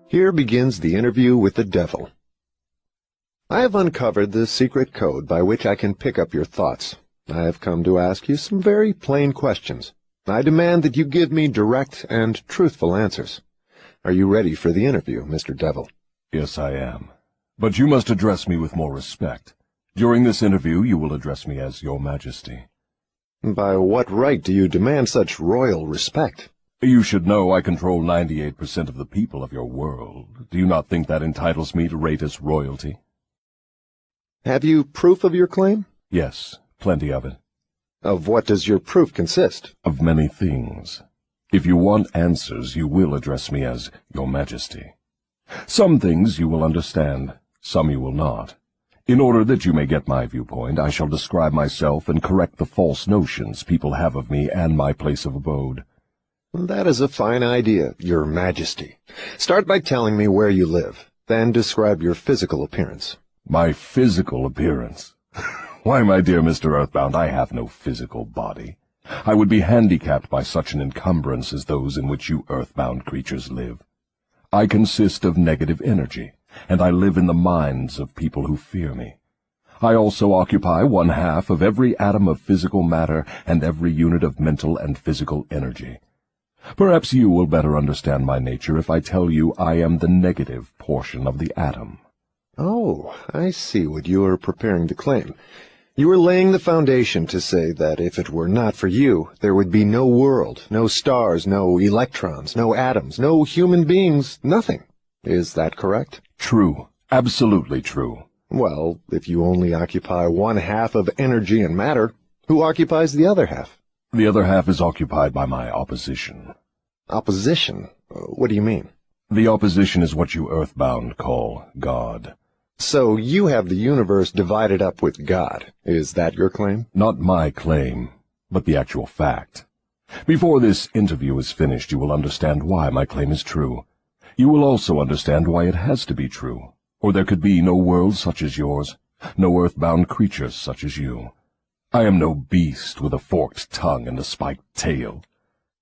Here begins the interview with the devil. I have uncovered the secret code by which I can pick up your thoughts. I have come to ask you some very plain questions. I demand that you give me direct and truthful answers. Are you ready for the interview, Mr. Devil? Yes, I am. But you must address me with more respect. During this interview, you will address me as Your Majesty. By what right do you demand such royal respect? You should know I control 98% of the people of your world. Do you not think that entitles me to rate as royalty? Have you proof of your claim? Yes, plenty of it. Of what does your proof consist? Of many things. If you want answers, you will address me as Your Majesty. Some things you will understand, some you will not. In order that you may get my viewpoint, I shall describe myself and correct the false notions people have of me and my place of abode. That is a fine idea, Your Majesty. Start by telling me where you live, then describe your physical appearance. My physical appearance? Why, my dear Mr. Earthbound, I have no physical body. I would be handicapped by such an encumbrance as those in which you earthbound creatures live. I consist of negative energy, and I live in the minds of people who fear me. I also occupy 1/2 of every atom of physical matter and every unit of mental and physical energy. Perhaps you will better understand my nature if I tell you I am the negative portion of the atom. Oh, I see what you are preparing to claim. You are laying the foundation to say that if it were not for you, there would be no world, no stars, no electrons, no atoms, no human beings, nothing. Is that correct? True. Absolutely true. Well, if you only occupy 1/2 of energy and matter, who occupies the other half? The other half is occupied by my opposition. Opposition? What do you mean? The opposition is what you earthbound call God. So you have the universe divided up with God. Is that your claim? Not my claim, but the actual fact. Before this interview is finished, you will understand why my claim is true. You will also understand why it has to be true, or there could be no world such as yours, no earthbound creatures such as you. I am no beast with a forked tongue and a spiked tail.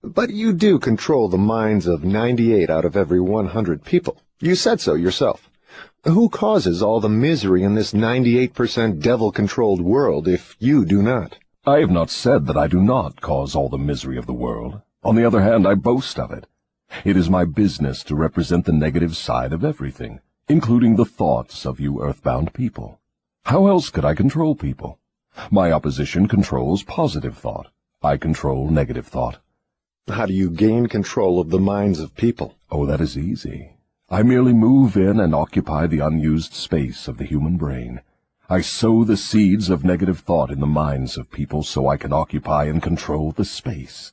But you do control the minds of 98 out of every 100 people. You said so yourself. Who causes all the misery in this 98% devil-controlled world if you do not? I have not said that I do not cause all the misery of the world. On the other hand, I boast of it. It is my business to represent the negative side of everything, including the thoughts of you earthbound people. How else could I control people? My opposition controls positive thought. I control negative thought. How do you gain control of the minds of people? Oh, that is easy. I merely move in and occupy the unused space of the human brain. I sow the seeds of negative thought in the minds of people so I can occupy and control the space.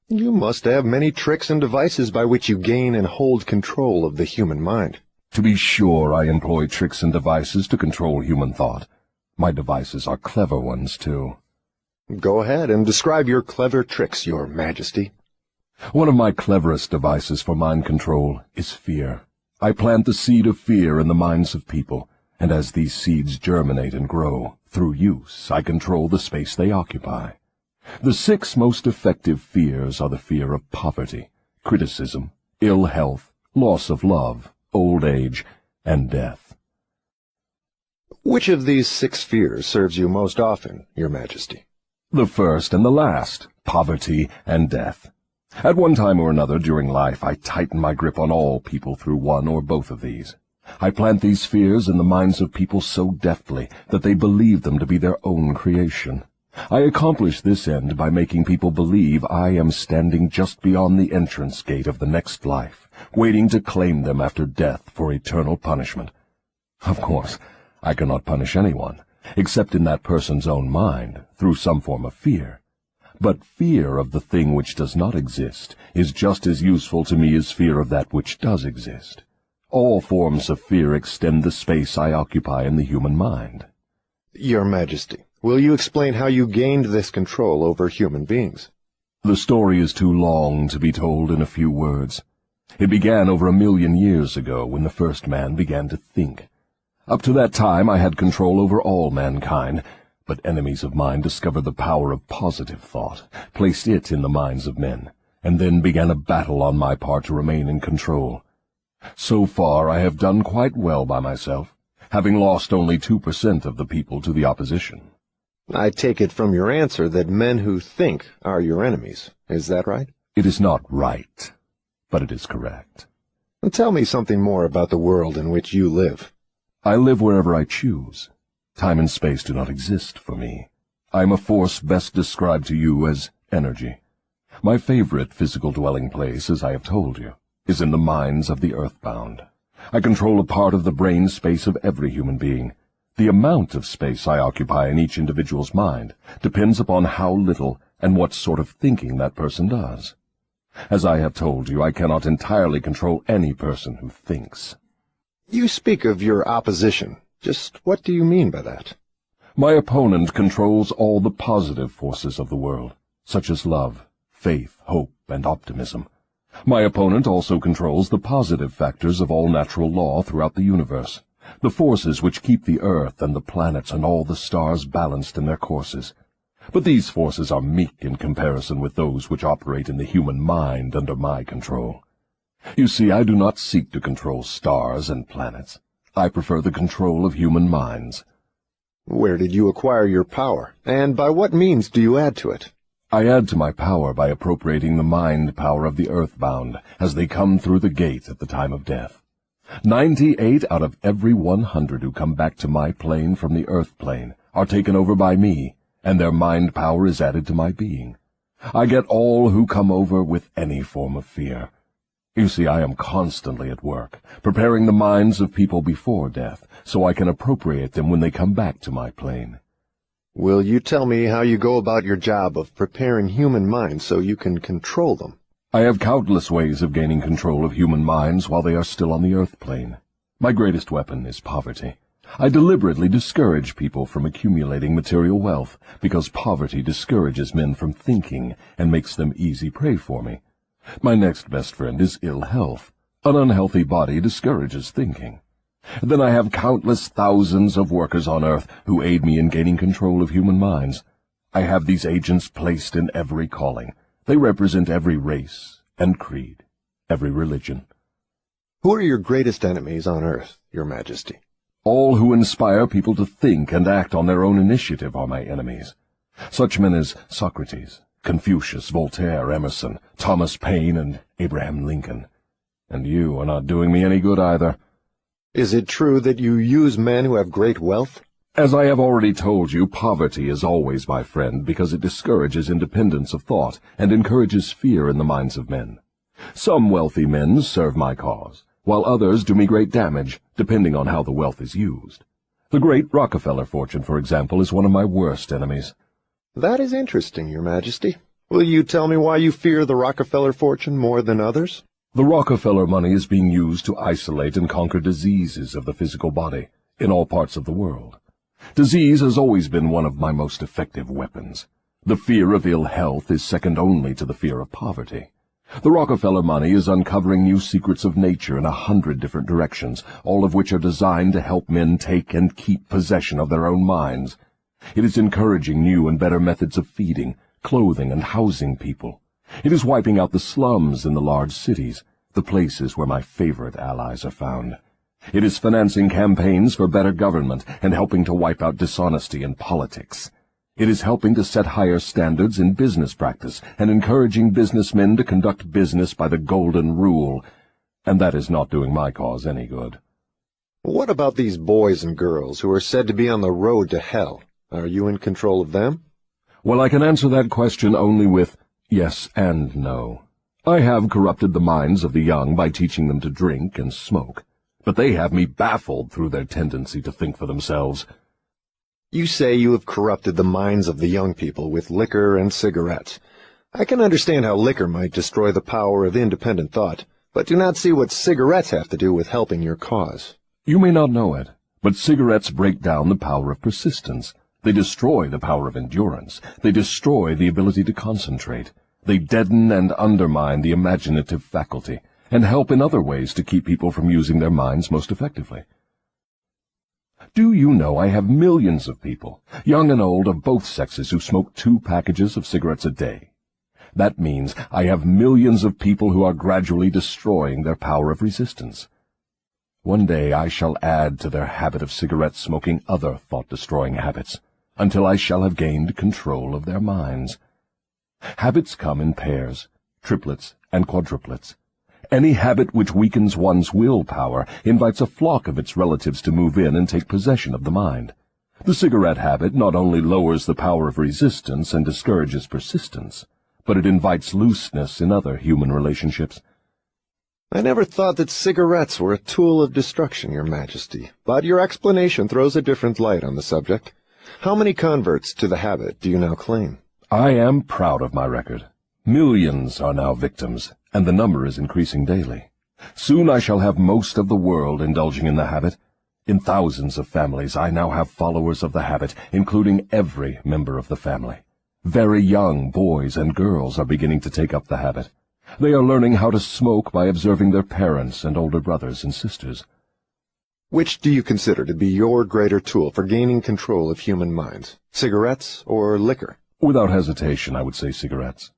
You must have many tricks and devices by which you gain and hold control of the human mind. To be sure, I employ tricks and devices to control human thought. My devices are clever ones, too. Go ahead and describe your clever tricks, Your Majesty. One of my cleverest devices for mind control is fear. I plant the seed of fear in the minds of people, and as these seeds germinate and grow, through use, I control the space they occupy. The 6 most effective fears are the fear of poverty, criticism, ill health, loss of love, old age, and death. Which of these 6 fears serves you most often, Your Majesty? The first and the last, poverty and death. At one time or another during life, I tighten my grip on all people through one or both of these. I plant these fears in the minds of people so deftly that they believe them to be their own creation. I accomplish this end by making people believe I am standing just beyond the entrance gate of the next life, waiting to claim them after death for eternal punishment. Of course, I cannot punish anyone, except in that person's own mind, through some form of fear. But fear of the thing which does not exist is just as useful to me as fear of that which does exist. All forms of fear extend the space I occupy in the human mind. Your Majesty, will you explain how you gained this control over human beings? The story is too long to be told in a few words. It began over 1,000,000 years ago when the first man began to think. Up to that time I had control over all mankind, but enemies of mine discovered the power of positive thought, placed it in the minds of men, and then began a battle on my part to remain in control. So far I have done quite well by myself, having lost only 2% of the people to the opposition. I take it from your answer that men who think are your enemies. Is that right? It is not right, but it is correct. Tell me something more about the world in which you live. I live wherever I choose. Time and space do not exist for me. I am a force best described to you as energy. My favorite physical dwelling place, as I have told you, is in the minds of the earthbound. I control a part of the brain space of every human being. The amount of space I occupy in each individual's mind depends upon how little and what sort of thinking that person does. As I have told you, I cannot entirely control any person who thinks. You speak of your opposition. Just what do you mean by that? My opponent controls all the positive forces of the world, such as love, faith, hope, and optimism. My opponent also controls the positive factors of all natural law throughout the universe, the forces which keep the earth and the planets and all the stars balanced in their courses. But these forces are meek in comparison with those which operate in the human mind under my control. You see, I do not seek to control stars and planets. I prefer the control of human minds. Where did you acquire your power, and by what means do you add to it? I add to my power by appropriating the mind power of the earthbound as they come through the gate at the time of death. 98 out of every 100 who come back to my plane from the earth plane are taken over by me, and their mind power is added to my being. I get all who come over with any form of fear. You see, I am constantly at work, preparing the minds of people before death, so I can appropriate them when they come back to my plane. Will you tell me how you go about your job of preparing human minds so you can control them? I have countless ways of gaining control of human minds while they are still on the earth plane. My greatest weapon is poverty. I deliberately discourage people from accumulating material wealth, because poverty discourages men from thinking and makes them easy prey for me. My next best friend is ill health. An unhealthy body discourages thinking. Then I have countless thousands of workers on earth who aid me in gaining control of human minds. I have these agents placed in every calling. They represent every race and creed, every religion. Who are your greatest enemies on earth, Your Majesty? All who inspire people to think and act on their own initiative are my enemies. Such men as Socrates, Confucius, Voltaire, Emerson, Thomas Paine, and Abraham Lincoln. And you are not doing me any good either. Is it true that you use men who have great wealth? As I have already told you, poverty is always my friend because it discourages independence of thought and encourages fear in the minds of men. Some wealthy men serve my cause, while others do me great damage, depending on how the wealth is used. The great Rockefeller fortune, for example, is one of my worst enemies. That is interesting, Your Majesty. Will you tell me why you fear the Rockefeller fortune more than others? The Rockefeller money is being used to isolate and conquer diseases of the physical body in all parts of the world. Disease has always been one of my most effective weapons. The fear of ill health is second only to the fear of poverty. The Rockefeller money is uncovering new secrets of nature in 100 different directions, all of which are designed to help men take and keep possession of their own minds. It is encouraging new and better methods of feeding, clothing, and housing people. It is wiping out the slums in the large cities, the places where my favorite allies are found. It is financing campaigns for better government and helping to wipe out dishonesty in politics. It is helping to set higher standards in business practice and encouraging businessmen to conduct business by the golden rule, and that is not doing my cause any good. What about these boys and girls who are said to be on the road to hell? Are you in control of them? Well, I can answer that question only with yes and no. I have corrupted the minds of the young by teaching them to drink and smoke, but they have me baffled through their tendency to think for themselves. You say you have corrupted the minds of the young people with liquor and cigarettes. I can understand how liquor might destroy the power of independent thought, but do not see what cigarettes have to do with helping your cause. You may not know it, but cigarettes break down the power of persistence. They destroy the power of endurance. They destroy the ability to concentrate. They deaden and undermine the imaginative faculty, and help in other ways to keep people from using their minds most effectively. Do you know I have millions of people, young and old of both sexes, who smoke 2 packages of cigarettes a day? That means I have millions of people who are gradually destroying their power of resistance. One day I shall add to their habit of cigarette smoking other thought-destroying habits, until I shall have gained control of their minds. Habits come in pairs, triplets, and quadruplets. Any habit which weakens one's willpower invites a flock of its relatives to move in and take possession of the mind. The cigarette habit not only lowers the power of resistance and discourages persistence, but it invites looseness in other human relationships. I never thought that cigarettes were a tool of destruction, Your Majesty, but your explanation throws a different light on the subject. How many converts to the habit do you now claim? I am proud of my record. Millions are now victims, and the number is increasing daily. Soon I shall have most of the world indulging in the habit. In thousands of families I now have followers of the habit, including every member of the family. Very young boys and girls are beginning to take up the habit. They are learning how to smoke by observing their parents and older brothers and sisters. Which do you consider to be your greater tool for gaining control of human minds, cigarettes or liquor? Without hesitation, I would say cigarettes.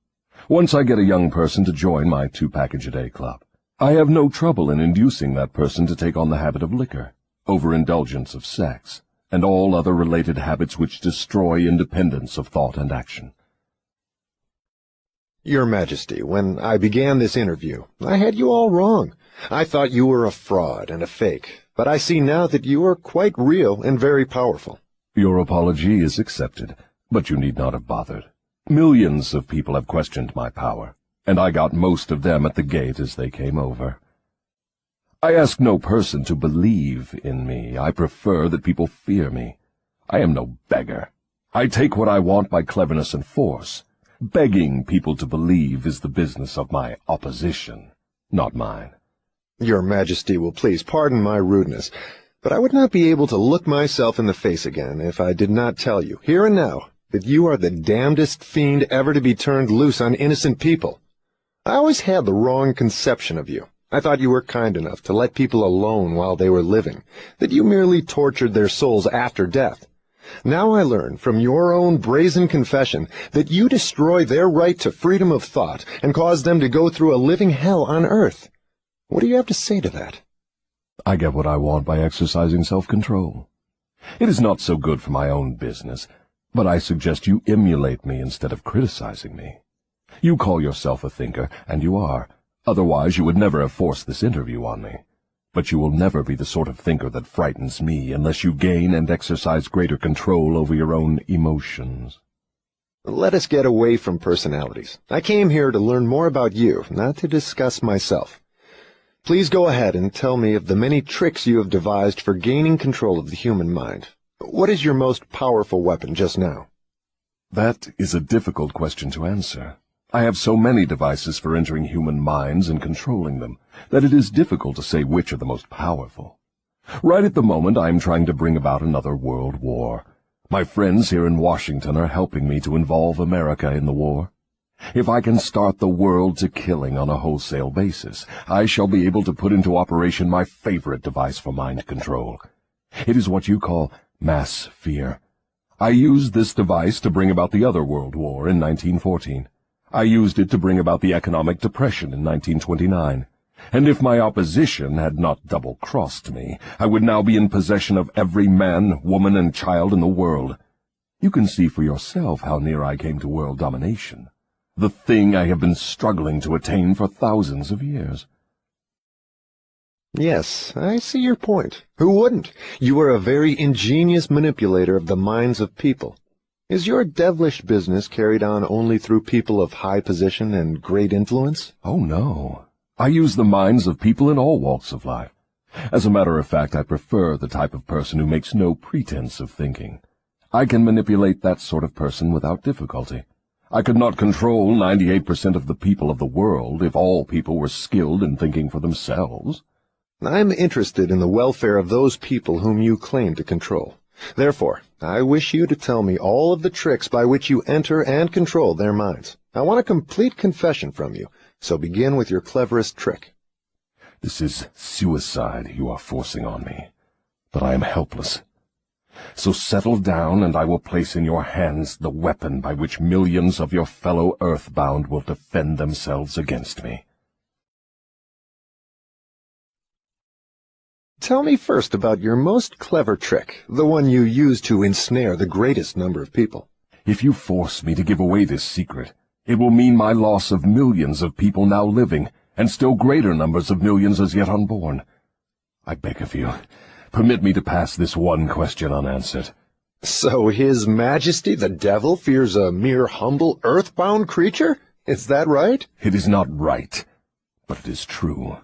Once I get a young person to join my 2-package-a-day club, I have no trouble in inducing that person to take on the habit of liquor, overindulgence of sex, and all other related habits which destroy independence of thought and action. Your Majesty, when I began this interview, I had you all wrong. I thought you were a fraud and a fake, but I see now that you are quite real and very powerful. Your apology is accepted, but you need not have bothered. Millions of people have questioned my power, and I got most of them at the gate as they came over. I ask no person to believe in me. I prefer that people fear me. I am no beggar. I take what I want by cleverness and force. Begging people to believe is the business of my opposition, not mine. Your Majesty will please pardon my rudeness, but I would not be able to look myself in the face again if I did not tell you, here and now, that you are the damnedest fiend ever to be turned loose on innocent people. I always had the wrong conception of you. I thought you were kind enough to let people alone while they were living, that you merely tortured their souls after death. Now I learn from your own brazen confession that you destroy their right to freedom of thought and cause them to go through a living hell on earth. What do you have to say to that? I get what I want by exercising self-control. It is not so good for my own business, but I suggest you emulate me instead of criticizing me. You call yourself a thinker, and you are. Otherwise you would never have forced this interview on me. But you will never be the sort of thinker that frightens me unless you gain and exercise greater control over your own emotions. Let us get away from personalities. I came here to learn more about you, not to discuss myself. Please go ahead and tell me of the many tricks you have devised for gaining control of the human mind. What is your most powerful weapon just now? That is a difficult question to answer. I have so many devices for entering human minds and controlling them that it is difficult to say which are the most powerful. Right at the moment I am trying to bring about another world war. My friends here in Washington are helping me to involve America in the war. If I can start the world to killing on a wholesale basis, I shall be able to put into operation my favorite device for mind control. It is what you call mass fear. I used this device to bring about the other world war in 1914. I used it to bring about the economic depression in 1929. And if my opposition had not double-crossed me, I would now be in possession of every man, woman, and child in the world. You can see for yourself how near I came to world domination, the thing I have been struggling to attain for thousands of years. Yes, I see your point. Who wouldn't? You are a very ingenious manipulator of the minds of people. Is your devilish business carried on only through people of high position and great influence? Oh, no. I use the minds of people in all walks of life. As a matter of fact, I prefer the type of person who makes no pretense of thinking. I can manipulate that sort of person without difficulty. I could not control 98% of the people of the world if all people were skilled in thinking for themselves. I'm interested in the welfare of those people whom you claim to control. Therefore, I wish you to tell me all of the tricks by which you enter and control their minds. I want a complete confession from you, so begin with your cleverest trick. This is suicide you are forcing on me, but I am helpless. So settle down, and I will place in your hands the weapon by which millions of your fellow earthbound will defend themselves against me. Tell me first about your most clever trick, the one you use to ensnare the greatest number of people. If you force me to give away this secret, it will mean my loss of millions of people now living, and still greater numbers of millions as yet unborn. I beg of you, permit me to pass this one question unanswered. So His Majesty the Devil fears a mere humble earthbound creature? Is that right? It is not right, but it is true.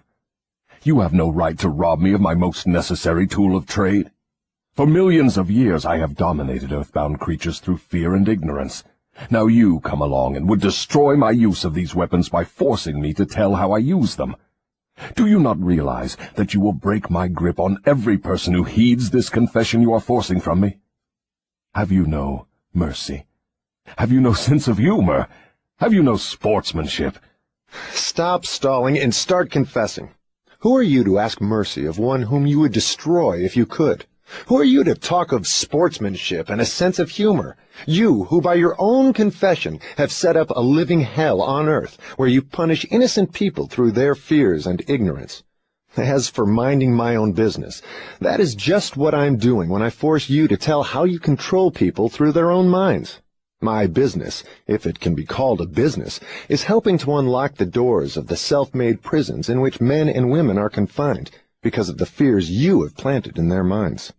You have no right to rob me of my most necessary tool of trade. For millions of years I have dominated earthbound creatures through fear and ignorance. Now you come along and would destroy my use of these weapons by forcing me to tell how I use them. Do you not realize that you will break my grip on every person who heeds this confession you are forcing from me? Have you no mercy? Have you no sense of humor? Have you no sportsmanship? Stop stalling and start confessing. Who are you to ask mercy of one whom you would destroy if you could? Who are you to talk of sportsmanship and a sense of humor? You, who by your own confession have set up a living hell on earth, where you punish innocent people through their fears and ignorance. As for minding my own business, that is just what I'm doing when I force you to tell how you control people through their own minds. My business, if it can be called a business, is helping to unlock the doors of the self-made prisons in which men and women are confined because of the fears you have planted in their minds.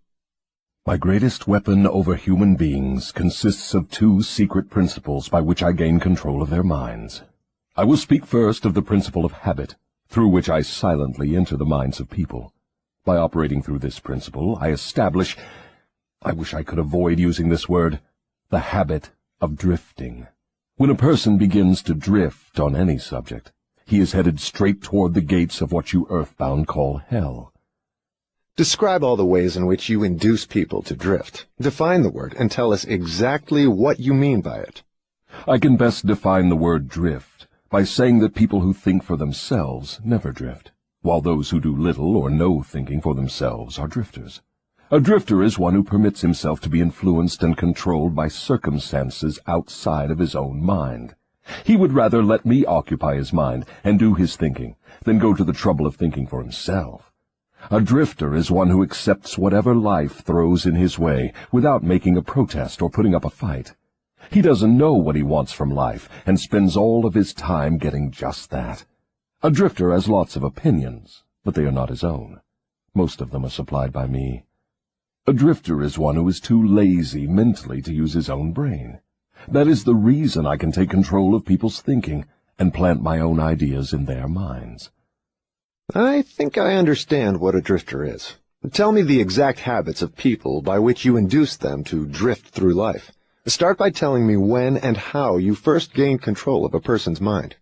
My greatest weapon over human beings consists of two secret principles by which I gain control of their minds. I will speak first of the principle of habit, through which I silently enter the minds of people. By operating through this principle, I establish, I wish I could avoid using this word, the habit of drifting. When a person begins to drift on any subject, he is headed straight toward the gates of what you earthbound call hell. Describe all the ways in which you induce people to drift. Define the word and tell us exactly what you mean by it. I can best define the word drift by saying that people who think for themselves never drift, while those who do little or no thinking for themselves are drifters. A drifter is one who permits himself to be influenced and controlled by circumstances outside of his own mind. He would rather let me occupy his mind and do his thinking than go to the trouble of thinking for himself. A drifter is one who accepts whatever life throws in his way without making a protest or putting up a fight. He doesn't know what he wants from life and spends all of his time getting just that. A drifter has lots of opinions, but they are not his own. Most of them are supplied by me. A drifter is one who is too lazy mentally to use his own brain. That is the reason I can take control of people's thinking and plant my own ideas in their minds. I think I understand what a drifter is. Tell me the exact habits of people by which you induce them to drift through life. Start by telling me when and how you first gained control of a person's mind.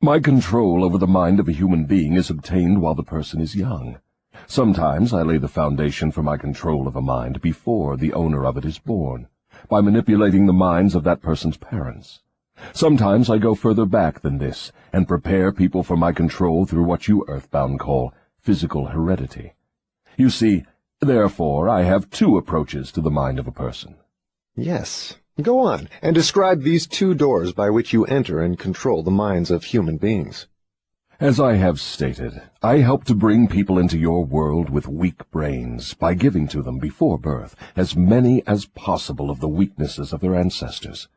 My control over the mind of a human being is obtained while the person is young. Sometimes I lay the foundation for my control of a mind before the owner of it is born, by manipulating the minds of that person's parents. Sometimes I go further back than this and prepare people for my control through what you earthbound call physical heredity. You see, therefore, I have two approaches to the mind of a person. Yes. Go on, and describe these two doors by which you enter and control the minds of human beings. As I have stated, I help to bring people into your world with weak brains by giving to them before birth as many as possible of the weaknesses of their ancestors.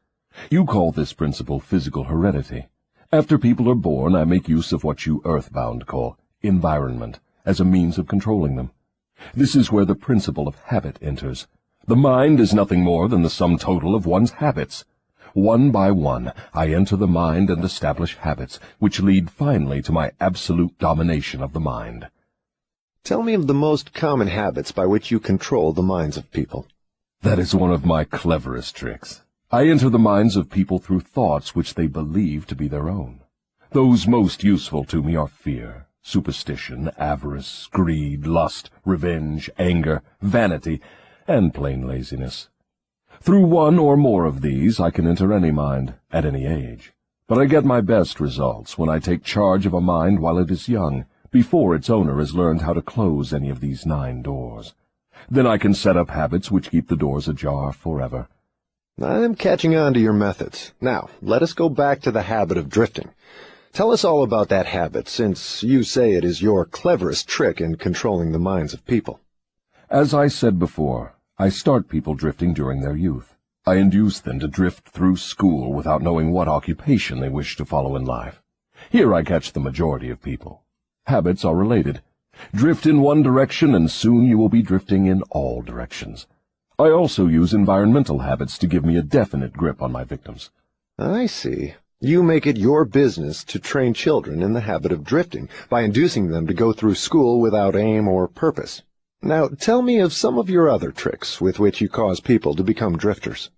You call this principle physical heredity. After people are born, I make use of what you earthbound call environment as a means of controlling them. This is where the principle of habit enters. The mind is nothing more than the sum total of one's habits. One by one, I enter the mind and establish habits, which lead finally to my absolute domination of the mind. Tell me of the most common habits by which you control the minds of people. That is one of my cleverest tricks. I enter the minds of people through thoughts which they believe to be their own. Those most useful to me are fear, superstition, avarice, greed, lust, revenge, anger, vanity, and plain laziness. Through one or more of these I can enter any mind, at any age. But I get my best results when I take charge of a mind while it is young, before its owner has learned how to close any of these 9 doors. Then I can set up habits which keep the doors ajar forever. I'm catching on to your methods. Now, let us go back to the habit of drifting. Tell us all about that habit, since you say it is your cleverest trick in controlling the minds of people. As I said before, I start people drifting during their youth. I induce them to drift through school without knowing what occupation they wish to follow in life. Here I catch the majority of people. Habits are related. Drift in one direction, and soon you will be drifting in all directions. I also use environmental habits to give me a definite grip on my victims. I see. You make it your business to train children in the habit of drifting by inducing them to go through school without aim or purpose. Now, tell me of some of your other tricks with which you cause people to become drifters.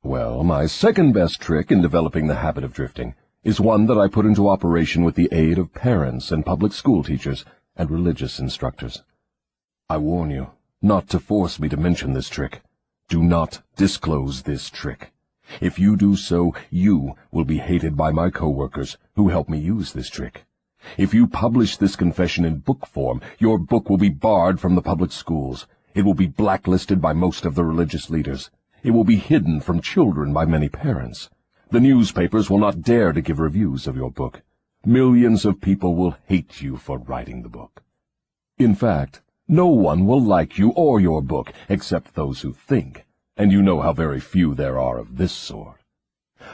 Well, my second best trick in developing the habit of drifting is one that I put into operation with the aid of parents and public school teachers and religious instructors. I warn you not to force me to mention this trick. Do not disclose this trick. If you do so, you will be hated by my co-workers who help me use this trick. If you publish this confession in book form, your book will be barred from the public schools. It will be blacklisted by most of the religious leaders. It will be hidden from children by many parents. The newspapers will not dare to give reviews of your book. Millions of people will hate you for writing the book. In fact, no one will like you or your book except those who think, and you know how very few there are of this sort.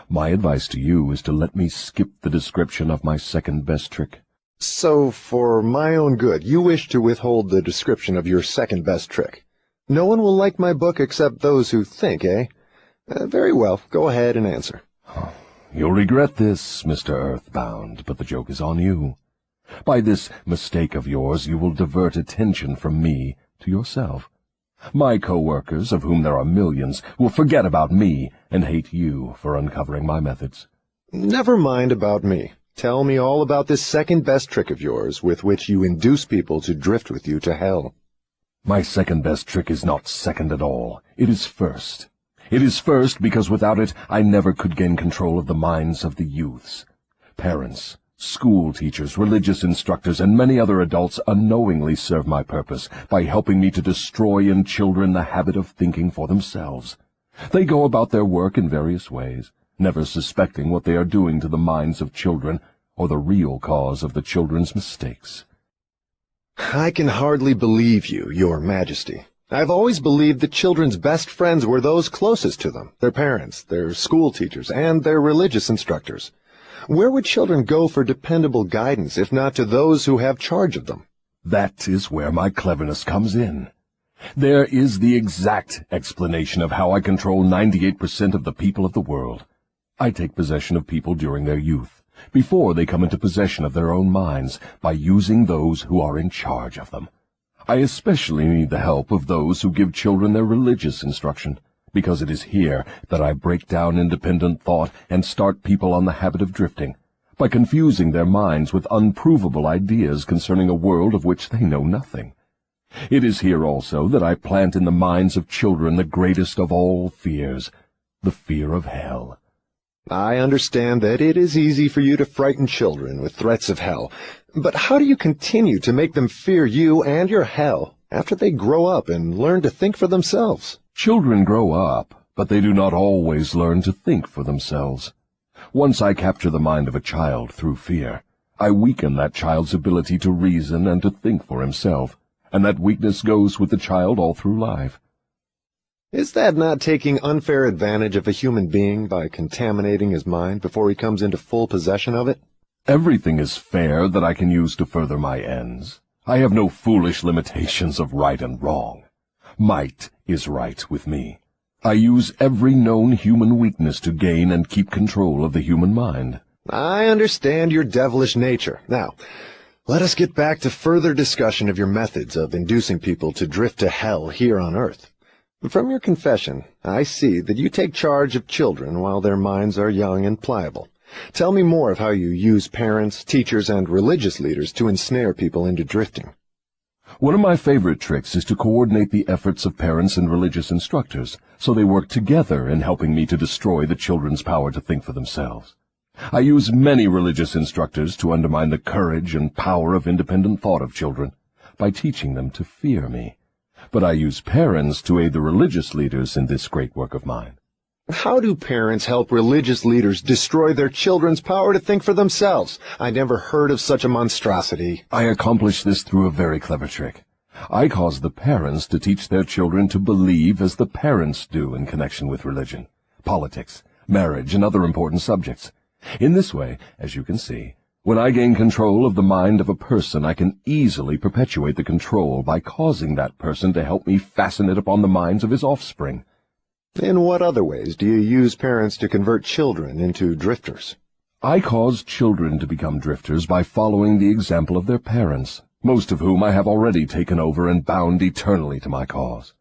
My advice to you is to let me skip the description of my second best trick. So, for my own good, you wish to withhold the description of your second best trick. No one will like my book except those who think, eh? Very well, go ahead and answer. You'll regret this, Mr. Earthbound, but the joke is on you. By this mistake of yours, you will divert attention from me to yourself. My co-workers, of whom there are millions, will forget about me and hate you for uncovering my methods. Never mind about me. Tell me all about this second best trick of yours with which you induce people to drift with you to hell. My second best trick is not second at all. It is first. It is first because without it I never could gain control of the minds of the youths. Parents, school teachers, religious instructors, and many other adults unknowingly serve my purpose by helping me to destroy in children the habit of thinking for themselves. They go about their work in various ways, never suspecting what they are doing to the minds of children or the real cause of the children's mistakes. I can hardly believe you, Your Majesty. I've always believed that children's best friends were those closest to them, their parents, their school teachers, and their religious instructors. Where would children go for dependable guidance if not to those who have charge of them? That is where my cleverness comes in. There is the exact explanation of how I control 98% of the people of the world. I take possession of people during their youth, before they come into possession of their own minds, by using those who are in charge of them. I especially need the help of those who give children their religious instruction, because it is here that I break down independent thought and start people on the habit of drifting, by confusing their minds with unprovable ideas concerning a world of which they know nothing. It is here also that I plant in the minds of children the greatest of all fears, the fear of hell. I understand that it is easy for you to frighten children with threats of hell, but how do you continue to make them fear you and your hell after they grow up and learn to think for themselves? Children grow up, but they do not always learn to think for themselves. Once I capture the mind of a child through fear, I weaken that child's ability to reason and to think for himself, and that weakness goes with the child all through life. Is that not taking unfair advantage of a human being by contaminating his mind before he comes into full possession of it? Everything is fair that I can use to further my ends. I have no foolish limitations of right and wrong. Might is right with me. I use every known human weakness to gain and keep control of the human mind. I understand your devilish nature. Now, let us get back to further discussion of your methods of inducing people to drift to hell here on earth. From your confession, I see that you take charge of children while their minds are young and pliable. Tell me more of how you use parents, teachers, and religious leaders to ensnare people into drifting. One of my favorite tricks is to coordinate the efforts of parents and religious instructors, so they work together in helping me to destroy the children's power to think for themselves. I use many religious instructors to undermine the courage and power of independent thought of children by teaching them to fear me. But I use parents to aid the religious leaders in this great work of mine. How do parents help religious leaders destroy their children's power to think for themselves? I never heard of such a monstrosity. I accomplish this through a very clever trick. I cause the parents to teach their children to believe as the parents do in connection with religion, politics, marriage, and other important subjects. In this way, as you can see, when I gain control of the mind of a person, I can easily perpetuate the control by causing that person to help me fasten it upon the minds of his offspring. In what other ways do you use parents to convert children into drifters? I cause children to become drifters by following the example of their parents, most of whom I have already taken over and bound eternally to my cause.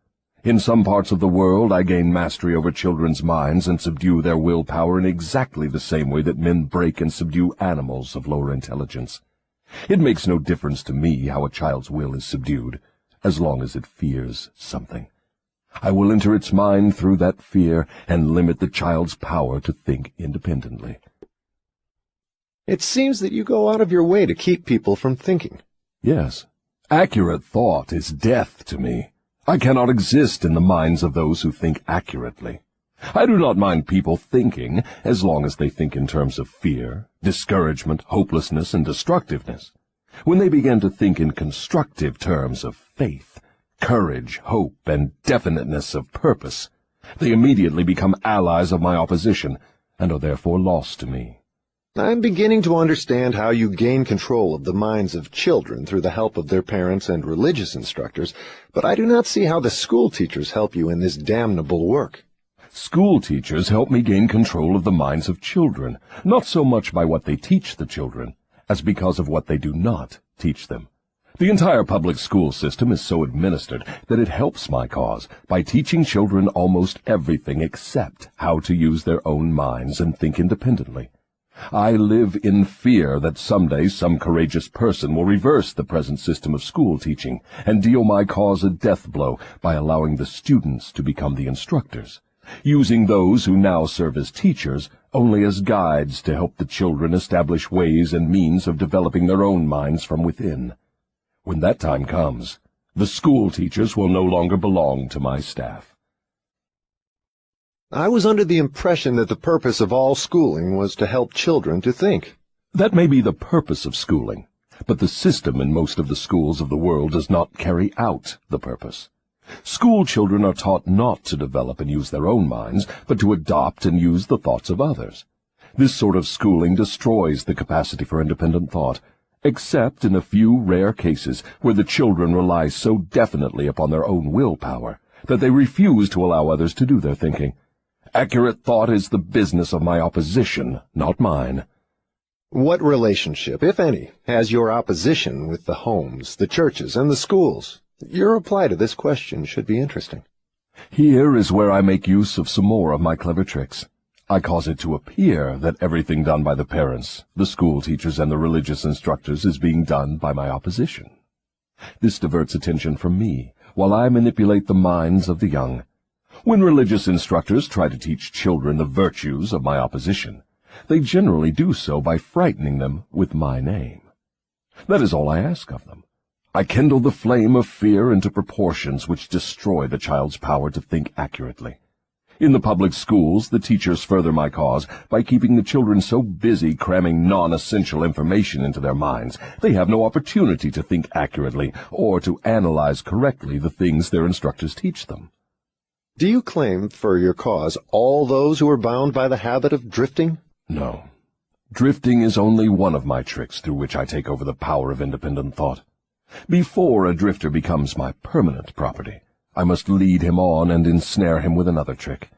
In some parts of the world I gain mastery over children's minds and subdue their willpower in exactly the same way that men break and subdue animals of lower intelligence. It makes no difference to me how a child's will is subdued, as long as it fears something. I will enter its mind through that fear and limit the child's power to think independently. It seems that you go out of your way to keep people from thinking. Yes, accurate thought is death to me. I cannot exist in the minds of those who think accurately. I do not mind people thinking, as long as they think in terms of fear, discouragement, hopelessness, and destructiveness. When they begin to think in constructive terms of faith, courage, hope, and definiteness of purpose, they immediately become allies of my opposition, and are therefore lost to me. I'm beginning to understand how you gain control of the minds of children through the help of their parents and religious instructors, but I do not see how the school teachers help you in this damnable work. School teachers help me gain control of the minds of children, not so much by what they teach the children, as because of what they do not teach them. The entire public school system is so administered that it helps my cause by teaching children almost everything except how to use their own minds and think independently. I live in fear that someday some courageous person will reverse the present system of school teaching and deal my cause a death blow by allowing the students to become the instructors, using those who now serve as teachers only as guides to help the children establish ways and means of developing their own minds from within. When that time comes, the school teachers will no longer belong to my staff. I was under the impression that the purpose of all schooling was to help children to think. That may be the purpose of schooling, but the system in most of the schools of the world does not carry out the purpose. School children are taught not to develop and use their own minds, but to adopt and use the thoughts of others. This sort of schooling destroys the capacity for independent thought, except in a few rare cases where the children rely so definitely upon their own willpower that they refuse to allow others to do their thinking. Accurate thought is the business of my opposition, not mine. What relationship, if any, has your opposition with the homes, the churches, and the schools? Your reply to this question should be interesting. Here is where I make use of some more of my clever tricks. I cause it to appear that everything done by the parents, the school teachers, and the religious instructors is being done by my opposition. This diverts attention from me, while I manipulate the minds of the young. When religious instructors try to teach children the virtues of my opposition, they generally do so by frightening them with my name. That is all I ask of them. I kindle the flame of fear into proportions which destroy the child's power to think accurately. In the public schools, the teachers further my cause by keeping the children so busy cramming non-essential information into their minds, they have no opportunity to think accurately or to analyze correctly the things their instructors teach them. Do you claim for your cause all those who are bound by the habit of drifting? No. Drifting is only one of my tricks through which I take over the power of independent thought. Before a drifter becomes my permanent property, I must lead him on and ensnare him with another trick.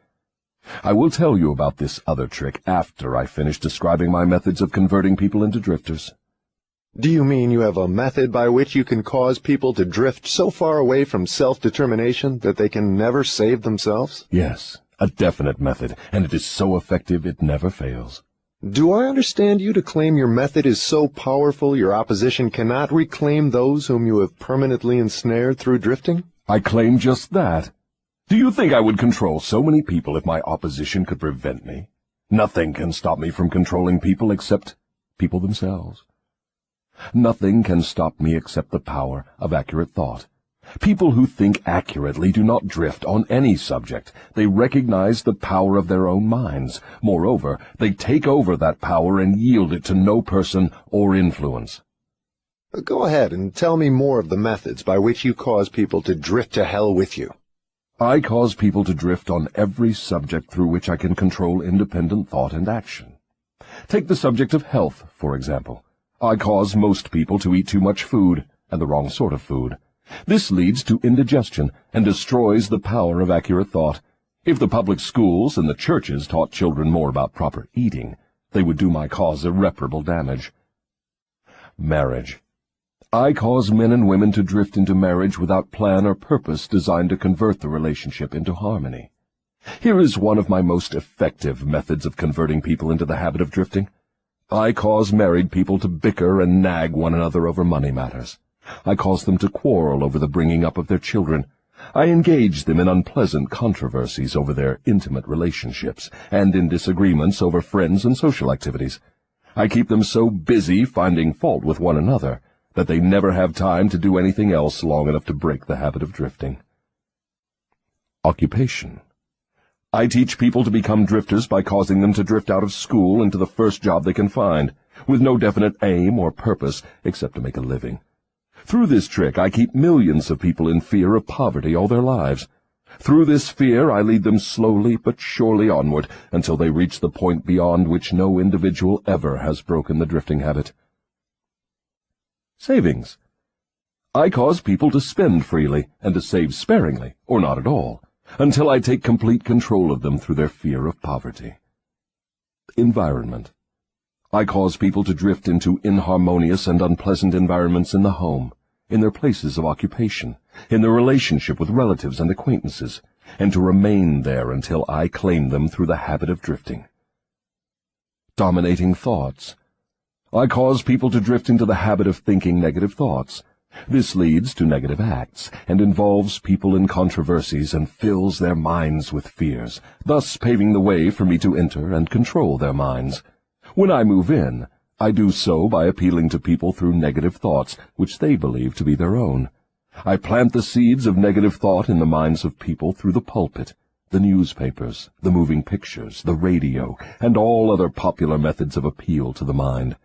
I will tell you about this other trick after I finish describing my methods of converting people into drifters. Do you mean you have a method by which you can cause people to drift so far away from self-determination that they can never save themselves? Yes, a definite method, and it is so effective it never fails. Do I understand you to claim your method is so powerful your opposition cannot reclaim those whom you have permanently ensnared through drifting? I claim just that. Do you think I would control so many people if my opposition could prevent me? Nothing can stop me from controlling people except people themselves. Nothing can stop me except the power of accurate thought, People who think accurately do not drift on any subject. They recognize the power of their own minds. Moreover, they take over that power and yield it to no person or influence. Go ahead and tell me more of the methods by which you cause people to drift to hell with you. I cause people to drift on every subject through which I can control independent thought and action. Take the subject of health, for example. I cause most people to eat too much food, and the wrong sort of food. This leads to indigestion and destroys the power of accurate thought. If the public schools and the churches taught children more about proper eating, they would do my cause irreparable damage. Marriage. I cause men and women to drift into marriage without plan or purpose designed to convert the relationship into harmony. Here is one of my most effective methods of converting people into the habit of drifting. I cause married people to bicker and nag one another over money matters. I cause them to quarrel over the bringing up of their children. I engage them in unpleasant controversies over their intimate relationships and in disagreements over friends and social activities. I keep them so busy finding fault with one another that they never have time to do anything else long enough to break the habit of drifting. Occupation. I teach people to become drifters by causing them to drift out of school into the first job they can find, with no definite aim or purpose except to make a living. Through this trick, I keep millions of people in fear of poverty all their lives. Through this fear, I lead them slowly but surely onward until they reach the point beyond which no individual ever has broken the drifting habit. Savings. I cause people to spend freely and to save sparingly, or not at all, until I take complete control of them through their fear of poverty. Environment. I cause people to drift into inharmonious and unpleasant environments in the home, in their places of occupation, in their relationship with relatives and acquaintances, and to remain there until I claim them through the habit of drifting. Dominating thoughts. I cause people to drift into the habit of thinking negative thoughts. This leads to negative acts, and involves people in controversies and fills their minds with fears, thus paving the way for me to enter and control their minds. When I move in, I do so by appealing to people through negative thoughts, which they believe to be their own. I plant the seeds of negative thought in the minds of people through the pulpit, the newspapers, the moving pictures, the radio, and all other popular methods of appeal to the mind.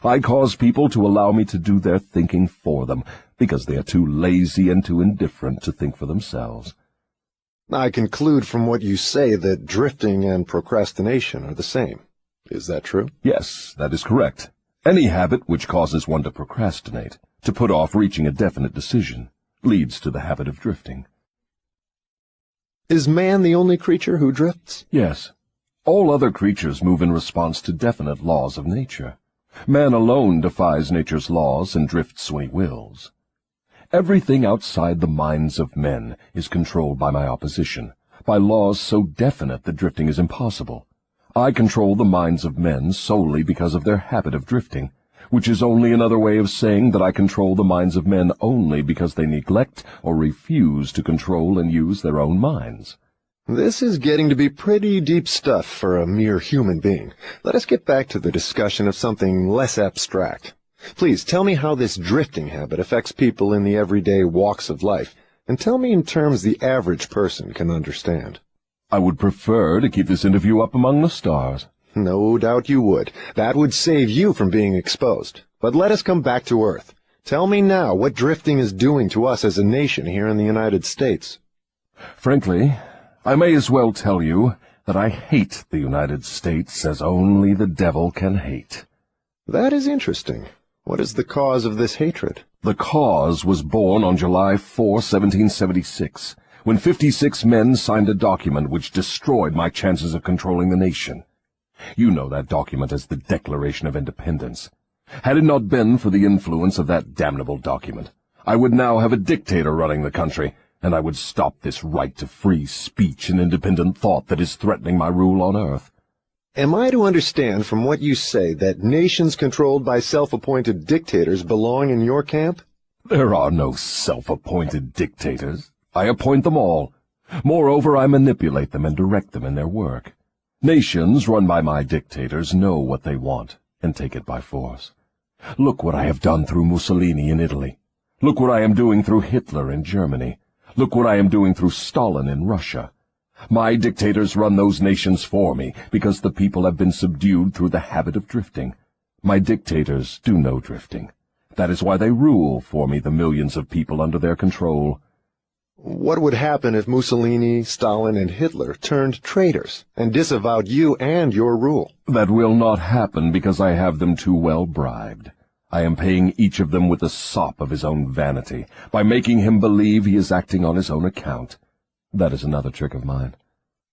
I cause people to allow me to do their thinking for them, because they are too lazy and too indifferent to think for themselves. I conclude from what you say that drifting and procrastination are the same. Is that true? Yes, that is correct. Any habit which causes one to procrastinate, to put off reaching a definite decision, leads to the habit of drifting. Is man the only creature who drifts? Yes. All other creatures move in response to definite laws of nature. Man alone defies nature's laws and drifts when he wills. Everything outside the minds of men is controlled by my opposition, by laws so definite that drifting is impossible. I control the minds of men solely because of their habit of drifting, which is only another way of saying that I control the minds of men only because they neglect or refuse to control and use their own minds. This is getting to be pretty deep stuff for a mere human being. Let us get back to the discussion of something less abstract. Please tell me how this drifting habit affects people in the everyday walks of life, and tell me in terms the average person can understand. I would prefer to keep this interview up among the stars. No doubt you would. That would save you from being exposed. But let us come back to Earth. Tell me now what drifting is doing to us as a nation here in the United States. Frankly, I may as well tell you that I hate the United States as only the devil can hate. That is interesting. What is the cause of this hatred? The cause was born on July 4, 1776, when 56 men signed a document which destroyed my chances of controlling the nation. You know that document as the Declaration of Independence. Had it not been for the influence of that damnable document, I would now have a dictator running the country, and I would stop this right to free speech and independent thought that is threatening my rule on earth. Am I to understand from what you say that nations controlled by self-appointed dictators belong in your camp? There are no self-appointed dictators. I appoint them all. Moreover, I manipulate them and direct them in their work. Nations run by my dictators know what they want and take it by force. Look what I have done through Mussolini in Italy. Look what I am doing through Hitler in Germany. Look what I am doing through Stalin in Russia. My dictators run those nations for me because the people have been subdued through the habit of drifting. My dictators do no drifting. That is why they rule for me the millions of people under their control. What would happen if Mussolini, Stalin, and Hitler turned traitors and disavowed you and your rule? That will not happen because I have them too well bribed. I am paying each of them with the sop of his own vanity, by making him believe he is acting on his own account. That is another trick of mine.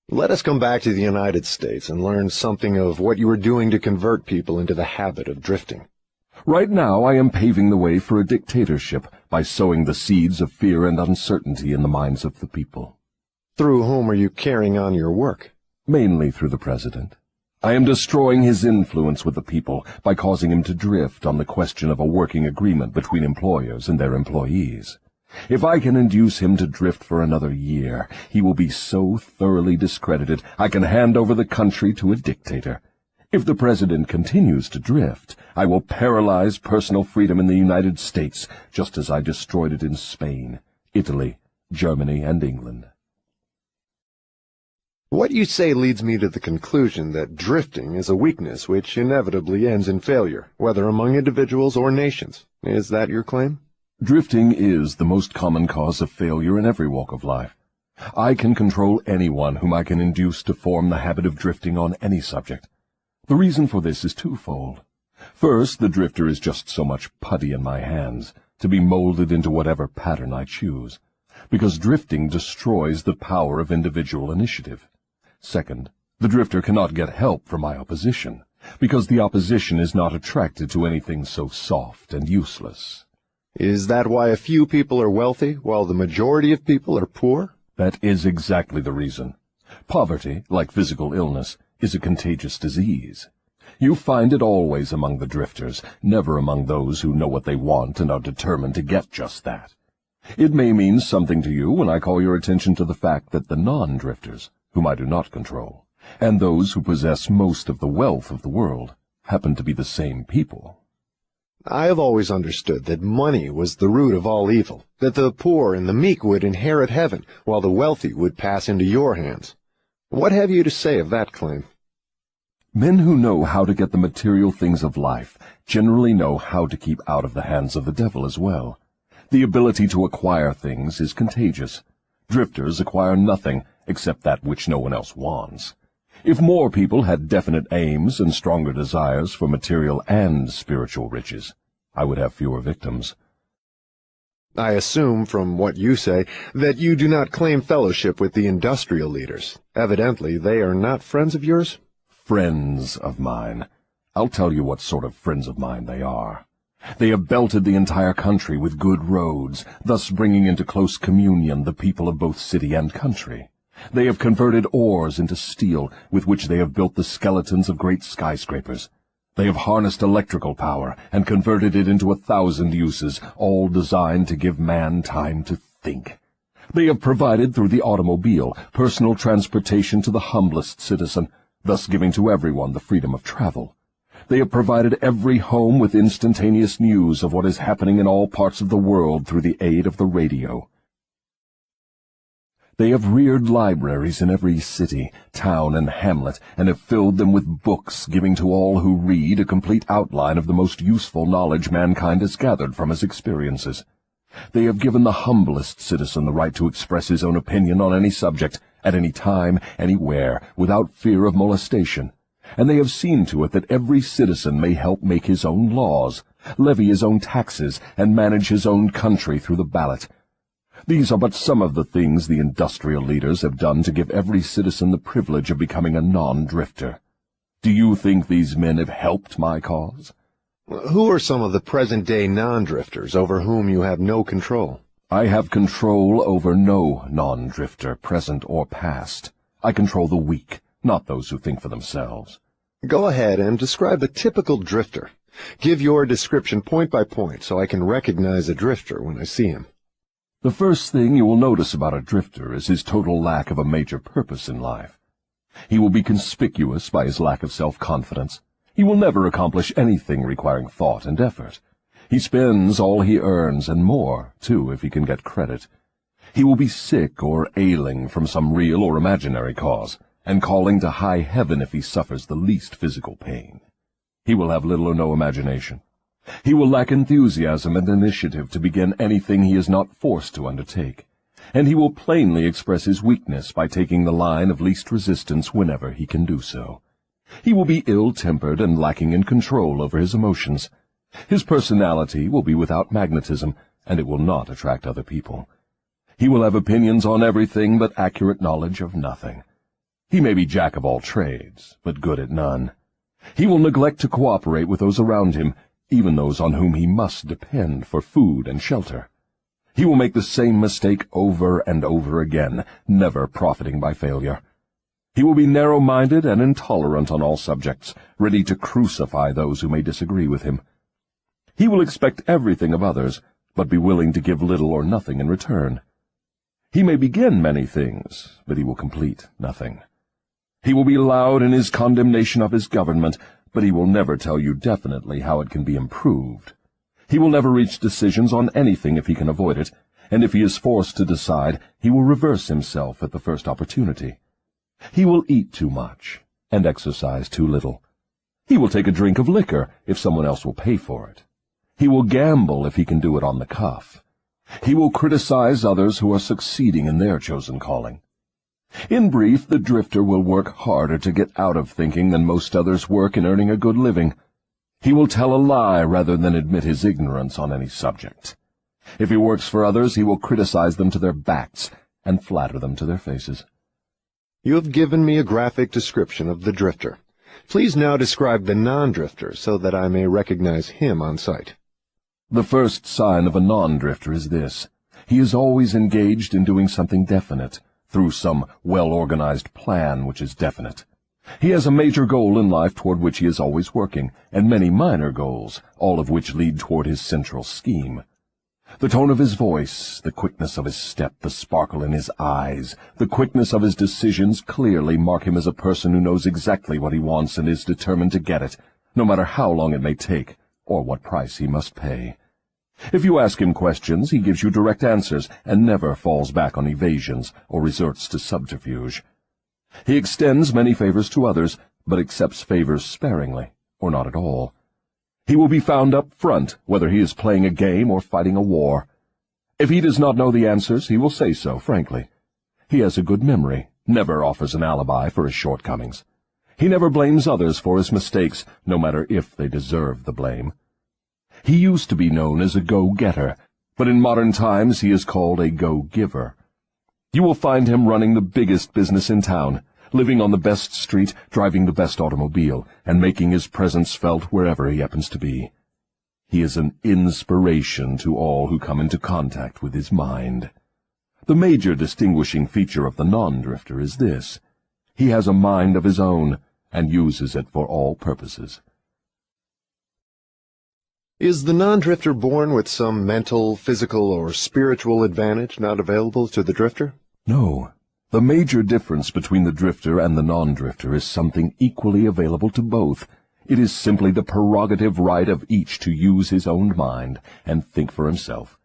Let us come back to the United States and learn something of what you are doing to convert people into the habit of drifting. Right now I am paving the way for a dictatorship by sowing the seeds of fear and uncertainty in the minds of the people. Through whom are you carrying on your work? Mainly through the president. I am destroying his influence with the people by causing him to drift on the question of a working agreement between employers and their employees. If I can induce him to drift for another year, he will be so thoroughly discredited I can hand over the country to a dictator. If the president continues to drift, I will paralyze personal freedom in the United States, just as I destroyed it in Spain, Italy, Germany, and England. What you say leads me to the conclusion that drifting is a weakness which inevitably ends in failure, whether among individuals or nations. Is that your claim? Drifting is the most common cause of failure in every walk of life. I can control anyone whom I can induce to form the habit of drifting on any subject. The reason for this is twofold. First, the drifter is just so much putty in my hands, to be molded into whatever pattern I choose, because drifting destroys the power of individual initiative. Second, the drifter cannot get help from my opposition, because the opposition is not attracted to anything so soft and useless. Is that why a few people are wealthy, while the majority of people are poor? That is exactly the reason. Poverty, like physical illness, is a contagious disease. You find it always among the drifters, never among those who know what they want and are determined to get just that. It may mean something to you when I call your attention to the fact that the non-drifters, whom I do not control, and those who possess most of the wealth of the world, happen to be the same people. I have always understood that money was the root of all evil, that the poor and the meek would inherit heaven, while the wealthy would pass into your hands. What have you to say of that claim? Men who know how to get the material things of life generally know how to keep out of the hands of the devil as well. The ability to acquire things is contagious. Drifters acquire nothing except that which no one else wants. If more people had definite aims and stronger desires for material and spiritual riches, I would have fewer victims. I assume, from what you say, that you do not claim fellowship with the industrial leaders. Evidently, they are not friends of yours? Friends of mine. I'll tell you what sort of friends of mine they are. They have belted the entire country with good roads, thus bringing into close communion the people of both city and country. They have converted ores into steel, with which they have built the skeletons of great skyscrapers. They have harnessed electrical power and converted it into 1,000 uses, all designed to give man time to think. They have provided through the automobile personal transportation to the humblest citizen, thus giving to everyone the freedom of travel. They have provided every home with instantaneous news of what is happening in all parts of the world through the aid of the radio. They have reared libraries in every city, town, and hamlet, and have filled them with books, giving to all who read a complete outline of the most useful knowledge mankind has gathered from his experiences. They have given the humblest citizen the right to express his own opinion on any subject, at any time, anywhere, without fear of molestation. And they have seen to it that every citizen may help make his own laws, levy his own taxes, and manage his own country through the ballot. These are but some of the things the industrial leaders have done to give every citizen the privilege of becoming a non-drifter. Do you think these men have helped my cause? Who are some of the present-day non-drifters over whom you have no control? I have control over no non-drifter, present or past. I control the weak, not those who think for themselves. Go ahead and describe a typical drifter. Give your description point by point so I can recognize a drifter when I see him. The first thing you will notice about a drifter is his total lack of a major purpose in life. He will be conspicuous by his lack of self-confidence. He will never accomplish anything requiring thought and effort. He spends all he earns, and more, too, if he can get credit. He will be sick or ailing from some real or imaginary cause, and calling to high heaven if he suffers the least physical pain. He will have little or no imagination. He will lack enthusiasm and initiative to begin anything he is not forced to undertake, and he will plainly express his weakness by taking the line of least resistance whenever he can do so. He will be ill-tempered and lacking in control over his emotions. His personality will be without magnetism, and it will not attract other people. He will have opinions on everything but accurate knowledge of nothing. He may be jack of all trades, but good at none. He will neglect to cooperate with those around him, even those on whom he must depend for food and shelter. He will make the same mistake over and over again, never profiting by failure. He will be narrow-minded and intolerant on all subjects, ready to crucify those who may disagree with him. He will expect everything of others, but be willing to give little or nothing in return. He may begin many things, but he will complete nothing. He will be loud in his condemnation of his government, but he will never tell you definitely how it can be improved. He will never reach decisions on anything if he can avoid it, and if he is forced to decide, he will reverse himself at the first opportunity. He will eat too much and exercise too little. He will take a drink of liquor if someone else will pay for it. He will gamble if he can do it on the cuff. He will criticize others who are succeeding in their chosen calling. In brief, the drifter will work harder to get out of thinking than most others work in earning a good living. He will tell a lie rather than admit his ignorance on any subject. If he works for others, he will criticize them to their backs and flatter them to their faces. You have given me a graphic description of the drifter. Please now describe the non-drifter so that I may recognize him on sight. The first sign of a non-drifter is this. He is always engaged in doing something definite, through some well-organized plan which is definite. He has a major goal in life toward which he is always working, and many minor goals, all of which lead toward his central scheme. The tone of his voice, the quickness of his step, the sparkle in his eyes, the quickness of his decisions clearly mark him as a person who knows exactly what he wants and is determined to get it, no matter how long it may take, or what price he must pay. If you ask him questions, he gives you direct answers, and never falls back on evasions or resorts to subterfuge. He extends many favors to others, but accepts favors sparingly, or not at all. He will be found up front, whether he is playing a game or fighting a war. If he does not know the answers, he will say so, frankly. He has a good memory, never offers an alibi for his shortcomings. He never blames others for his mistakes, no matter if they deserve the blame. He used to be known as a go-getter, but in modern times he is called a go-giver. You will find him running the biggest business in town, living on the best street, driving the best automobile, and making his presence felt wherever he happens to be. He is an inspiration to all who come into contact with his mind. The major distinguishing feature of the non-drifter is this. He has a mind of his own, and uses it for all purposes. Is the non-drifter born with some mental, physical, or spiritual advantage not available to the drifter? No. The major difference between the drifter and the non-drifter is something equally available to both. It is simply the prerogative right of each to use his own mind and think for himself.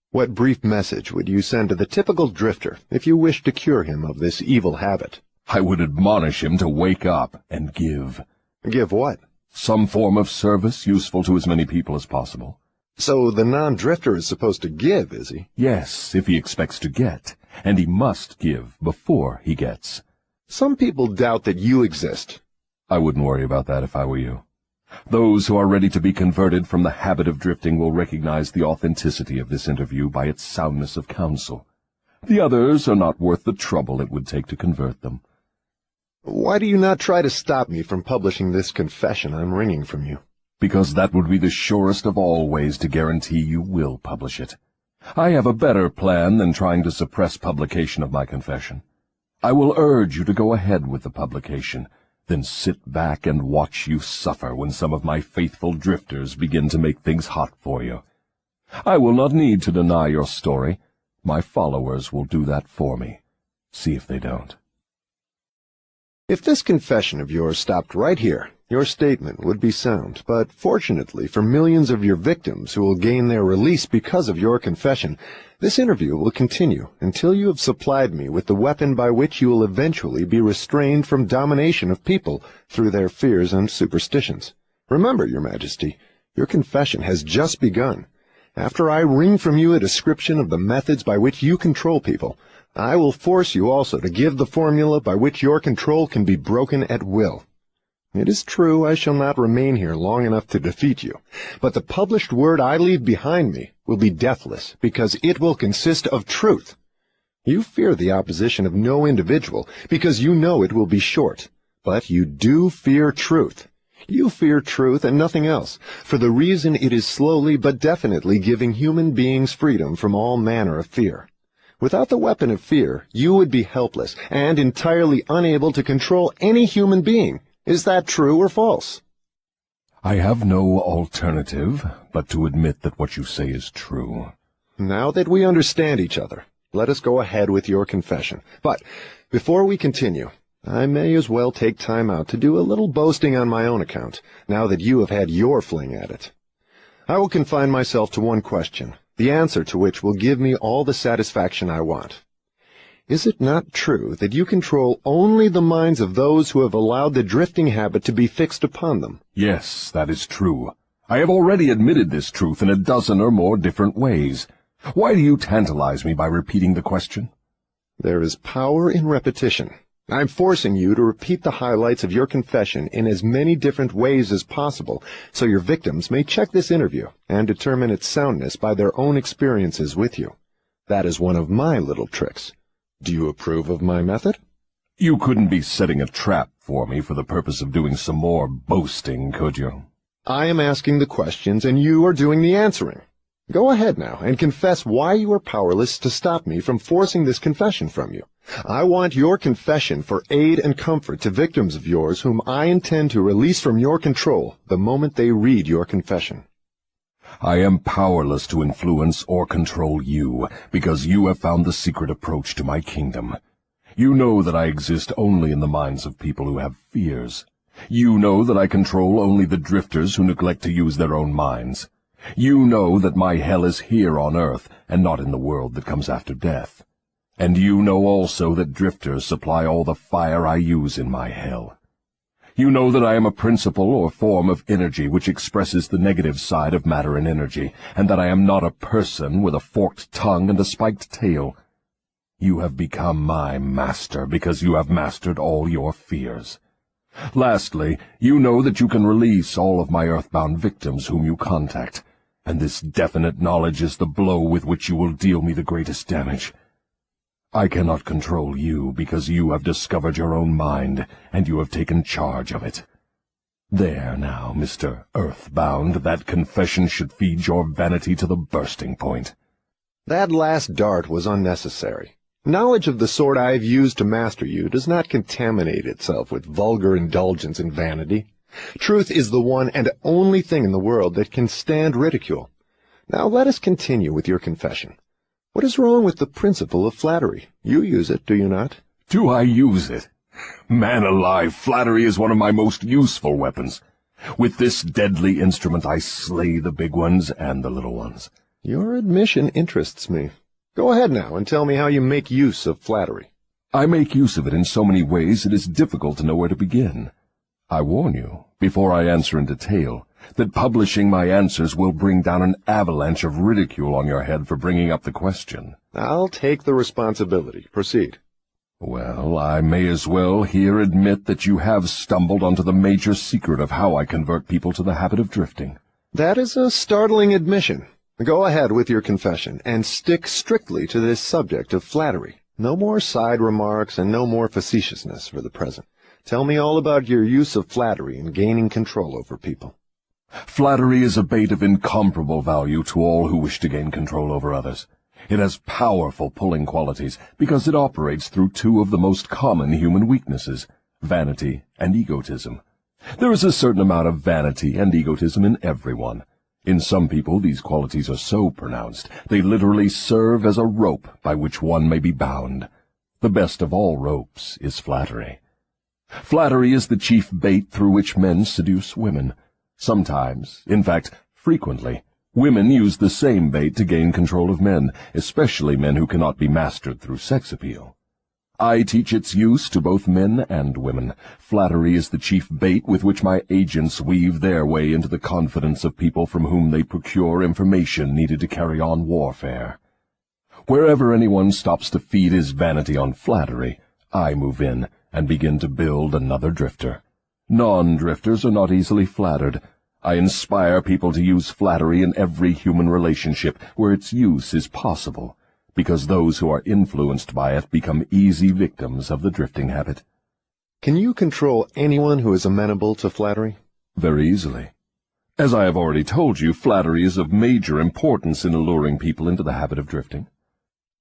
What brief message would you send to the typical drifter if you wished to cure him of this evil habit? I would admonish him to wake up and give. Give what? Some form of service useful to as many people as possible. So the non-drifter is supposed to give, is he? Yes, if he expects to get, and he must give before he gets. Some people doubt that you exist. I wouldn't worry about that if I were you. Those who are ready to be converted from the habit of drifting will recognize the authenticity of this interview by its soundness of counsel. The others are not worth the trouble it would take to convert them. Why do you not try to stop me from publishing this confession I'm wringing from you? Because that would be the surest of all ways to guarantee you will publish it. I have a better plan than trying to suppress publication of my confession. I will urge you to go ahead with the publication, then sit back and watch you suffer when some of my faithful drifters begin to make things hot for you. I will not need to deny your story. My followers will do that for me. See if they don't. If this confession of yours stopped right here, Your statement would be sound, but fortunately for millions of your victims who will gain their release because of your confession, this interview will continue until you have supplied me with the weapon by which you will eventually be restrained from domination of people through their fears and superstitions. Remember, Your Majesty, your confession has just begun. After I wring from you a description of the methods by which you control people, I will force you also to give the formula by which your control can be broken at will. It is true I shall not remain here long enough to defeat you, but the published word I leave behind me will be deathless, because it will consist of truth. You fear the opposition of no individual, because you know it will be short, but you do fear truth. You fear truth and nothing else, for the reason it is slowly but definitely giving human beings freedom from all manner of fear. Without the weapon of fear, you would be helpless and entirely unable to control any human being. Is that true or false? I have no alternative but to admit that what you say is true. Now that we understand each other, let us go ahead with your confession. But before we continue, I may as well take time out to do a little boasting on my own account, now that you have had your fling at it. I will confine myself to one question, the answer to which will give me all the satisfaction I want. Is it not true that you control only the minds of those who have allowed the drifting habit to be fixed upon them? Yes, that is true. I have already admitted this truth in a dozen or more different ways. Why do you tantalize me by repeating the question? There is power in repetition. I'm forcing you to repeat the highlights of your confession in as many different ways as possible, so your victims may check this interview and determine its soundness by their own experiences with you. That is one of my little tricks. Do you approve of my method? You couldn't be setting a trap for me for the purpose of doing some more boasting, could you? I am asking the questions, and you are doing the answering. Go ahead now and confess why you are powerless to stop me from forcing this confession from you. I want your confession for aid and comfort to victims of yours whom I intend to release from your control the moment they read your confession. I am powerless to influence or control you, because you have found the secret approach to my kingdom. You know that I exist only in the minds of people who have fears. You know that I control only the drifters who neglect to use their own minds. You know that my hell is here on earth, and not in the world that comes after death. And you know also that drifters supply all the fire I use in my hell. You know that I am a principle or form of energy which expresses the negative side of matter and energy, and that I am not a person with a forked tongue and a spiked tail. You have become my master because you have mastered all your fears. Lastly, you know that you can release all of my earthbound victims whom you contact, and this definite knowledge is the blow with which you will deal me the greatest damage. I cannot control you because you have discovered your own mind, and you have taken charge of it. There now, Mr. Earthbound, that confession should feed your vanity to the bursting point. That last dart was unnecessary. Knowledge of the sort I have used to master you does not contaminate itself with vulgar indulgence and vanity. Truth is the one and only thing in the world that can stand ridicule. Now let us continue with your confession. What is wrong with the principle of flattery? You use it, do you not? Do I use it? Man alive, flattery is one of my most useful weapons. With this deadly instrument I slay the big ones and the little ones. Your admission interests me. Go ahead now and tell me how you make use of flattery. I make use of it in so many ways it is difficult to know where to begin. I warn you, before I answer in detail, that publishing my answers will bring down an avalanche of ridicule on your head for bringing up the question. I'll take the responsibility. Proceed. Well, I may as well here admit that you have stumbled onto the major secret of how I convert people to the habit of drifting. That is a startling admission. Go ahead with your confession, and stick strictly to this subject of flattery. No more side remarks and no more facetiousness for the present. Tell me all about your use of flattery in gaining control over people. Flattery is a bait of incomparable value to all who wish to gain control over others. It has powerful pulling qualities because it operates through two of the most common human weaknesses, vanity and egotism. There is a certain amount of vanity and egotism in everyone. In some people these qualities are so pronounced they literally serve as a rope by which one may be bound. The best of all ropes is flattery. Flattery is the chief bait through which men seduce women. Sometimes, in fact, frequently, women use the same bait to gain control of men, especially men who cannot be mastered through sex appeal. I teach its use to both men and women. Flattery is the chief bait with which my agents weave their way into the confidence of people from whom they procure information needed to carry on warfare. Wherever anyone stops to feed his vanity on flattery, I move in and begin to build another drifter. Non-drifters are not easily flattered. I inspire people to use flattery in every human relationship where its use is possible, because those who are influenced by it become easy victims of the drifting habit. Can you control anyone who is amenable to flattery? Very easily. As I have already told you, flattery is of major importance in alluring people into the habit of drifting.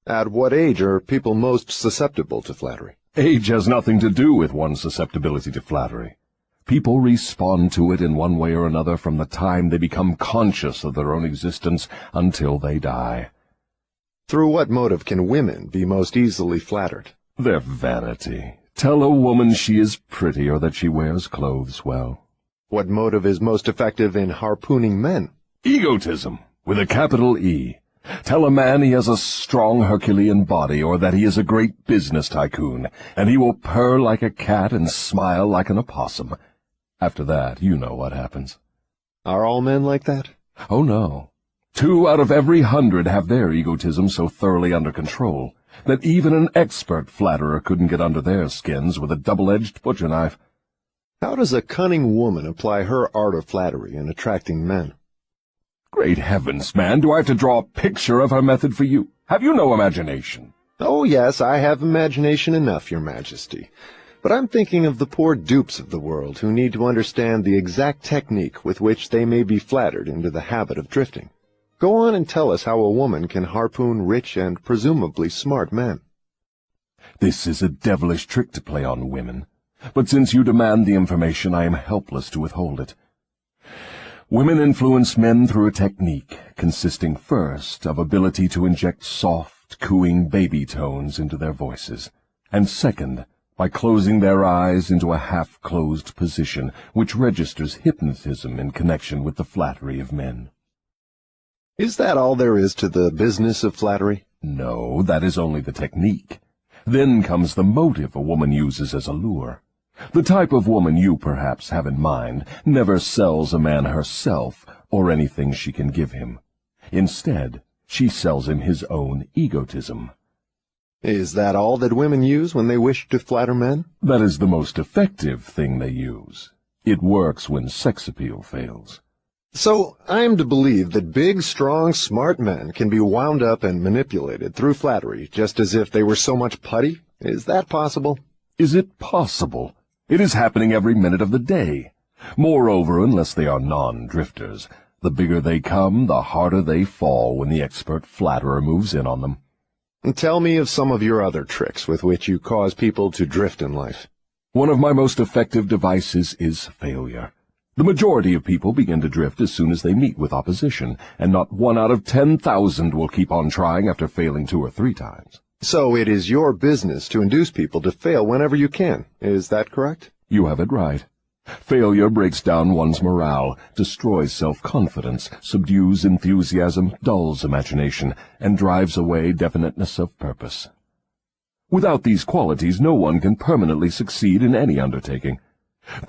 At what age are people most susceptible to flattery? Age has nothing to do with one's susceptibility to flattery. People respond to it in one way or another from the time they become conscious of their own existence until they die. Through what motive can women be most easily flattered? Their vanity. Tell a woman she is pretty or that she wears clothes well. What motive is most effective in harpooning men? Egotism, with a capital E. Tell a man he has a strong Herculean body or that he is a great business tycoon, and he will purr like a cat and smile like an opossum. After that, you know what happens. Are all men like that? Oh, no. 2 out of every 100 have their egotism so thoroughly under control that even an expert flatterer couldn't get under their skins with a double-edged butcher knife. How does a cunning woman apply her art of flattery in attracting men? Great heavens, man, do I have to draw a picture of her method for you? Have you no imagination? Oh, yes, I have imagination enough, Your Majesty. But I'm thinking of the poor dupes of the world who need to understand the exact technique with which they may be flattered into the habit of drifting. Go on and tell us how a woman can harpoon rich and presumably smart men. This is a devilish trick to play on women, but since you demand the information, I am helpless to withhold it. Women influence men through a technique consisting first of ability to inject soft, cooing baby tones into their voices, and second, by closing their eyes into a half-closed position which registers hypnotism in connection with the flattery of men. Is that all there is to the business of flattery? No, that is only the technique. Then comes the motive a woman uses as a lure. The type of woman you perhaps have in mind never sells a man herself or anything she can give him. Instead, she sells him his own egotism. Is that all that women use when they wish to flatter men? That is the most effective thing they use. It works when sex appeal fails. So I am to believe that big, strong, smart men can be wound up and manipulated through flattery just as if they were so much putty? Is that possible? Is it possible? It is happening every minute of the day. Moreover, unless they are non-drifters, the bigger they come, the harder they fall when the expert flatterer moves in on them. And tell me of some of your other tricks with which you cause people to drift in life. One of my most effective devices is failure. The majority of people begin to drift as soon as they meet with opposition, and not 1 out of 10,000 will keep on trying after failing 2 or 3 times. So it is your business to induce people to fail whenever you can. Is that correct? You have it right. Failure breaks down one's morale, destroys self-confidence, subdues enthusiasm, dulls imagination, and drives away definiteness of purpose. Without these qualities, no one can permanently succeed in any undertaking.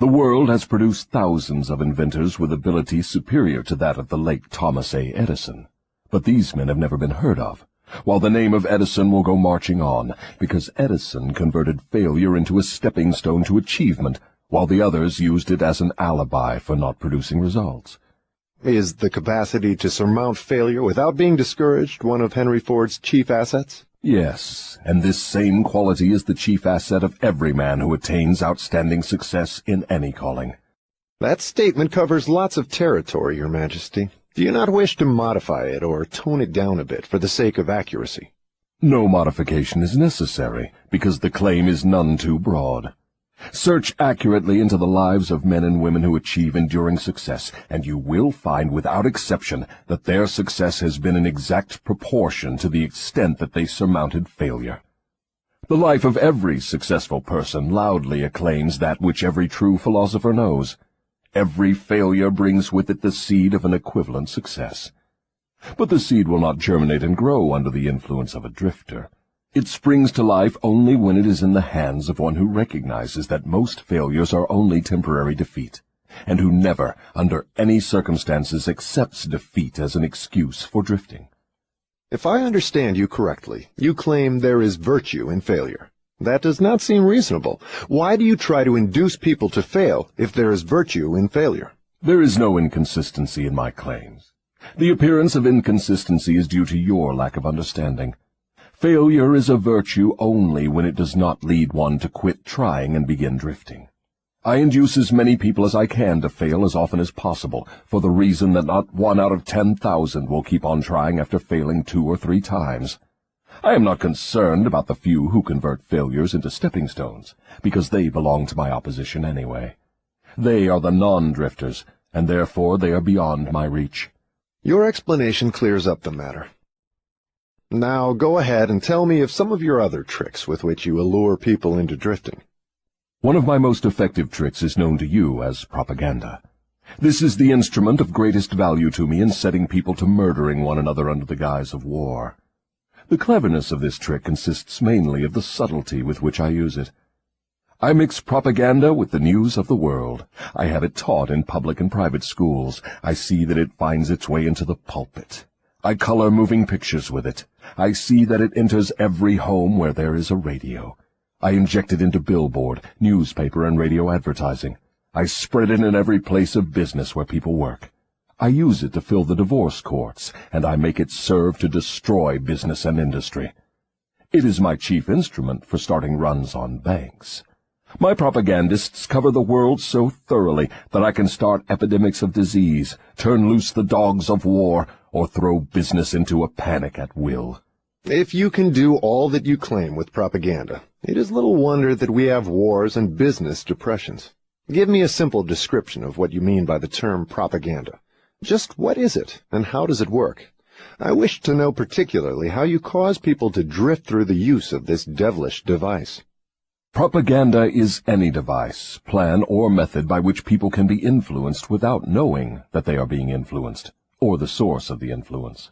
The world has produced thousands of inventors with ability superior to that of the late Thomas A. Edison. But these men have never been heard of, while the name of Edison will go marching on, because Edison converted failure into a stepping stone to achievement, while the others used it as an alibi for not producing results. Is the capacity to surmount failure without being discouraged one of Henry Ford's chief assets? Yes, and this same quality is the chief asset of every man who attains outstanding success in any calling. That statement covers lots of territory, Your Majesty. Do you not wish to modify it or tone it down a bit for the sake of accuracy? No modification is necessary, because the claim is none too broad. Search accurately into the lives of men and women who achieve enduring success, and you will find without exception that their success has been in exact proportion to the extent that they surmounted failure. The life of every successful person loudly acclaims that which every true philosopher knows. Every failure brings with it the seed of an equivalent success. But the seed will not germinate and grow under the influence of a drifter. It springs to life only when it is in the hands of one who recognizes that most failures are only temporary defeat, and who never, under any circumstances, accepts defeat as an excuse for drifting. If I understand you correctly, you claim there is virtue in failure. That does not seem reasonable. Why do you try to induce people to fail if there is virtue in failure? There is no inconsistency in my claims. The appearance of inconsistency is due to your lack of understanding. Failure is a virtue only when it does not lead one to quit trying and begin drifting. I induce as many people as I can to fail as often as possible, for the reason that not 1 out of 10,000 will keep on trying after failing 2 or 3 times. I am not concerned about the few who convert failures into stepping stones, because they belong to my opposition anyway. They are the non-drifters, and therefore they are beyond my reach. Your explanation clears up the matter. Now go ahead and tell me of some of your other tricks with which you allure people into drifting. One of my most effective tricks is known to you as propaganda. This is the instrument of greatest value to me in setting people to murdering one another under the guise of war. The cleverness of this trick consists mainly of the subtlety with which I use it. I mix propaganda with the news of the world. I have it taught in public and private schools. I see that it finds its way into the pulpit. I color moving pictures with it. I see that it enters every home where there is a radio. I inject it into billboard, newspaper, and radio advertising. I spread it in every place of business where people work. I use it to fill the divorce courts, and I make it serve to destroy business and industry. It is my chief instrument for starting runs on banks. My propagandists cover the world so thoroughly that I can start epidemics of disease, turn loose the dogs of war, or throw business into a panic at will. If you can do all that you claim with propaganda, it is little wonder that we have wars and business depressions. Give me a simple description of what you mean by the term propaganda. Just what is it, and how does it work? I wish to know particularly how you cause people to drift through the use of this devilish device. Propaganda is any device, plan, or method by which people can be influenced without knowing that they are being influenced, or the source of the influence.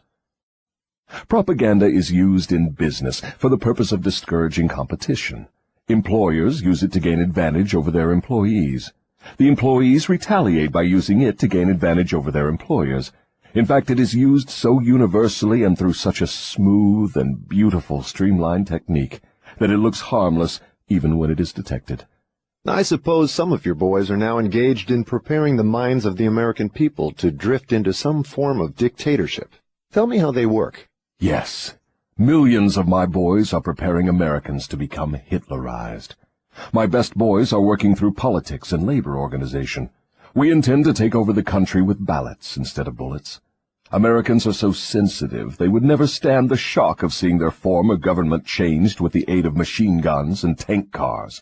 Propaganda is used in business for the purpose of discouraging competition. Employers use it to gain advantage over their employees. The employees retaliate by using it to gain advantage over their employers. In fact, it is used so universally and through such a smooth and beautiful streamlined technique that it looks harmless even when it is detected. I suppose some of your boys are now engaged in preparing the minds of the American people to drift into some form of dictatorship. Tell me how they work. Yes, millions of my boys are preparing Americans to become Hitlerized. My best boys are working through politics and labor organization. We intend to take over the country with ballots instead of bullets. Americans are so sensitive they would never stand the shock of seeing their form of government changed with the aid of machine guns and tank cars.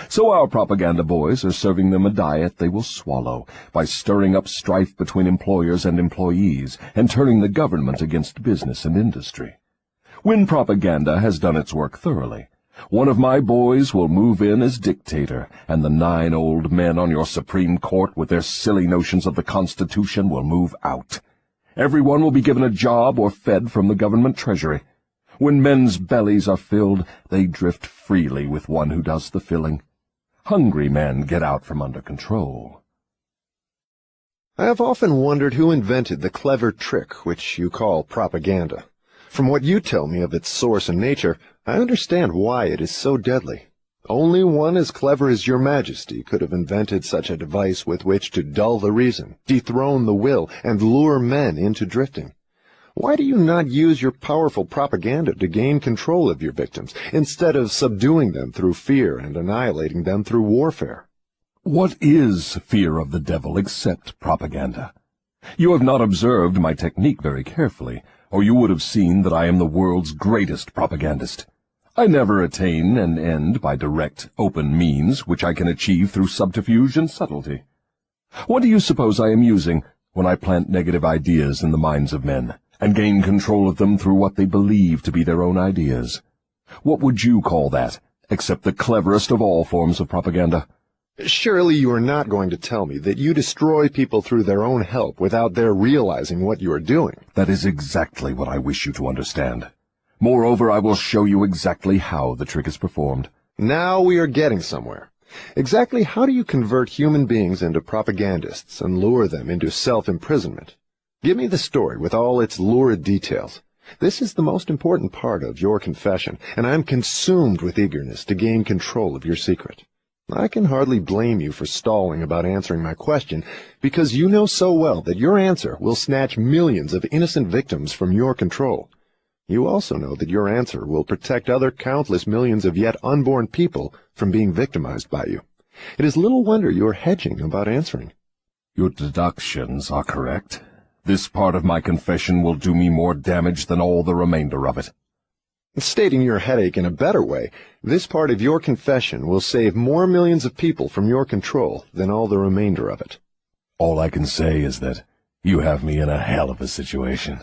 So our propaganda boys are serving them a diet they will swallow by stirring up strife between employers and employees and turning the government against business and industry. When propaganda has done its work thoroughly, one of my boys will move in as dictator, and the 9 old men on your Supreme Court with their silly notions of the Constitution will move out. Everyone will be given a job or fed from the government treasury. When men's bellies are filled, they drift freely with one who does the filling. Hungry men get out from under control. I have often wondered who invented the clever trick which you call propaganda. From what you tell me of its source and nature, I understand why it is so deadly. Only one as clever as your Majesty could have invented such a device with which to dull the reason, dethrone the will, and lure men into drifting. Why do you not use your powerful propaganda to gain control of your victims, instead of subduing them through fear and annihilating them through warfare? What is fear of the devil except propaganda? You have not observed my technique very carefully, or you would have seen that I am the world's greatest propagandist. I never attain an end by direct, open means which I can achieve through subterfuge and subtlety. What do you suppose I am using when I plant negative ideas in the minds of men, and gain control of them through what they believe to be their own ideas? What would you call that, except the cleverest of all forms of propaganda? Surely you are not going to tell me that you destroy people through their own help without their realizing what you are doing. That is exactly what I wish you to understand. Moreover, I will show you exactly how the trick is performed. Now we are getting somewhere. Exactly how do you convert human beings into propagandists and lure them into self-imprisonment? Give me the story with all its lurid details. This is the most important part of your confession, and I am consumed with eagerness to gain control of your secret. I can hardly blame you for stalling about answering my question, because you know so well that your answer will snatch millions of innocent victims from your control. You also know that your answer will protect other countless millions of yet unborn people from being victimized by you. It is little wonder you are hedging about answering. Your deductions are correct. This part of my confession will do me more damage than all the remainder of it. Stating your headache in a better way, this part of your confession will save more millions of people from your control than all the remainder of it. All I can say is that you have me in a hell of a situation.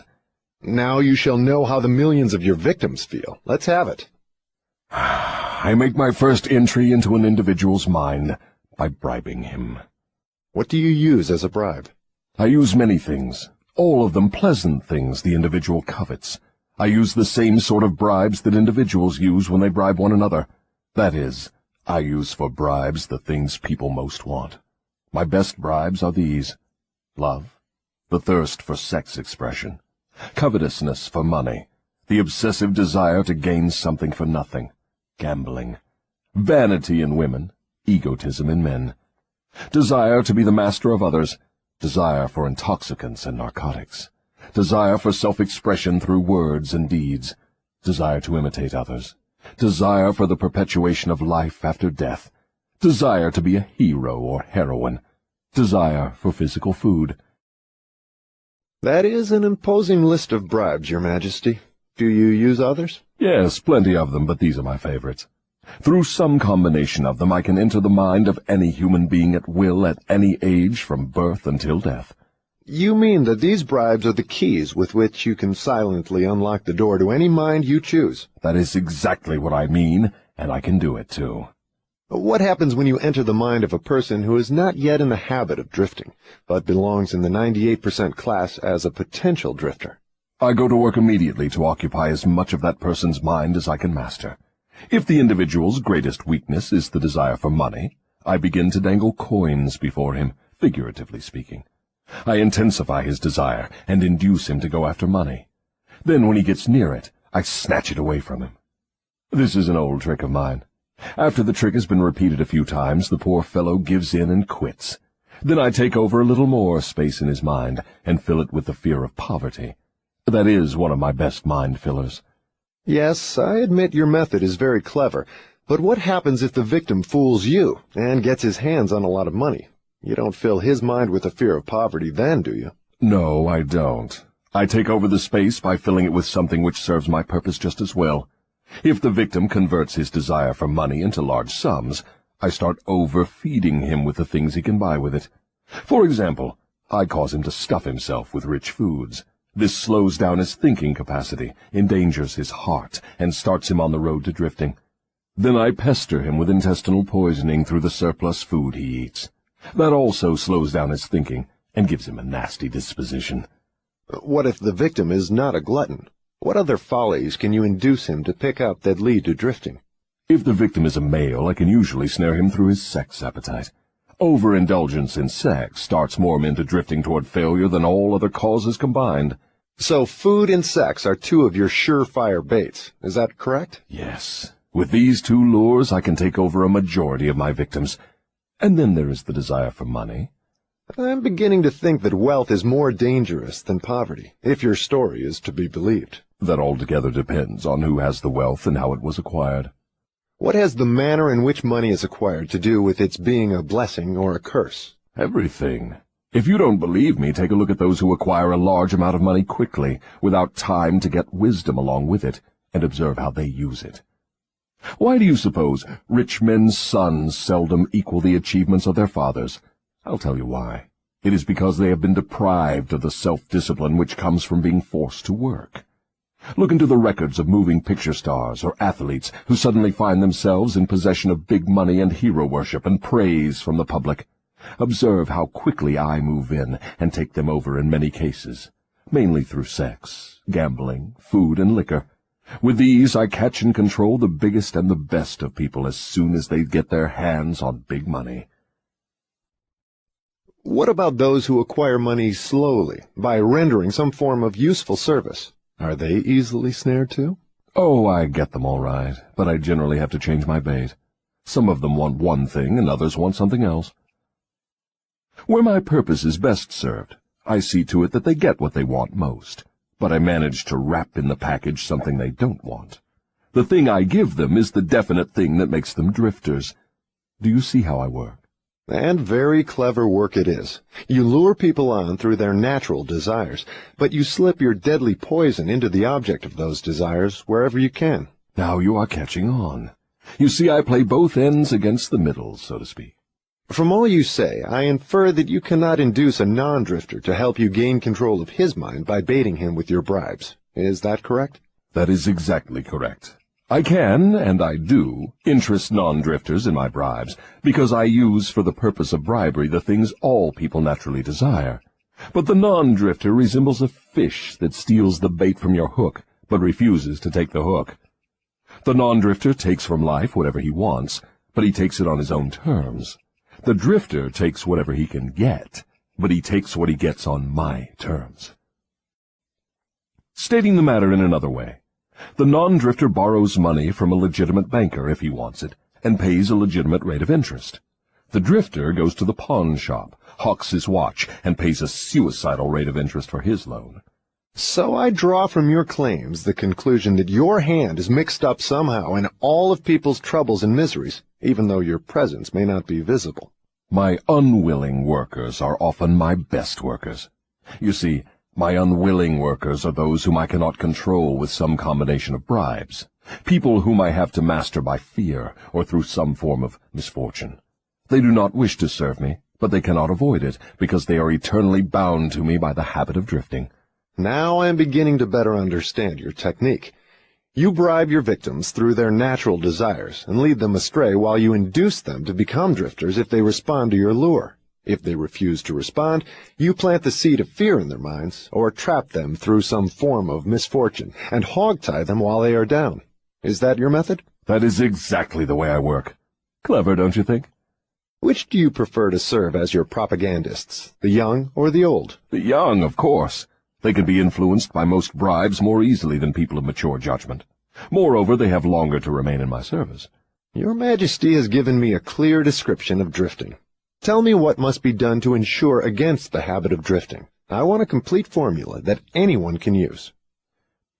Now you shall know how the millions of your victims feel. Let's have it. I make my first entry into an individual's mind by bribing him. What do you use as a bribe? I use many things, all of them pleasant things the individual covets. I use the same sort of bribes that individuals use when they bribe one another. That is, I use for bribes the things people most want. My best bribes are these: love, the thirst for sex expression, covetousness for money, the obsessive desire to gain something for nothing, gambling, vanity in women, egotism in men, desire to be the master of others, desire for intoxicants and narcotics, desire for self-expression through words and deeds, desire to imitate others, desire for the perpetuation of life after death, desire to be a hero or heroine, desire for physical food. That is an imposing list of bribes, Your Majesty. Do you use others? Yes, plenty of them, but these are my favorites. Through some combination of them I can enter the mind of any human being at will at any age from birth until death. You mean that these bribes are the keys with which you can silently unlock the door to any mind you choose? That is exactly what I mean, and I can do it too. What happens when you enter the mind of a person who is not yet in the habit of drifting, but belongs in the 98% class as a potential drifter? I go to work immediately to occupy as much of that person's mind as I can master. If the individual's greatest weakness is the desire for money, I begin to dangle coins before him, figuratively speaking. I intensify his desire and induce him to go after money. Then when he gets near it, I snatch it away from him. This is an old trick of mine. After the trick has been repeated a few times, the poor fellow gives in and quits. Then I take over a little more space in his mind and fill it with the fear of poverty. That is one of my best mind fillers. Yes, I admit your method is very clever, but what happens if the victim fools you and gets his hands on a lot of money? You don't fill his mind with the fear of poverty then, do you? No, I don't. I take over the space by filling it with something which serves my purpose just as well. If the victim converts his desire for money into large sums, I start overfeeding him with the things he can buy with it. For example, I cause him to stuff himself with rich foods. This slows down his thinking capacity, endangers his heart, and starts him on the road to drifting. Then I pester him with intestinal poisoning through the surplus food he eats. That also slows down his thinking and gives him a nasty disposition. What if the victim is not a glutton? What other follies can you induce him to pick up that lead to drifting? If the victim is a male, I can usually snare him through his sex appetite. Overindulgence in sex starts more men into drifting toward failure than all other causes combined. So food and sex are two of your surefire baits. Is that correct? Yes. With these two lures, I can take over a majority of my victims. And then there is the desire for money. I'm beginning to think that wealth is more dangerous than poverty, if your story is to be believed. That altogether depends on who has the wealth and how it was acquired. What has the manner in which money is acquired to do with its being a blessing or a curse? Everything. If you don't believe me, take a look at those who acquire a large amount of money quickly, without time to get wisdom along with it, and observe how they use it. Why do you suppose rich men's sons seldom equal the achievements of their fathers? I'll tell you why. It is because they have been deprived of the self-discipline which comes from being forced to work. Look into the records of moving picture stars or athletes who suddenly find themselves in possession of big money and hero worship and praise from the public. Observe how quickly I move in and take them over in many cases, mainly through sex, gambling, food, and liquor. With these, I catch and control the biggest and the best of people as soon as they get their hands on big money. What about those who acquire money slowly, by rendering some form of useful service? Are they easily snared too? Oh, I get them all right, but I generally have to change my bait. Some of them want one thing and others want something else. Where my purpose is best served, I see to it that they get what they want most, but I manage to wrap in the package something they don't want. The thing I give them is the definite thing that makes them drifters. Do you see how I work? And very clever work it is. You lure people on through their natural desires, but you slip your deadly poison into the object of those desires wherever you can. Now you are catching on. You see, I play both ends against the middle, so to speak. From all you say, I infer that you cannot induce a non-drifter to help you gain control of his mind by baiting him with your bribes. Is that correct? That is exactly correct. I can, and I do, interest non-drifters in my bribes, because I use for the purpose of bribery the things all people naturally desire. But the non-drifter resembles a fish that steals the bait from your hook, but refuses to take the hook. The non-drifter takes from life whatever he wants, but he takes it on his own terms. The drifter takes whatever he can get, but he takes what he gets on my terms. Stating the matter in another way, the non-drifter borrows money from a legitimate banker if he wants it, and pays a legitimate rate of interest. The drifter goes to the pawn shop, hawks his watch, and pays a suicidal rate of interest for his loan. So I draw from your claims the conclusion that your hand is mixed up somehow in all of people's troubles and miseries, even though your presence may not be visible. My unwilling workers are often my best workers. You see, my unwilling workers are those whom I cannot control with some combination of bribes, people whom I have to master by fear or through some form of misfortune. They do not wish to serve me, but they cannot avoid it, because they are eternally bound to me by the habit of drifting. Now I am beginning to better understand your technique. You bribe your victims through their natural desires and lead them astray while you induce them to become drifters if they respond to your lure. If they refuse to respond, you plant the seed of fear in their minds, or trap them through some form of misfortune, and hog-tie them while they are down. Is that your method? That is exactly the way I work. Clever, don't you think? Which do you prefer to serve as your propagandists, the young or the old? The young, of course. They can be influenced by most bribes more easily than people of mature judgment. Moreover, they have longer to remain in my service. Your Majesty has given me a clear description of drifting. Tell me what must be done to ensure against the habit of drifting. I want a complete formula that anyone can use.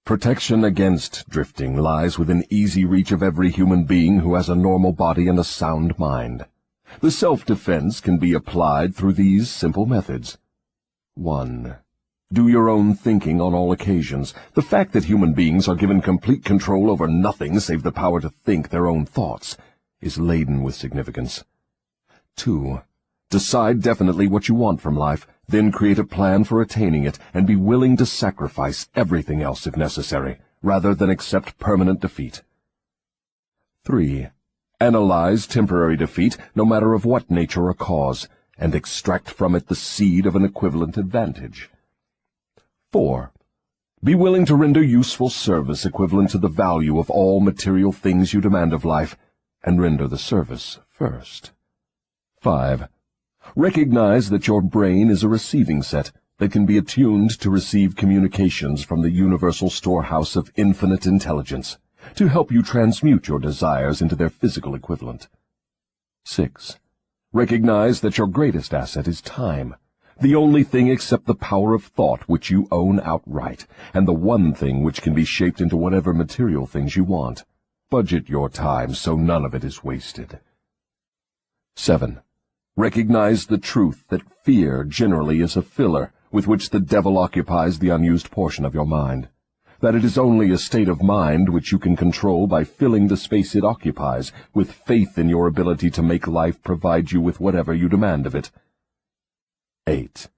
Protection against drifting lies within easy reach of every human being who has a normal body and a sound mind. The self-defense can be applied through these simple methods. 1. Do your own thinking on all occasions. The fact that human beings are given complete control over nothing save the power to think their own thoughts is laden with significance. 2. Decide definitely what you want from life, then create a plan for attaining it, and be willing to sacrifice everything else if necessary, rather than accept permanent defeat. 3. Analyze temporary defeat, no matter of what nature or cause, and extract from it the seed of an equivalent advantage. 4. Be willing to render useful service equivalent to the value of all material things you demand of life, and render the service first. 5. Recognize that your brain is a receiving set that can be attuned to receive communications from the universal storehouse of infinite intelligence, to help you transmute your desires into their physical equivalent. 6. Recognize that your greatest asset is time, the only thing except the power of thought which you own outright, and the one thing which can be shaped into whatever material things you want. Budget your time so none of it is wasted. 7. Recognize the truth that fear generally is a filler with which the devil occupies the unused portion of your mind, that it is only a state of mind which you can control by filling the space it occupies with faith in your ability to make life provide you with whatever you demand of it. 8.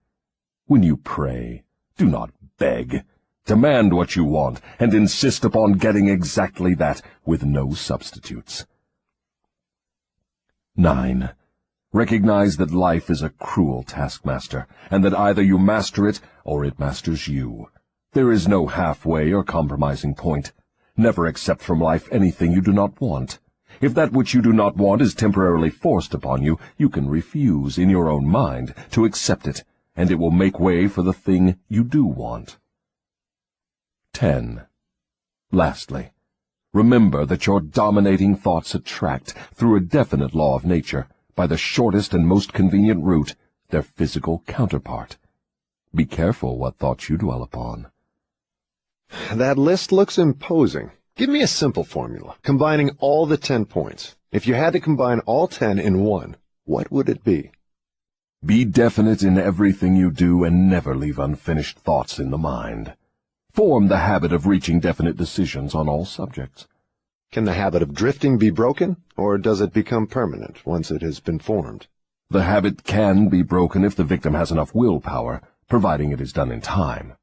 When you pray, do not beg. Demand what you want, and insist upon getting exactly that, with no substitutes. 9. Recognize that life is a cruel taskmaster, and that either you master it, or it masters you. There is no halfway or compromising point. Never accept from life anything you do not want. If that which you do not want is temporarily forced upon you, you can refuse, in your own mind, to accept it, and it will make way for the thing you do want. 10. Lastly, remember that your dominating thoughts attract, through a definite law of nature, by the shortest and most convenient route, their physical counterpart. Be careful what thoughts you dwell upon. That list looks imposing. Give me a simple formula, combining all the 10 points. If you had to combine all 10 in one, what would it be? Be definite in everything you do, and never leave unfinished thoughts in the mind. Form the habit of reaching definite decisions on all subjects. Can the habit of drifting be broken, or does it become permanent once it has been formed? The habit can be broken if the victim has enough willpower, providing it is done in time.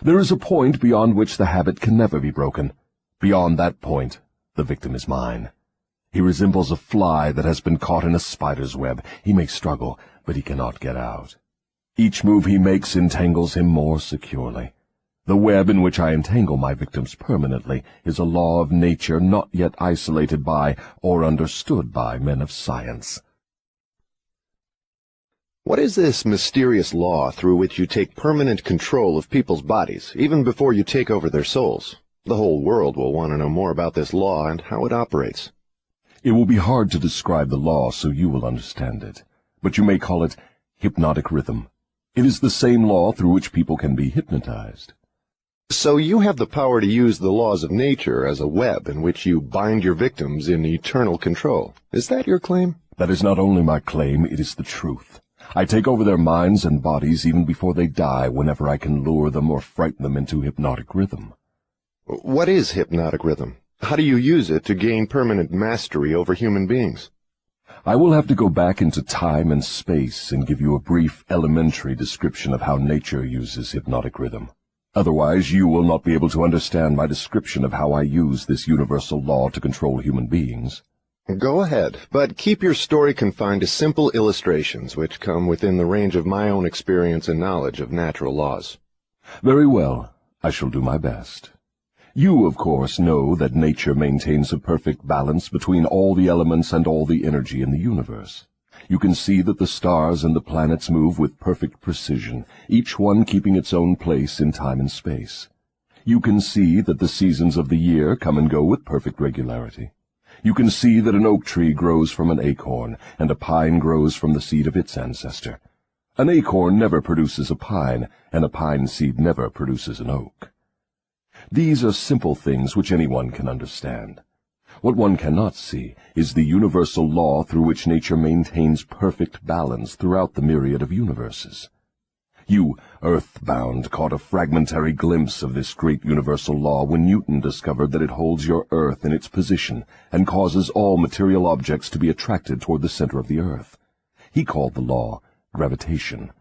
There is a point beyond which the habit can never be broken. Beyond that point, the victim is mine. He resembles a fly that has been caught in a spider's web. He may struggle, but he cannot get out. Each move he makes entangles him more securely. The web in which I entangle my victims permanently is a law of nature not yet isolated by or understood by men of science. What is this mysterious law through which you take permanent control of people's bodies, even before you take over their souls? The whole world will want to know more about this law and how it operates. It will be hard to describe the law so you will understand it, but you may call it hypnotic rhythm. It is the same law through which people can be hypnotized. So you have the power to use the laws of nature as a web in which you bind your victims in eternal control. Is that your claim? That is not only my claim, it is the truth. I take over their minds and bodies even before they die whenever I can lure them or frighten them into hypnotic rhythm. What is hypnotic rhythm? How do you use it to gain permanent mastery over human beings? I will have to go back into time and space and give you a brief, elementary description of how nature uses hypnotic rhythm. Otherwise, you will not be able to understand my description of how I use this universal law to control human beings. Go ahead, but keep your story confined to simple illustrations which come within the range of my own experience and knowledge of natural laws. Very well. I shall do my best. You, of course, know that nature maintains a perfect balance between all the elements and all the energy in the universe. You can see that the stars and the planets move with perfect precision, each one keeping its own place in time and space. You can see that the seasons of the year come and go with perfect regularity. You can see that an oak tree grows from an acorn, and a pine grows from the seed of its ancestor. An acorn never produces a pine, and a pine seed never produces an oak. These are simple things which anyone can understand. What one cannot see is the universal law through which nature maintains perfect balance throughout the myriad of universes. You, earthbound, caught a fragmentary glimpse of this great universal law when Newton discovered that it holds your earth in its position and causes all material objects to be attracted toward the center of the earth. He called the law gravitation.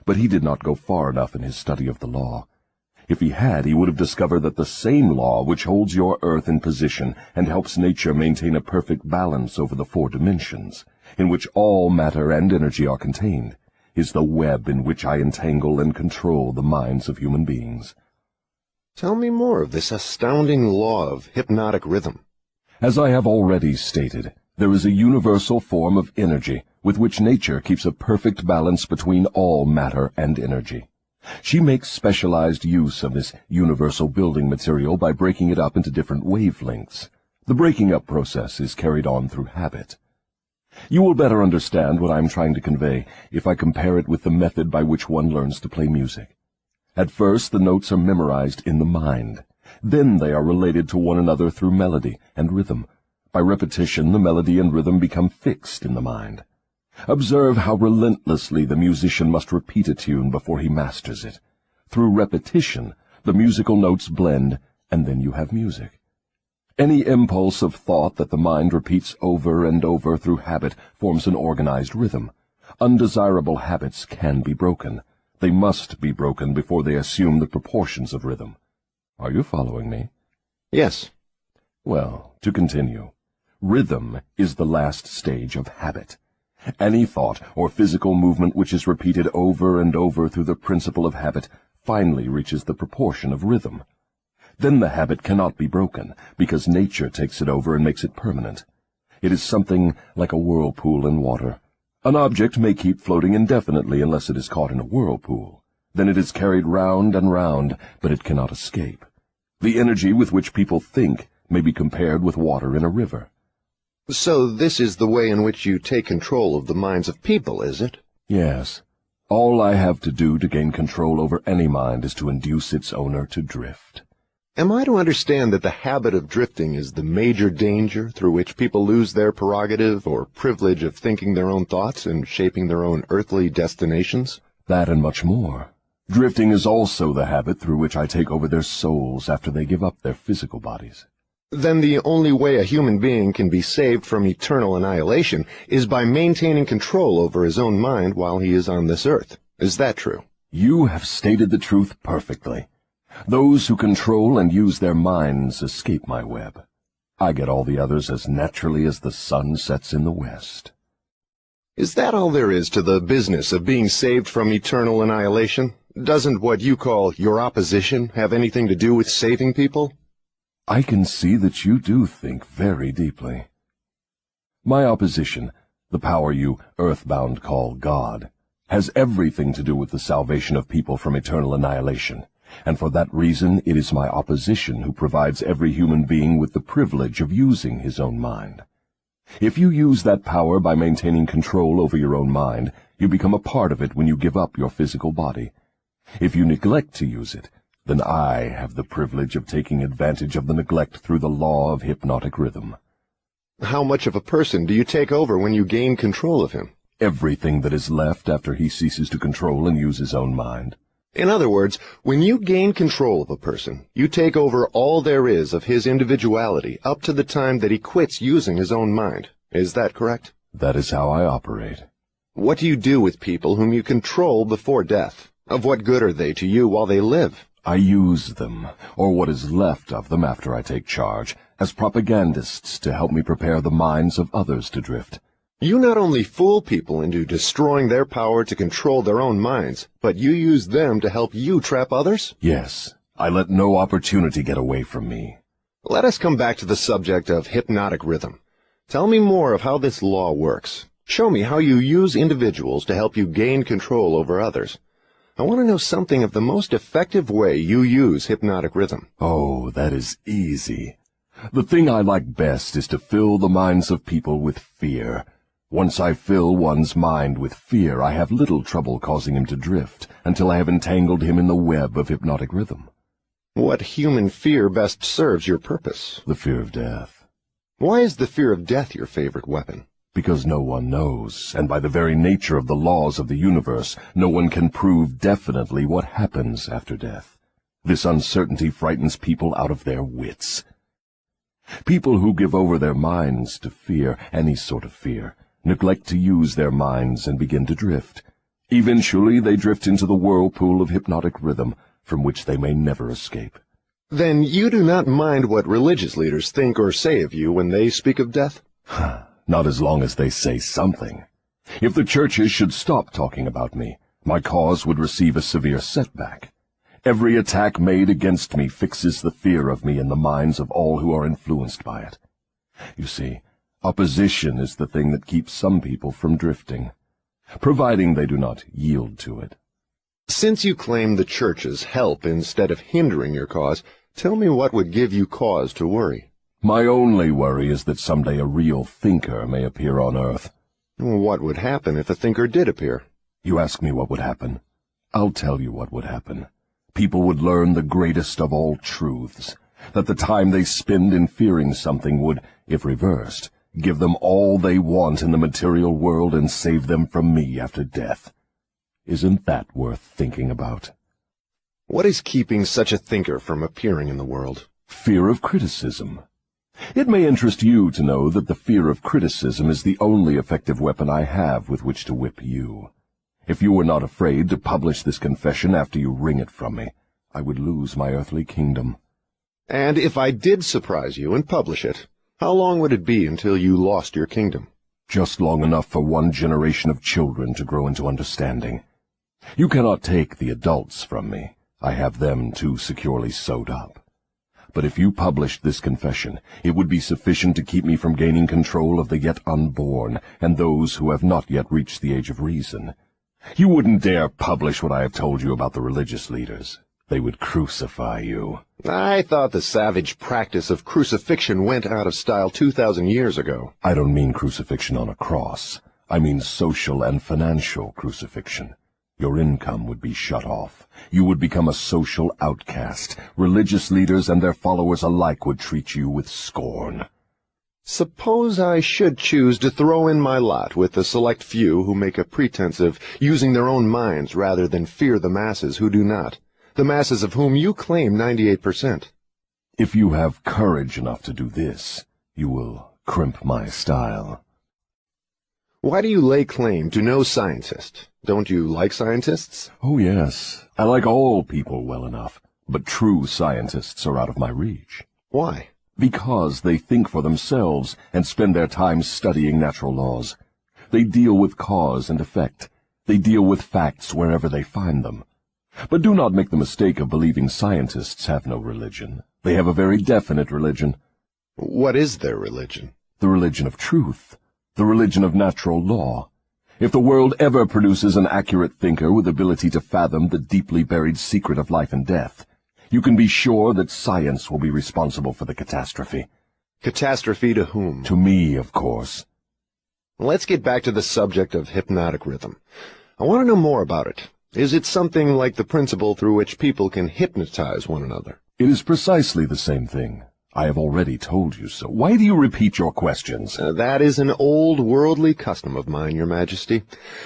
But he did not go far enough in his study of the law. If he had, he would have discovered that the same law which holds your earth in position and helps nature maintain a perfect balance over the 4 dimensions, in which all matter and energy are contained, is the web in which I entangle and control the minds of human beings. Tell me more of this astounding law of hypnotic rhythm. As I have already stated, there is a universal form of energy with which nature keeps a perfect balance between all matter and energy. She makes specialized use of this universal building material by breaking it up into different wavelengths. The breaking up process is carried on through habit. You will better understand what I am trying to convey if I compare it with the method by which one learns to play music. At first, the notes are memorized in the mind. Then they are related to one another through melody and rhythm. By repetition, the melody and rhythm become fixed in the mind. Observe how relentlessly the musician must repeat a tune before he masters it. Through repetition, the musical notes blend, and then you have music. Any impulse of thought that the mind repeats over and over through habit forms an organized rhythm. Undesirable habits can be broken. They must be broken before they assume the proportions of rhythm. Are you following me? Yes. Well, to continue, rhythm is the last stage of habit. Any thought or physical movement which is repeated over and over through the principle of habit finally reaches the proportion of rhythm. Then the habit cannot be broken, because nature takes it over and makes it permanent. It is something like a whirlpool in water. An object may keep floating indefinitely unless it is caught in a whirlpool. Then it is carried round and round, but it cannot escape. The energy with which people think may be compared with water in a river. So this is the way in which you take control of the minds of people, is it? Yes. All I have to do to gain control over any mind is to induce its owner to drift. Am I to understand that the habit of drifting is the major danger through which people lose their prerogative or privilege of thinking their own thoughts and shaping their own earthly destinations? That and much more. Drifting is also the habit through which I take over their souls after they give up their physical bodies. Then the only way a human being can be saved from eternal annihilation is by maintaining control over his own mind while he is on this earth. Is that true? You have stated the truth perfectly. Those who control and use their minds escape my web. I get all the others as naturally as the sun sets in the west. Is that all there is to the business of being saved from eternal annihilation? Doesn't what you call your opposition have anything to do with saving people? I can see that you do think very deeply. My opposition, the power you earthbound call God, has everything to do with the salvation of people from eternal annihilation, and for that reason it is my opposition who provides every human being with the privilege of using his own mind. If you use that power by maintaining control over your own mind, you become a part of it when you give up your physical body. If you neglect to use it, then I have the privilege of taking advantage of the neglect through the law of hypnotic rhythm. How much of a person do you take over when you gain control of him? Everything that is left after he ceases to control and use his own mind. In other words, when you gain control of a person, you take over all there is of his individuality up to the time that he quits using his own mind. Is that correct? That is how I operate. What do you do with people whom you control before death? Of what good are they to you while they live? I use them, or what is left of them after I take charge, as propagandists to help me prepare the minds of others to drift. You not only fool people into destroying their power to control their own minds, but you use them to help you trap others? Yes, I let no opportunity get away from me. Let us come back to the subject of hypnotic rhythm. Tell me more of how this law works. Show me how you use individuals to help you gain control over others. I want to know something of the most effective way you use hypnotic rhythm. Oh, that is easy. The thing I like best is to fill the minds of people with fear. Once I fill one's mind with fear, I have little trouble causing him to drift until I have entangled him in the web of hypnotic rhythm. What human fear best serves your purpose? The fear of death. Why is the fear of death your favorite weapon? Because no one knows, and by the very nature of the laws of the universe, no one can prove definitely what happens after death. This uncertainty frightens people out of their wits. People who give over their minds to fear, any sort of fear, neglect to use their minds and begin to drift. Eventually they drift into the whirlpool of hypnotic rhythm, from which they may never escape. Then you do not mind what religious leaders think or say of you when they speak of death? Not as long as they say something. If the churches should stop talking about me, my cause would receive a severe setback. Every attack made against me fixes the fear of me in the minds of all who are influenced by it. You see, opposition is the thing that keeps some people from drifting, providing they do not yield to it. Since you claim the churches help instead of hindering your cause, tell me what would give you cause to worry. My only worry is that someday a real thinker may appear on earth. What would happen if a thinker did appear? You ask me what would happen. I'll tell you what would happen. People would learn the greatest of all truths, that the time they spend in fearing something would, if reversed, give them all they want in the material world and save them from me after death. Isn't that worth thinking about? What is keeping such a thinker from appearing in the world? Fear of criticism. It may interest you to know that the fear of criticism is the only effective weapon I have with which to whip you. If you were not afraid to publish this confession after you wring it from me, I would lose my earthly kingdom. And if I did surprise you and publish it, how long would it be until you lost your kingdom? Just long enough for one generation of children to grow into understanding. You cannot take the adults from me. I have them too securely sewed up. But if you published this confession, it would be sufficient to keep me from gaining control of the yet unborn and those who have not yet reached the age of reason. You wouldn't dare publish what I have told you about the religious leaders. They would crucify you. I thought the savage practice of crucifixion went out of style 2,000 years ago. I don't mean crucifixion on a cross. I mean social and financial crucifixion. Your income would be shut off. You would become a social outcast. Religious leaders and their followers alike would treat you with scorn. Suppose I should choose to throw in my lot with the select few who make a pretense of using their own minds rather than fear the masses who do not, the masses of whom you claim 98%. If you have courage enough to do this, you will crimp my style. Why do you lay claim to no scientist? Don't you like scientists? Oh, yes. I like all people well enough, but true scientists are out of my reach. Why? Because they think for themselves and spend their time studying natural laws. They deal with cause and effect. They deal with facts wherever they find them. But do not make the mistake of believing scientists have no religion. They have a very definite religion. What is their religion? The religion of truth. The religion of natural law. If the world ever produces an accurate thinker with ability to fathom the deeply buried secret of life and death, you can be sure that science will be responsible for the catastrophe. Catastrophe to whom? To me, of course. Let's get back to the subject of hypnotic rhythm. I want to know more about it. Is it something like the principle through which people can hypnotize one another? It is precisely the same thing. I have already told you so. Why do you repeat your questions? That is an old worldly custom of mine, Your Majesty.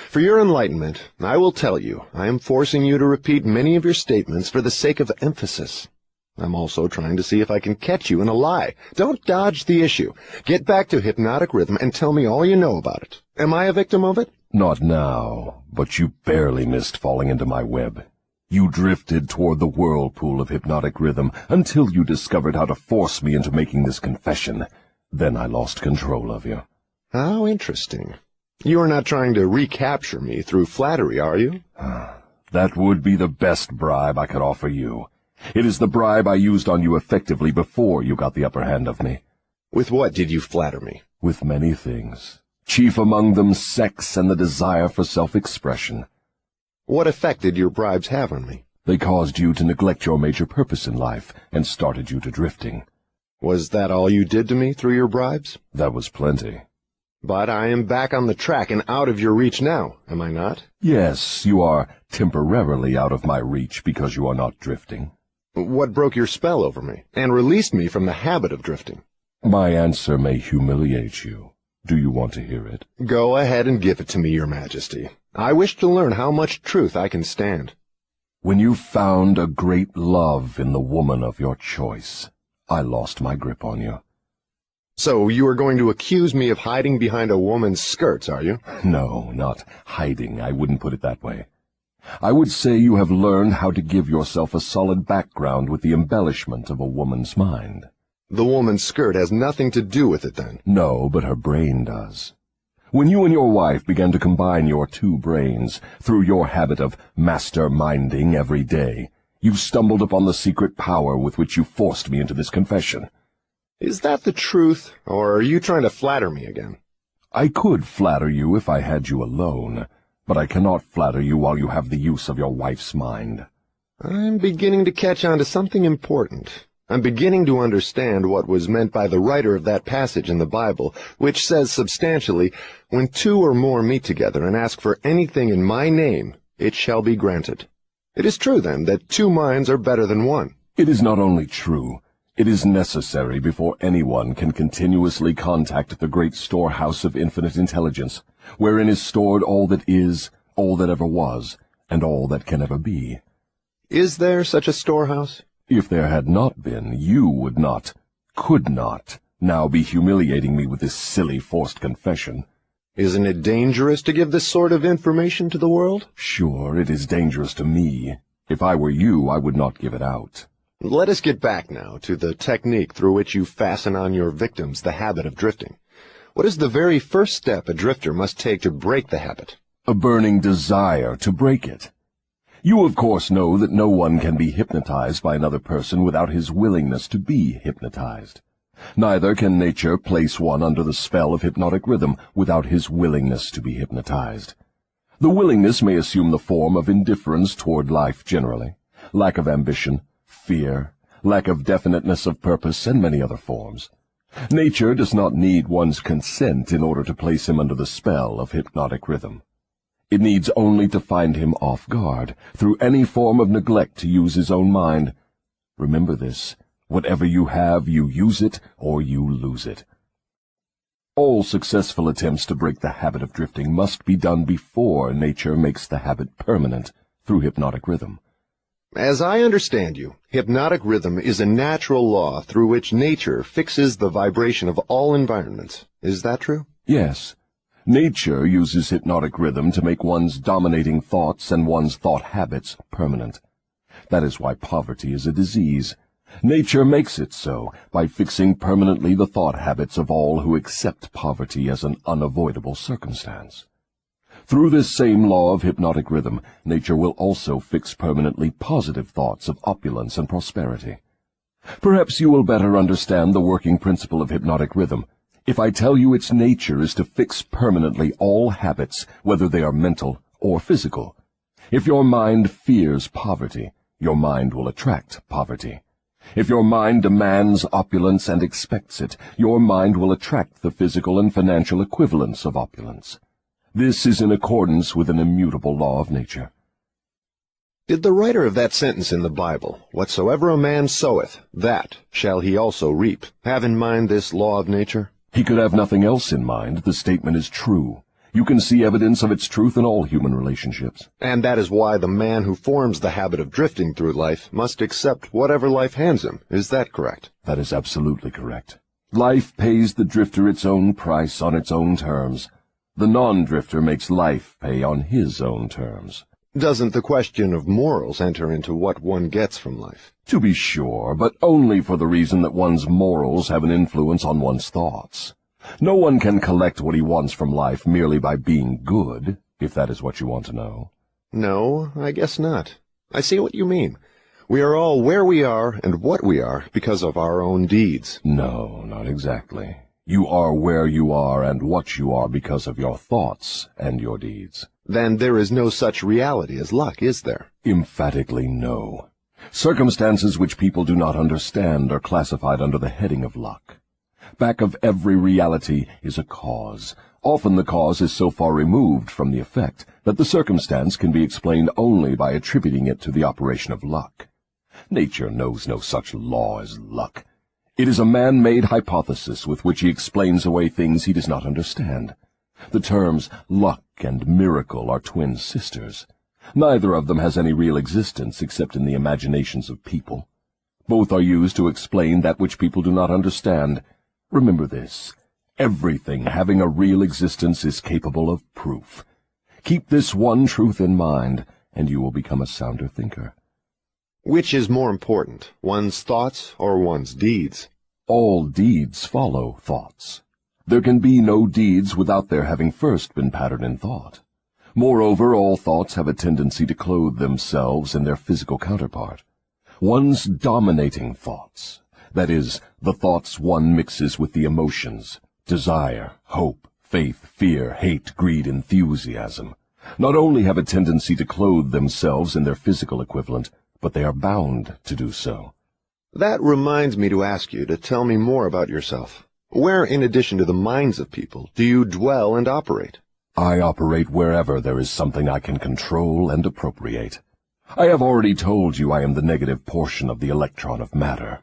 For your enlightenment, I will tell you, I am forcing you to repeat many of your statements for the sake of emphasis. I'm also trying to see if I can catch you in a lie. Don't dodge the issue. Get back to hypnotic rhythm and tell me all you know about it. Am I a victim of it? Not now, but you barely missed falling into my web. You drifted toward the whirlpool of hypnotic rhythm until you discovered how to force me into making this confession. Then I lost control of you. How interesting. You are not trying to recapture me through flattery, are you? That would be the best bribe I could offer you. It is the bribe I used on you effectively before you got the upper hand of me. With what did you flatter me? With many things. Chief among them sex and the desire for self-expression. What effect did your bribes have on me? They caused you to neglect your major purpose in life and started you to drifting. Was that all you did to me through your bribes? That was plenty. But I am back on the track and out of your reach now, am I not? Yes, you are temporarily out of my reach because you are not drifting. What broke your spell over me and released me from the habit of drifting? My answer may humiliate you. Do you want to hear it? Go ahead and give it to me, Your Majesty. I wish to learn how much truth I can stand. When you found a great love in the woman of your choice, I lost my grip on you. So you are going to accuse me of hiding behind a woman's skirts, are you? No, not hiding. I wouldn't put it that way. I would say you have learned how to give yourself a solid background with the embellishment of a woman's mind. The woman's skirt has nothing to do with it, then? No, but her brain does. When you and your wife began to combine your two brains through your habit of master-minding every day, you stumbled upon the secret power with which you forced me into this confession. Is that the truth, or are you trying to flatter me again? I could flatter you if I had you alone, but I cannot flatter you while you have the use of your wife's mind. I'm beginning to catch on to something important. I'm beginning to understand what was meant by the writer of that passage in the Bible, which says substantially, "When two or more meet together and ask for anything in my name, it shall be granted." It is true, then, that two minds are better than one. It is not only true, it is necessary before anyone can continuously contact the great storehouse of infinite intelligence, wherein is stored all that is, all that ever was, and all that can ever be. Is there such a storehouse? If there had not been, you would not, could not, now be humiliating me with this silly forced confession. Isn't it dangerous to give this sort of information to the world? Sure, it is dangerous to me. If I were you, I would not give it out. Let us get back now to the technique through which you fasten on your victims the habit of drifting. What is the very first step a drifter must take to break the habit? A burning desire to break it. You, of course, know that no one can be hypnotized by another person without his willingness to be hypnotized. Neither can nature place one under the spell of hypnotic rhythm without his willingness to be hypnotized. The willingness may assume the form of indifference toward life generally, lack of ambition, fear, lack of definiteness of purpose, and many other forms. Nature does not need one's consent in order to place him under the spell of hypnotic rhythm. It needs only to find him off guard, through any form of neglect to use his own mind. Remember this. Whatever you have, you use it or you lose it. All successful attempts to break the habit of drifting must be done before nature makes the habit permanent through hypnotic rhythm. As I understand you, hypnotic rhythm is a natural law through which nature fixes the vibration of all environments. Is that true? Yes. Nature uses hypnotic rhythm to make one's dominating thoughts and one's thought habits permanent. That is why poverty is a disease. Nature makes it so by fixing permanently the thought habits of all who accept poverty as an unavoidable circumstance. Through this same law of hypnotic rhythm, nature will also fix permanently positive thoughts of opulence and prosperity. Perhaps you will better understand the working principle of hypnotic rhythm if I tell you its nature is to fix permanently all habits, whether they are mental or physical. If your mind fears poverty, your mind will attract poverty. If your mind demands opulence and expects it, your mind will attract the physical and financial equivalents of opulence. This is in accordance with an immutable law of nature. Did the writer of that sentence in the Bible, "Whatsoever a man soweth, that shall he also reap," have in mind this law of nature? He could have nothing else in mind. The statement is true. You can see evidence of its truth in all human relationships. And that is why the man who forms the habit of drifting through life must accept whatever life hands him. Is that correct? That is absolutely correct. Life pays the drifter its own price on its own terms. The non-drifter makes life pay on his own terms. Doesn't the question of morals enter into what one gets from life? To be sure, but only for the reason that one's morals have an influence on one's thoughts. No one can collect what he wants from life merely by being good, if that is what you want to know. No, I guess not. I see what you mean. We are all where we are and what we are because of our own deeds. No, not exactly. You are where you are and what you are because of your thoughts and your deeds. Then there is no such reality as luck, is there? Emphatically no. Circumstances which people do not understand are classified under the heading of luck. Back of every reality is a cause. Often the cause is so far removed from the effect that the circumstance can be explained only by attributing it to the operation of luck. Nature knows no such law as luck. It is a man-made hypothesis with which he explains away things he does not understand. The terms luck and miracle are twin sisters. Neither of them has any real existence except in the imaginations of people. Both are used to explain that which people do not understand. Remember this. Everything having a real existence is capable of proof. Keep this one truth in mind, and you will become a sounder thinker. Which is more important, one's thoughts or one's deeds? All deeds follow thoughts. There can be no deeds without their having first been patterned in thought. Moreover, all thoughts have a tendency to clothe themselves in their physical counterpart. One's dominating thoughts, that is, the thoughts one mixes with the emotions, desire, hope, faith, fear, hate, greed, enthusiasm, not only have a tendency to clothe themselves in their physical equivalent, but they are bound to do so. That reminds me to ask you to tell me more about yourself. Where, in addition to the minds of people, do you dwell and operate? I operate wherever there is something I can control and appropriate. I have already told you I am the negative portion of the electron of matter.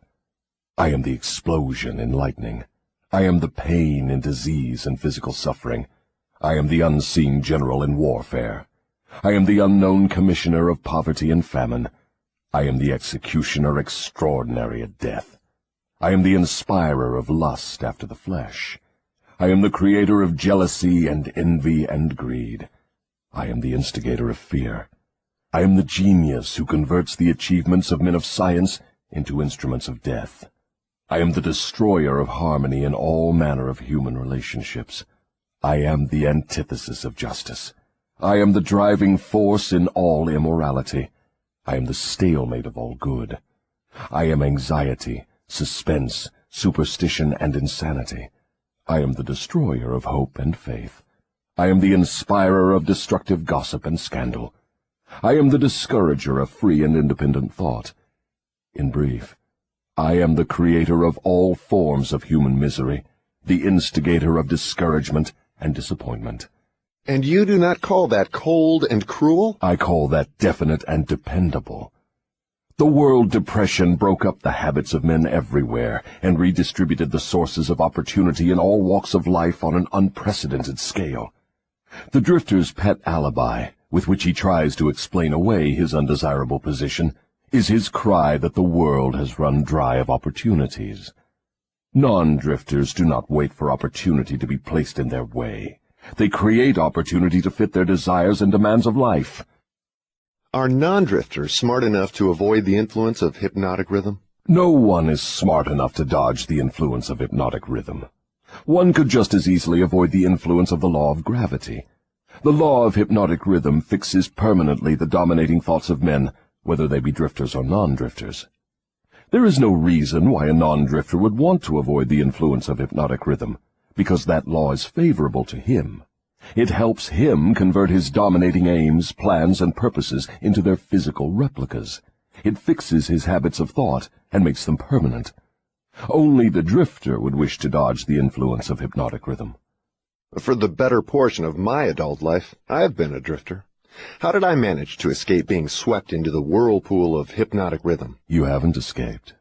I am the explosion in lightning. I am the pain in disease and physical suffering. I am the unseen general in warfare. I am the unknown commissioner of poverty and famine. I am the executioner extraordinary at death. I am the inspirer of lust after the flesh. I am the creator of jealousy and envy and greed. I am the instigator of fear. I am the genius who converts the achievements of men of science into instruments of death. I am the destroyer of harmony in all manner of human relationships. I am the antithesis of justice. I am the driving force in all immorality. I am the stalemate of all good. I am anxiety, suspense, superstition, and insanity. I am the destroyer of hope and faith. I am the inspirer of destructive gossip and scandal. I am the discourager of free and independent thought. In brief, I am the creator of all forms of human misery, the instigator of discouragement and disappointment. And you do not call that cold and cruel? I call that definite and dependable. The world depression broke up the habits of men everywhere and redistributed the sources of opportunity in all walks of life on an unprecedented scale. The drifter's pet alibi, with which he tries to explain away his undesirable position, is his cry that the world has run dry of opportunities. Non-drifters do not wait for opportunity to be placed in their way. They create opportunity to fit their desires and demands of life. Are non-drifters smart enough to avoid the influence of hypnotic rhythm? No one is smart enough to dodge the influence of hypnotic rhythm. One could just as easily avoid the influence of the law of gravity. The law of hypnotic rhythm fixes permanently the dominating thoughts of men, whether they be drifters or non-drifters. There is no reason why a non-drifter would want to avoid the influence of hypnotic rhythm, because that law is favorable to him. It helps him convert his dominating aims, plans, and purposes into their physical replicas. It fixes his habits of thought and makes them permanent. Only the drifter would wish to dodge the influence of hypnotic rhythm. For the better portion of my adult life, I've been a drifter. How did I manage to escape being swept into the whirlpool of hypnotic rhythm? You haven't escaped.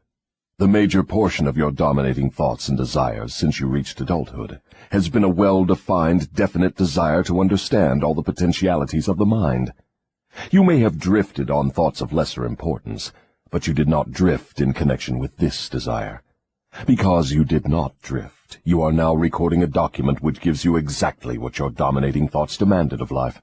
The major portion of your dominating thoughts and desires since you reached adulthood has been a well-defined, definite desire to understand all the potentialities of the mind. You may have drifted on thoughts of lesser importance, but you did not drift in connection with this desire. Because you did not drift, you are now recording a document which gives you exactly what your dominating thoughts demanded of life.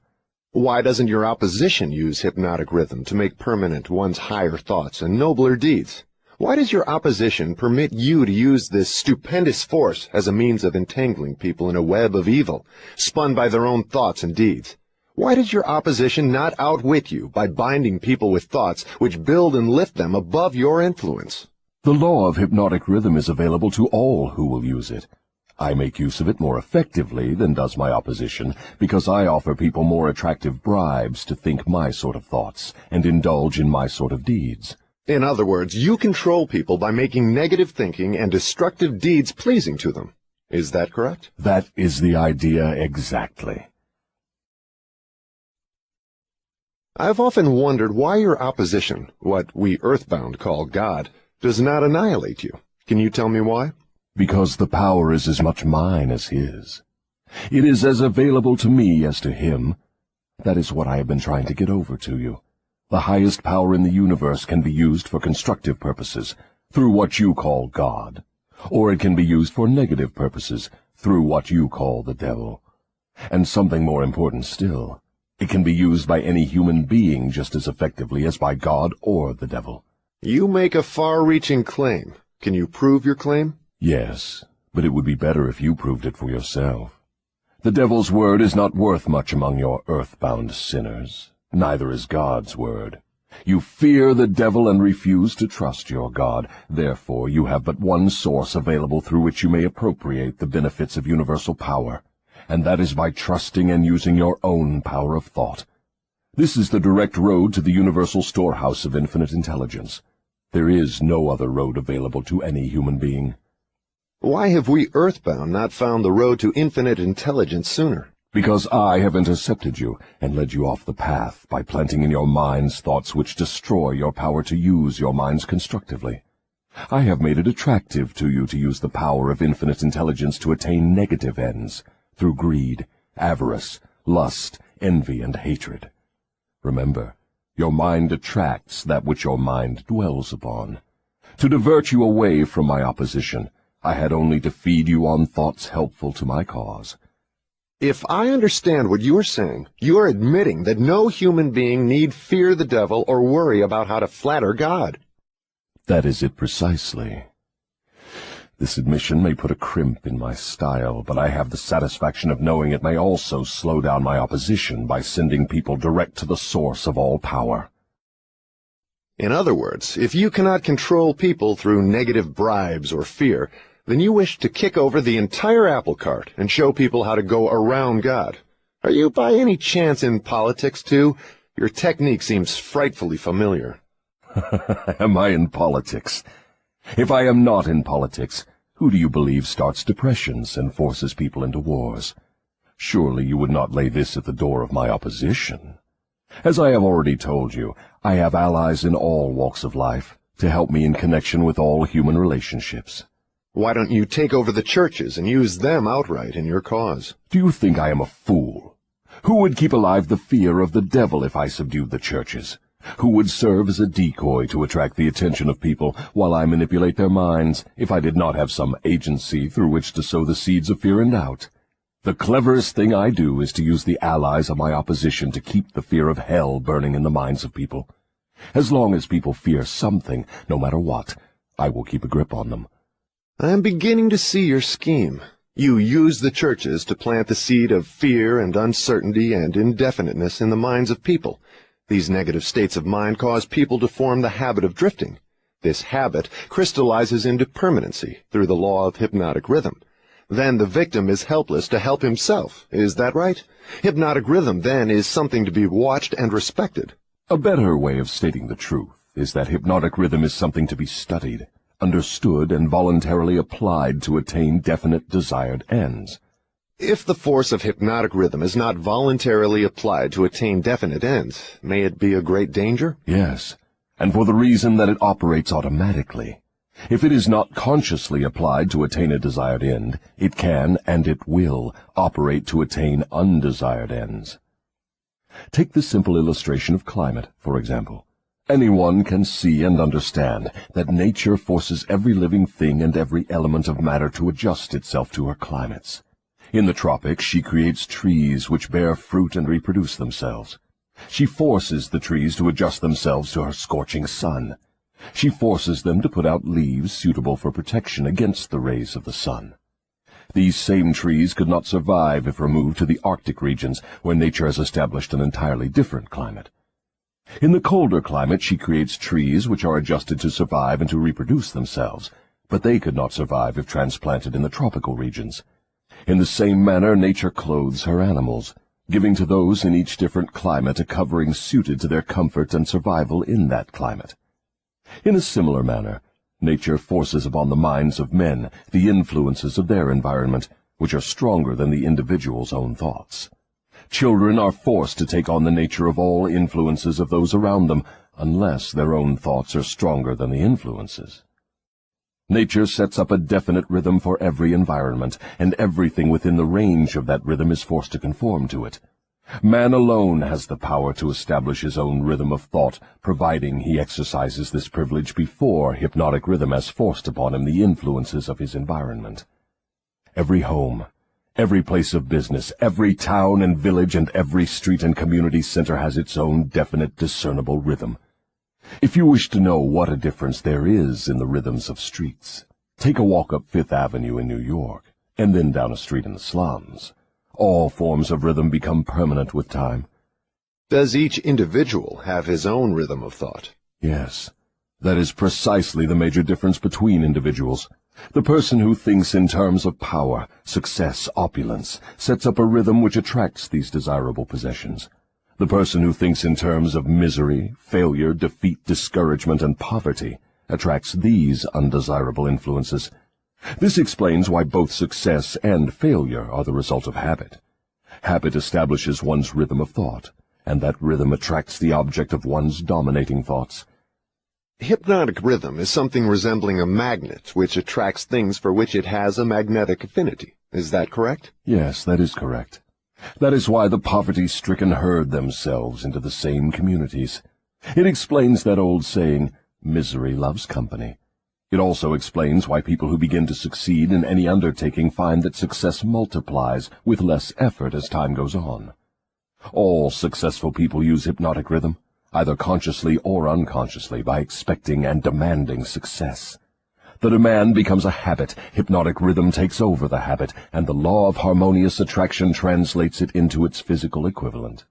Why doesn't your opposition use hypnotic rhythm to make permanent one's higher thoughts and nobler deeds? Why does your opposition permit you to use this stupendous force as a means of entangling people in a web of evil, spun by their own thoughts and deeds? Why does your opposition not outwit you by binding people with thoughts which build and lift them above your influence? The law of hypnotic rhythm is available to all who will use it. I make use of it more effectively than does my opposition, because I offer people more attractive bribes to think my sort of thoughts and indulge in my sort of deeds. In other words, you control people by making negative thinking and destructive deeds pleasing to them. Is that correct? That is the idea exactly. I've often wondered why your opposition, what we earthbound call God, does not annihilate you. Can you tell me why? Because the power is as much mine as his. It is as available to me as to him. That is what I have been trying to get over to you. The highest power in the universe can be used for constructive purposes, through what you call God, or it can be used for negative purposes, through what you call the devil. And something more important still, it can be used by any human being just as effectively as by God or the devil. You make a far-reaching claim. Can you prove your claim? Yes, but it would be better if you proved it for yourself. The devil's word is not worth much among your earthbound sinners. Neither is God's word. You fear the devil and refuse to trust your God. Therefore, you have but one source available through which you may appropriate the benefits of universal power, and that is by trusting and using your own power of thought. This is the direct road to the universal storehouse of infinite intelligence. There is no other road available to any human being. Why have we earthbound not found the road to infinite intelligence sooner? Because I have intercepted you and led you off the path by planting in your minds thoughts which destroy your power to use your minds constructively. I have made it attractive to you to use the power of infinite intelligence to attain negative ends, through greed, avarice, lust, envy, and hatred. Remember, your mind attracts that which your mind dwells upon. To divert you away from my opposition, I had only to feed you on thoughts helpful to my cause. If I understand what you are saying, you are admitting that no human being need fear the devil or worry about how to flatter God. That is it precisely. This admission may put a crimp in my style, but I have the satisfaction of knowing it may also slow down my opposition by sending people direct to the source of all power. In other words, if you cannot control people through negative bribes or fear, then you wish to kick over the entire apple cart and show people how to go around God. Are you by any chance in politics, too? Your technique seems frightfully familiar. Am I in politics? If I am not in politics, who do you believe starts depressions and forces people into wars? Surely you would not lay this at the door of my opposition. As I have already told you, I have allies in all walks of life to help me in connection with all human relationships. Why don't you take over the churches and use them outright in your cause? Do you think I am a fool? Who would keep alive the fear of the devil if I subdued the churches? Who would serve as a decoy to attract the attention of people while I manipulate their minds if I did not have some agency through which to sow the seeds of fear and doubt? The cleverest thing I do is to use the allies of my opposition to keep the fear of hell burning in the minds of people. As long as people fear something, no matter what, I will keep a grip on them. I am beginning to see your scheme. You use the churches to plant the seed of fear and uncertainty and indefiniteness in the minds of people. These negative states of mind cause people to form the habit of drifting. This habit crystallizes into permanency through the law of hypnotic rhythm. Then the victim is helpless to help himself. Is that right? Hypnotic rhythm, then, is something to be watched and respected. A better way of stating the truth is that hypnotic rhythm is something to be studied, understood, and voluntarily applied to attain definite desired ends. If the force of hypnotic rhythm is not voluntarily applied to attain definite ends, may it be a great danger? Yes, and for the reason that it operates automatically. If it is not consciously applied to attain a desired end, it can, and it will, operate to attain undesired ends. Take the simple illustration of climate, for example. Anyone can see and understand that nature forces every living thing and every element of matter to adjust itself to her climates. In the tropics, she creates trees which bear fruit and reproduce themselves. She forces the trees to adjust themselves to her scorching sun. She forces them to put out leaves suitable for protection against the rays of the sun. These same trees could not survive if removed to the Arctic regions, where nature has established an entirely different climate. In the colder climate, she creates trees which are adjusted to survive and to reproduce themselves, but they could not survive if transplanted in the tropical regions. In the same manner, nature clothes her animals, giving to those in each different climate a covering suited to their comfort and survival in that climate. In a similar manner, nature forces upon the minds of men the influences of their environment, which are stronger than the individual's own thoughts. Children are forced to take on the nature of all influences of those around them, unless their own thoughts are stronger than the influences. Nature sets up a definite rhythm for every environment, and everything within the range of that rhythm is forced to conform to it. Man alone has the power to establish his own rhythm of thought, providing he exercises this privilege before hypnotic rhythm has forced upon him the influences of his environment. Every home, every place of business, every town and village, and every street and community center has its own definite, discernible rhythm. If you wish to know what a difference there is in the rhythms of streets, take a walk up Fifth Avenue in New York, and then down a street in the slums. All forms of rhythm become permanent with time. Does each individual have his own rhythm of thought? Yes, that is precisely the major difference between individuals. The person who thinks in terms of power, success, opulence, sets up a rhythm which attracts these desirable possessions. The person who thinks in terms of misery, failure, defeat, discouragement, and poverty attracts these undesirable influences. This explains why both success and failure are the result of habit. Habit establishes one's rhythm of thought, and that rhythm attracts the object of one's dominating thoughts. Hypnotic rhythm is something resembling a magnet which attracts things for which it has a magnetic affinity. Is that correct? Yes, that is correct. That is why the poverty-stricken herd themselves into the same communities. It explains that old saying, misery loves company. It also explains why people who begin to succeed in any undertaking find that success multiplies with less effort as time goes on. All successful people use hypnotic rhythm, either consciously or unconsciously, by expecting and demanding success. The demand becomes a habit, hypnotic rhythm takes over the habit, and the law of harmonious attraction translates it into its physical equivalent.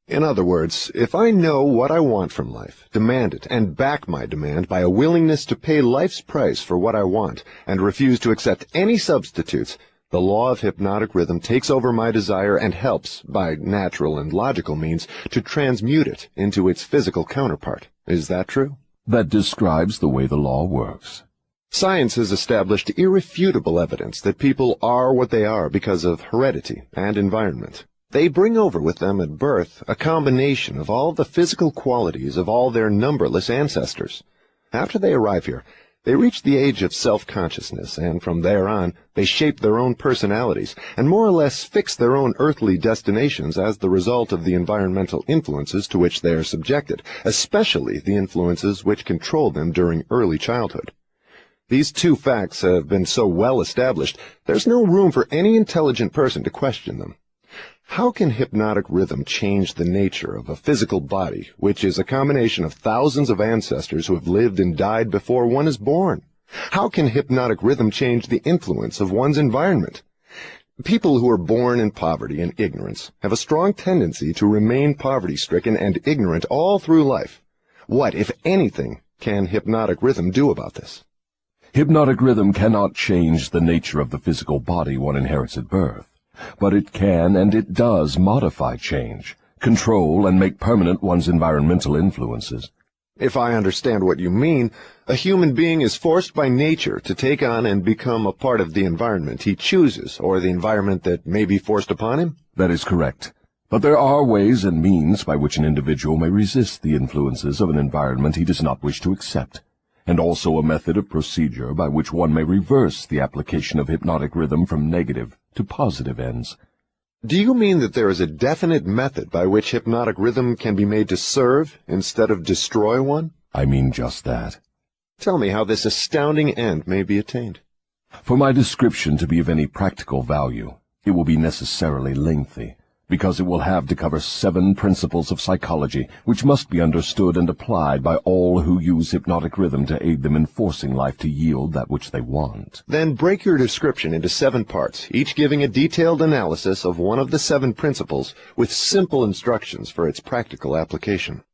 In other words, if I know what I want from life, demand it, and back my demand by a willingness to pay life's price for what I want, and refuse to accept any substitutes, the law of hypnotic rhythm takes over my desire and helps, by natural and logical means, to transmute it into its physical counterpart. Is that true? That describes the way the law works. Science has established irrefutable evidence that people are what they are because of heredity and environment. They bring over with them at birth a combination of all the physical qualities of all their numberless ancestors. After they arrive here, they reach the age of self-consciousness, and from there on, they shape their own personalities and more or less fix their own earthly destinations as the result of the environmental influences to which they are subjected, especially the influences which control them during early childhood. These two facts have been so well established, there's no room for any intelligent person to question them. How can hypnotic rhythm change the nature of a physical body, which is a combination of thousands of ancestors who have lived and died before one is born? How can hypnotic rhythm change the influence of one's environment? People who are born in poverty and ignorance have a strong tendency to remain poverty-stricken and ignorant all through life. What, if anything, can hypnotic rhythm do about this? Hypnotic rhythm cannot change the nature of the physical body one inherits at birth, but it can and it does modify change, control and make permanent one's environmental influences. If I understand what you mean, a human being is forced by nature to take on and become a part of the environment he chooses, or the environment that may be forced upon him? That is correct. But there are ways and means by which an individual may resist the influences of an environment he does not wish to accept, and also a method of procedure by which one may reverse the application of hypnotic rhythm from negative to positive ends. Do you mean that there is a definite method by which hypnotic rhythm can be made to serve instead of destroy one? I mean just that. Tell me how this astounding end may be attained. For my description to be of any practical value, it will be necessarily lengthy, because it will have to cover 7 principles of psychology which must be understood and applied by all who use hypnotic rhythm to aid them in forcing life to yield that which they want. Then break your description into 7 parts, each giving a detailed analysis of one of the 7 principles with simple instructions for its practical application.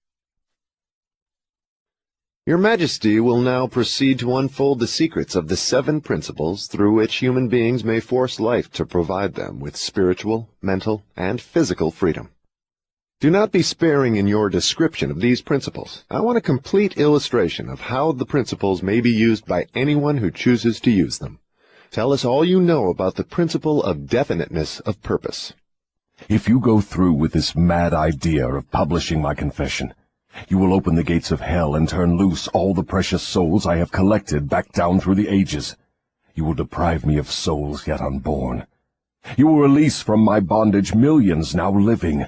Your Majesty will now proceed to unfold the secrets of the 7 principles through which human beings may force life to provide them with spiritual, mental, and physical freedom. Do not be sparing in your description of these principles. I want a complete illustration of how the principles may be used by anyone who chooses to use them. Tell us all you know about the principle of definiteness of purpose. If you go through with this mad idea of publishing my confession, you will open the gates of hell and turn loose all the precious souls I have collected back down through the ages. You will deprive me of souls yet unborn. You will release from my bondage millions now living.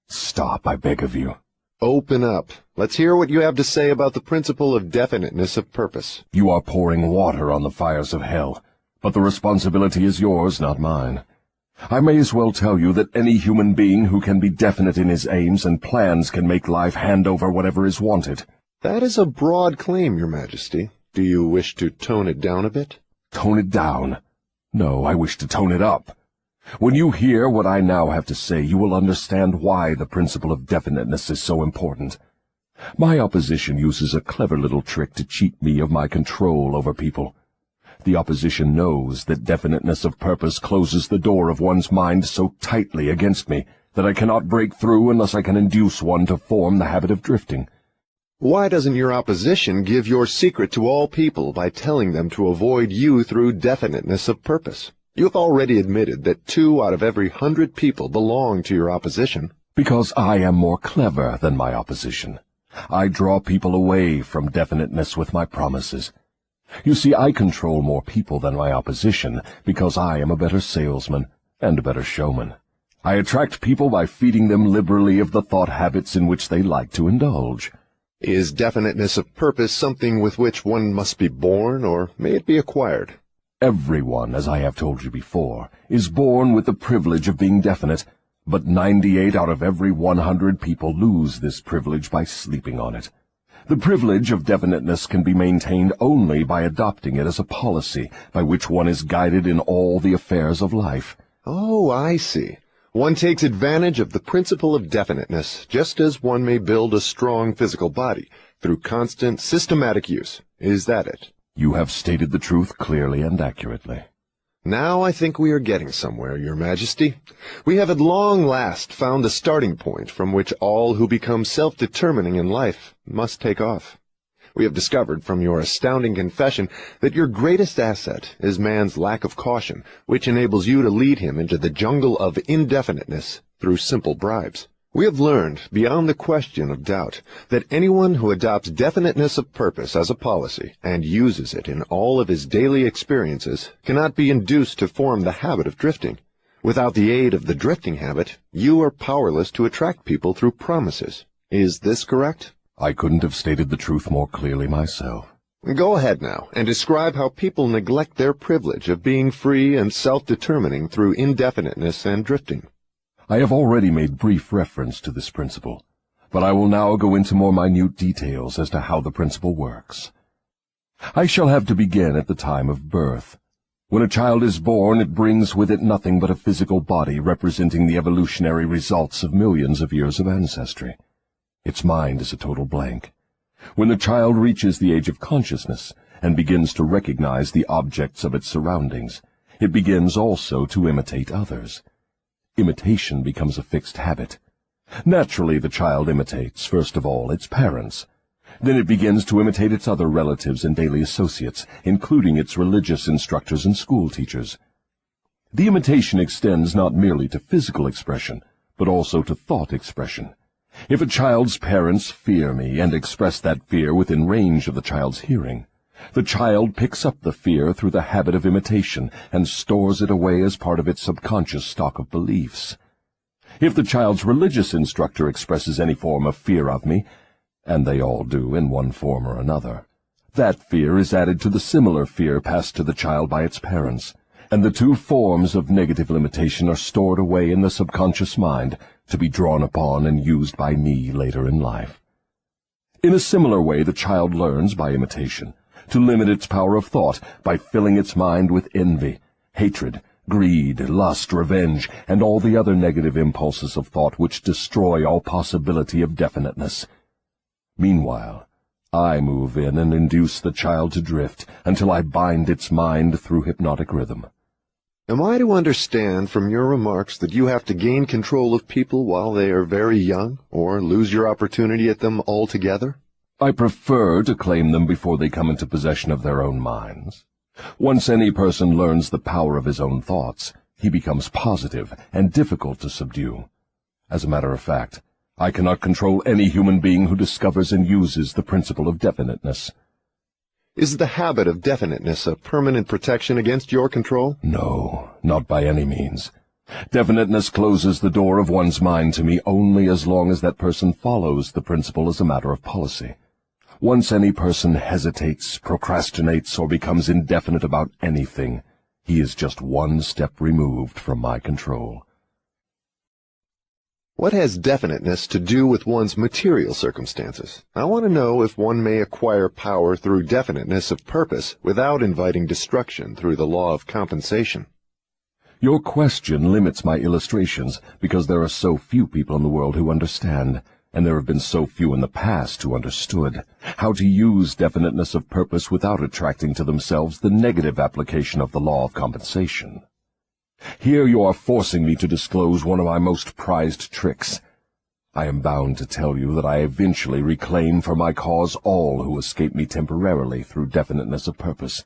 Stop, I beg of you. Open up. Let's hear what you have to say about the principle of definiteness of purpose. You are pouring water on the fires of hell, but the responsibility is yours, not mine. I may as well tell you that any human being who can be definite in his aims and plans can make life hand over whatever is wanted. That is a broad claim, Your Majesty. Do you wish to tone it down a bit? Tone it down? No, I wish to tone it up. When you hear what I now have to say, you will understand why the principle of definiteness is so important. My opposition uses a clever little trick to cheat me of my control over people. The opposition knows that definiteness of purpose closes the door of one's mind so tightly against me that I cannot break through unless I can induce one to form the habit of drifting. Why doesn't your opposition give your secret to all people by telling them to avoid you through definiteness of purpose? You have already admitted that 2 out of every 100 people belong to your opposition. Because I am more clever than my opposition. I draw people away from definiteness with my promises. You see, I control more people than my opposition because I am a better salesman and a better showman. I attract people by feeding them liberally of the thought habits in which they like to indulge. Is definiteness of purpose something with which one must be born, or may it be acquired? Everyone, as I have told you before, is born with the privilege of being definite, but 98 out of every 100 people lose this privilege by sleeping on it. The privilege of definiteness can be maintained only by adopting it as a policy by which one is guided in all the affairs of life. Oh, I see. One takes advantage of the principle of definiteness, just as one may build a strong physical body, through constant, systematic use. Is that it? You have stated the truth clearly and accurately. Now I think we are getting somewhere, Your Majesty. We have at long last found the starting point from which all who become self-determining in life must take off. We have discovered from your astounding confession that your greatest asset is man's lack of caution, which enables you to lead him into the jungle of indefiniteness through simple bribes. We have learned, beyond the question of doubt, that anyone who adopts definiteness of purpose as a policy and uses it in all of his daily experiences cannot be induced to form the habit of drifting. Without the aid of the drifting habit, you are powerless to attract people through promises. Is this correct? I couldn't have stated the truth more clearly myself. Go ahead now and describe how people neglect their privilege of being free and self-determining through indefiniteness and drifting. I have already made brief reference to this principle, but I will now go into more minute details as to how the principle works. I shall have to begin at the time of birth. When a child is born, it brings with it nothing but a physical body representing the evolutionary results of millions of years of ancestry. Its mind is a total blank. When the child reaches the age of consciousness and begins to recognize the objects of its surroundings, it begins also to imitate others. Imitation becomes a fixed habit. Naturally, the child imitates, first of all, its parents. Then it begins to imitate its other relatives and daily associates, including its religious instructors and school teachers. The imitation extends not merely to physical expression, but also to thought expression. If a child's parents fear me and express that fear within range of the child's hearing, the child picks up the fear through the habit of imitation and stores it away as part of its subconscious stock of beliefs. If the child's religious instructor expresses any form of fear of me, and they all do in one form or another, that fear is added to the similar fear passed to the child by its parents, and the two forms of negative imitation are stored away in the subconscious mind to be drawn upon and used by me later in life. In a similar way, the child learns by imitation to limit its power of thought by filling its mind with envy, hatred, greed, lust, revenge, and all the other negative impulses of thought which destroy all possibility of definiteness. Meanwhile, I move in and induce the child to drift until I bind its mind through hypnotic rhythm. Am I to understand from your remarks that you have to gain control of people while they are very young, or lose your opportunity at them altogether? I prefer to claim them before they come into possession of their own minds. Once any person learns the power of his own thoughts, he becomes positive and difficult to subdue. As a matter of fact, I cannot control any human being who discovers and uses the principle of definiteness. Is the habit of definiteness a permanent protection against your control? No, not by any means. Definiteness closes the door of one's mind to me only as long as that person follows the principle as a matter of policy. Once any person hesitates, procrastinates, or becomes indefinite about anything, he is just one step removed from my control. What has definiteness to do with one's material circumstances? I want to know if one may acquire power through definiteness of purpose without inviting destruction through the law of compensation. Your question limits my illustrations because there are so few people in the world who understand, and there have been so few in the past who understood, how to use definiteness of purpose without attracting to themselves the negative application of the law of compensation. Here you are forcing me to disclose one of my most prized tricks. I am bound to tell you that I eventually reclaim for my cause all who escape me temporarily through definiteness of purpose.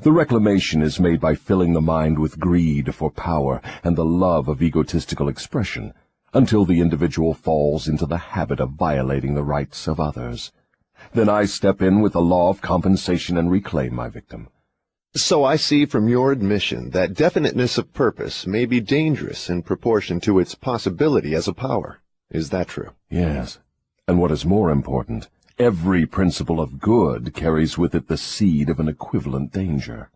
The reclamation is made by filling the mind with greed for power and the love of egotistical expression, until the individual falls into the habit of violating the rights of others. Then I step in with the law of compensation and reclaim my victim. So I see from your admission that definiteness of purpose may be dangerous in proportion to its possibility as a power. Is that true? Yes, and what is more important, Every principle of good carries with it the seed of an equivalent danger.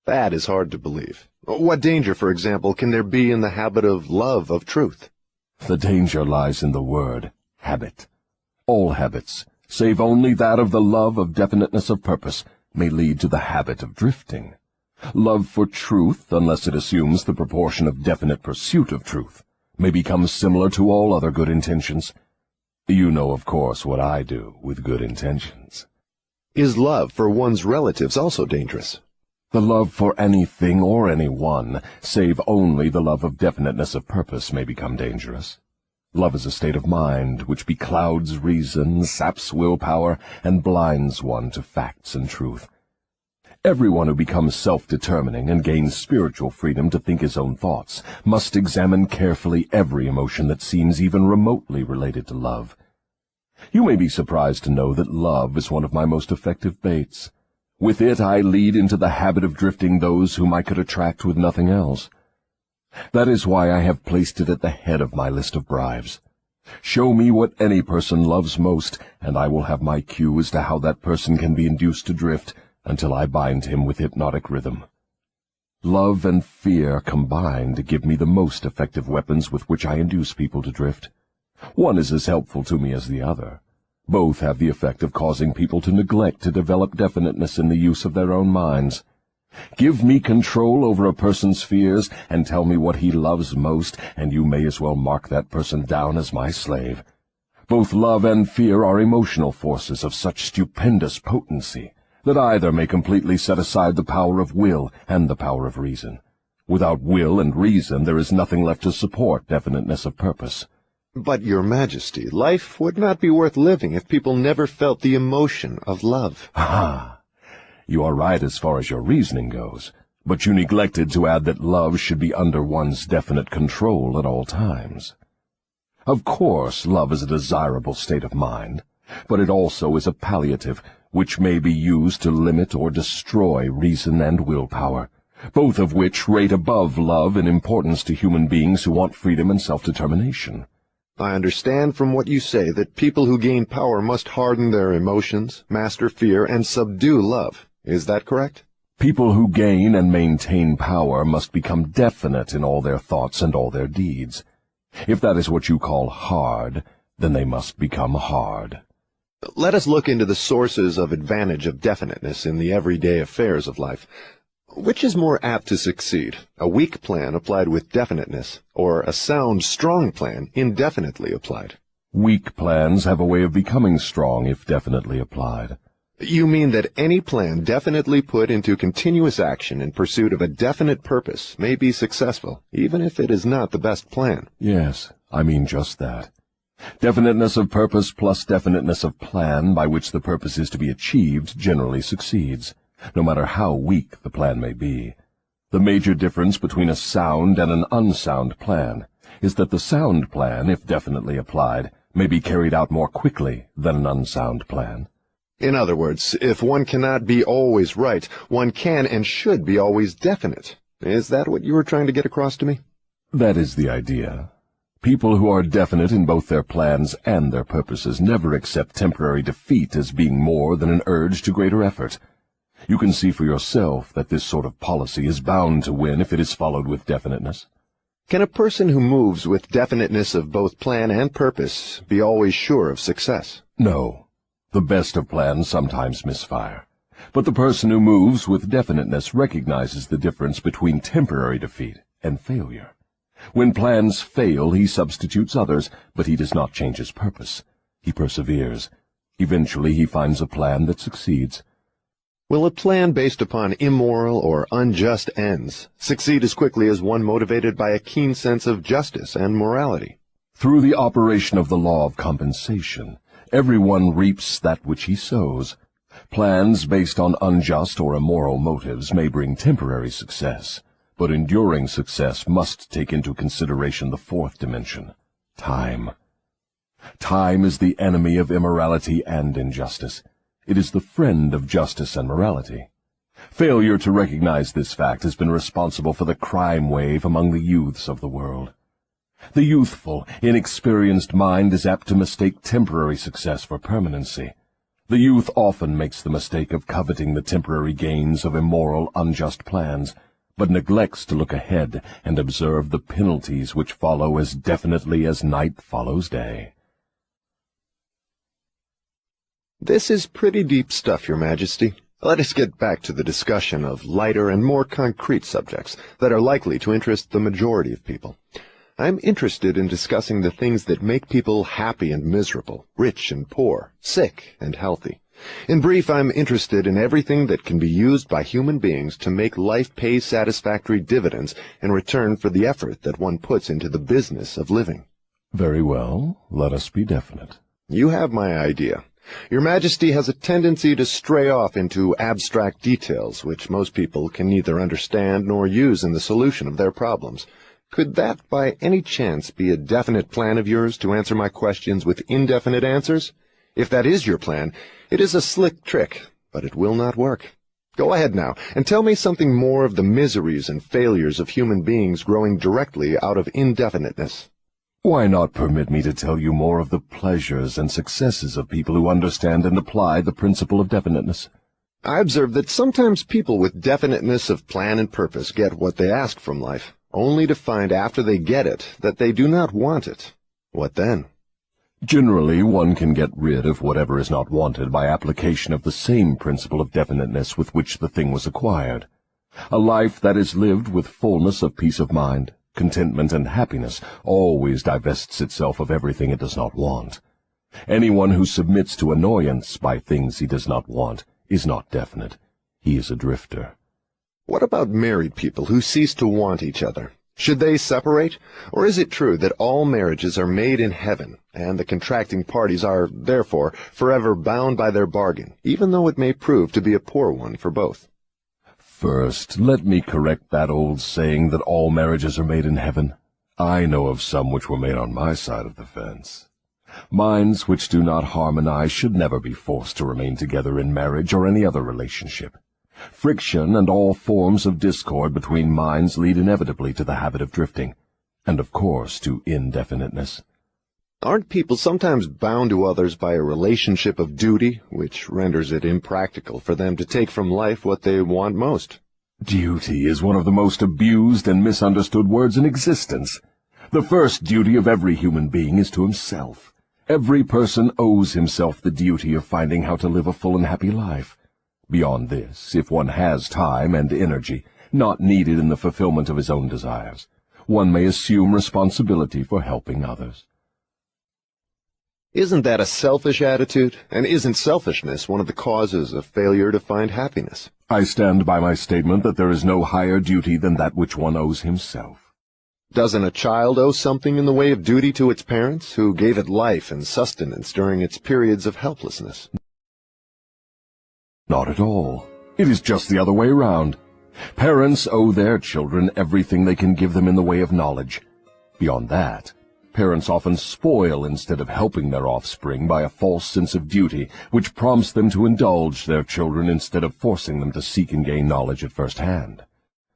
That is hard to believe. What danger, for example, can there be in the habit of love of truth? The danger lies in the word habit. All habits, save only that of the love of definiteness of purpose, may lead to the habit of drifting. Love for truth, unless it assumes the proportion of definite pursuit of truth, may become similar to all other good intentions. You know, of course, what I do with good intentions. Is love for one's relatives also dangerous? The love for anything or anyone, save only the love of definiteness of purpose, may become dangerous. Love is a state of mind which beclouds reason, saps willpower, and blinds one to facts and truth. Everyone who becomes self-determining and gains spiritual freedom to think his own thoughts must examine carefully every emotion that seems even remotely related to love. You may be surprised to know that love is one of my most effective baits. With it I lead into the habit of drifting those whom I could attract with nothing else. That is why I have placed it at the head of my list of bribes. Show me what any person loves most, and I will have my cue as to how that person can be induced to drift, until I bind him with hypnotic rhythm. Love and fear combined give me the most effective weapons with which I induce people to drift. One is as helpful to me as the other. Both have the effect of causing people to neglect to develop definiteness in the use of their own minds. Give me control over a person's fears, and tell me what he loves most, and you may as well mark that person down as my slave. Both love and fear are emotional forces of such stupendous potency that either may completely set aside the power of will and the power of reason. Without will and reason there is nothing left to support definiteness of purpose. But, Your Majesty, life would not be worth living if people never felt the emotion of love. Ah, you are right as far as your reasoning goes, but you neglected to add that love should be under one's definite control at all times. Of course, love is a desirable state of mind, but it also is a palliative which may be used to limit or destroy reason and willpower, both of which rate above love in importance to human beings who want freedom and self-determination. I understand from what you say that people who gain power must harden their emotions, master fear, and subdue love. Is that correct? People who gain and maintain power must become definite in all their thoughts and all their deeds. If that is what you call hard, then they must become hard. Let us look into the sources of advantage of definiteness in the everyday affairs of life. Which is more apt to succeed, a weak plan applied with definiteness, or a sound, strong plan indefinitely applied? Weak plans have a way of becoming strong if definitely applied. You mean that any plan definitely put into continuous action in pursuit of a definite purpose may be successful, even if it is not the best plan? Yes, I mean just that. Definiteness of purpose plus definiteness of plan by which the purpose is to be achieved generally succeeds, no matter how weak the plan may be. The major difference between a sound and an unsound plan is that the sound plan, if definitely applied, may be carried out more quickly than an unsound plan. In other words, if one cannot be always right, one can and should be always definite. Is that what you were trying to get across to me? That is the idea. People who are definite in both their plans and their purposes never accept temporary defeat as being more than an urge to greater effort. You can see for yourself that this sort of policy is bound to win if it is followed with definiteness. Can a person who moves with definiteness of both plan and purpose be always sure of success? No. The best of plans sometimes misfire. But the person who moves with definiteness recognizes the difference between temporary defeat and failure. When plans fail, he substitutes others, but he does not change his purpose. He perseveres. Eventually he finds a plan that succeeds. Will a plan based upon immoral or unjust ends succeed as quickly as one motivated by a keen sense of justice and morality? Through the operation of the law of compensation, everyone reaps that which he sows. Plans based on unjust or immoral motives may bring temporary success, but enduring success must take into consideration the fourth dimension, time. Time is the enemy of immorality and injustice. It is the friend of justice and morality. Failure to recognize this fact has been responsible for the crime wave among the youths of the world. The youthful, inexperienced mind is apt to mistake temporary success for permanency. The youth often makes the mistake of coveting the temporary gains of immoral, unjust plans, but neglects to look ahead and observe the penalties which follow as definitely as night follows day. This is pretty deep stuff, Your Majesty. Let us get back to the discussion of lighter and more concrete subjects that are likely to interest the majority of people. I'm interested in discussing the things that make people happy and miserable, rich and poor, sick and healthy. In brief, I'm interested in everything that can be used by human beings to make life pay satisfactory dividends in return for the effort that one puts into the business of living. Very well, let us be definite. You have my idea. Your Majesty has a tendency to stray off into abstract details which most people can neither understand nor use in the solution of their problems. Could that, by any chance, be a definite plan of yours to answer my questions with indefinite answers? If that is your plan, it is a slick trick, but it will not work. Go ahead now, and tell me something more of the miseries and failures of human beings growing directly out of indefiniteness. Why not permit me to tell you more of the pleasures and successes of people who understand and apply the principle of definiteness? I observe that sometimes people with definiteness of plan and purpose get what they ask from life, only to find after they get it that they do not want it. What then? Generally, one can get rid of whatever is not wanted by application of the same principle of definiteness with which the thing was acquired. A life that is lived with fullness of peace of mind, contentment, and happiness always divests itself of everything it does not want. Anyone who submits to annoyance by things he does not want is not definite. He is a drifter. What about married people who cease to want each other? Should they separate? Or is it true that all marriages are made in heaven, and the contracting parties are, therefore, forever bound by their bargain, even though it may prove to be a poor one for both? First, let me correct that old saying that all marriages are made in heaven. I know of some which were made on my side of the fence. Minds which do not harmonize should never be forced to remain together in marriage or any other relationship. Friction and all forms of discord between minds lead inevitably to the habit of drifting, and of course to indefiniteness. Aren't people sometimes bound to others by a relationship of duty, which renders it impractical for them to take from life what they want most? Duty is one of the most abused and misunderstood words in existence. The first duty of every human being is to himself. Every person owes himself the duty of finding how to live a full and happy life. Beyond this, if one has time and energy, not needed in the fulfillment of his own desires, one may assume responsibility for helping others. Isn't that a selfish attitude? And isn't selfishness one of the causes of failure to find happiness? I stand by my statement that there is no higher duty than that which one owes himself. Doesn't a child owe something in the way of duty to its parents, who gave it life and sustenance during its periods of helplessness? Not at all. It is just the other way around. Parents owe their children everything they can give them in the way of knowledge. Beyond that, parents often spoil instead of helping their offspring by a false sense of duty, which prompts them to indulge their children instead of forcing them to seek and gain knowledge at first hand.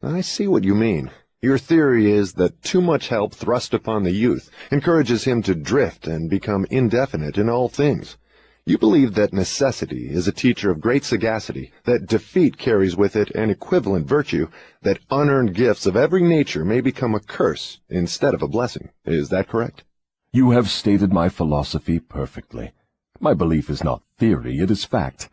I see what you mean. Your theory is that too much help thrust upon the youth encourages him to drift and become indefinite in all things. You believe that necessity is a teacher of great sagacity, that defeat carries with it an equivalent virtue, that unearned gifts of every nature may become a curse instead of a blessing. Is that correct? You have stated my philosophy perfectly. My belief is not theory, it is fact.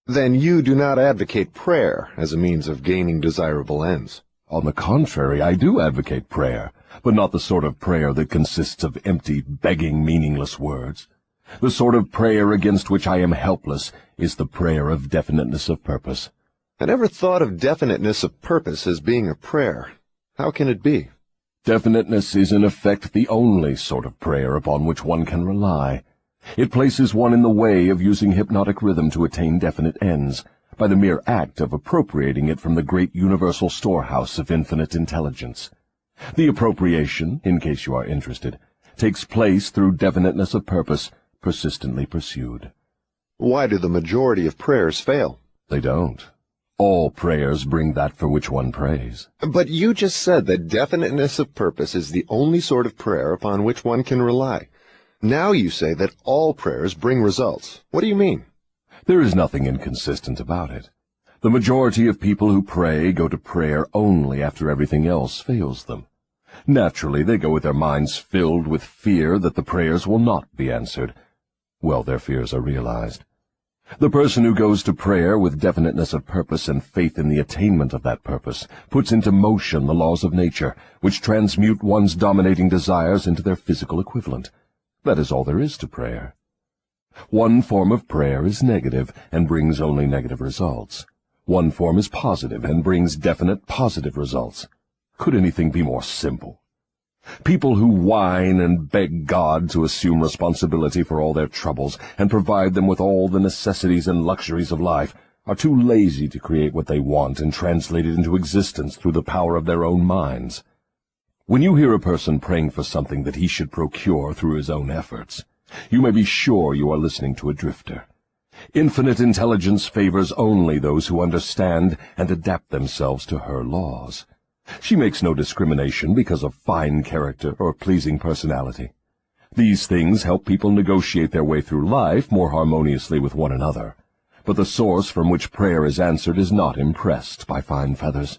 Then you do not advocate prayer as a means of gaining desirable ends. On the contrary, I do advocate prayer, but not the sort of prayer that consists of empty, begging, meaningless words. The sort of prayer against which I am helpless is the prayer of definiteness of purpose. I never thought of definiteness of purpose as being a prayer. How can it be? Definiteness is in effect the only sort of prayer upon which one can rely. It places one in the way of using hypnotic rhythm to attain definite ends, by the mere act of appropriating it from the great universal storehouse of infinite intelligence. The appropriation, in case you are interested, takes place through definiteness of purpose, persistently pursued. Why do the majority of prayers fail? They don't. All prayers bring that for which one prays. But you just said that definiteness of purpose is the only sort of prayer upon which one can rely. Now you say that all prayers bring results. What do you mean? There is nothing inconsistent about it. The majority of people who pray go to prayer only after everything else fails them. Naturally, they go with their minds filled with fear that the prayers will not be answered. Well, their fears are realized. The person who goes to prayer with definiteness of purpose and faith in the attainment of that purpose puts into motion the laws of nature, which transmute one's dominating desires into their physical equivalent. That is all there is to prayer. One form of prayer is negative and brings only negative results. One form is positive and brings definite positive results. Could anything be more simple? People who whine and beg God to assume responsibility for all their troubles and provide them with all the necessities and luxuries of life are too lazy to create what they want and translate it into existence through the power of their own minds. When you hear a person praying for something that he should procure through his own efforts, you may be sure you are listening to a drifter. Infinite intelligence favors only those who understand and adapt themselves to her laws. She makes no discrimination because of fine character or pleasing personality. These things help people negotiate their way through life more harmoniously with one another. But the source from which prayer is answered is not impressed by fine feathers.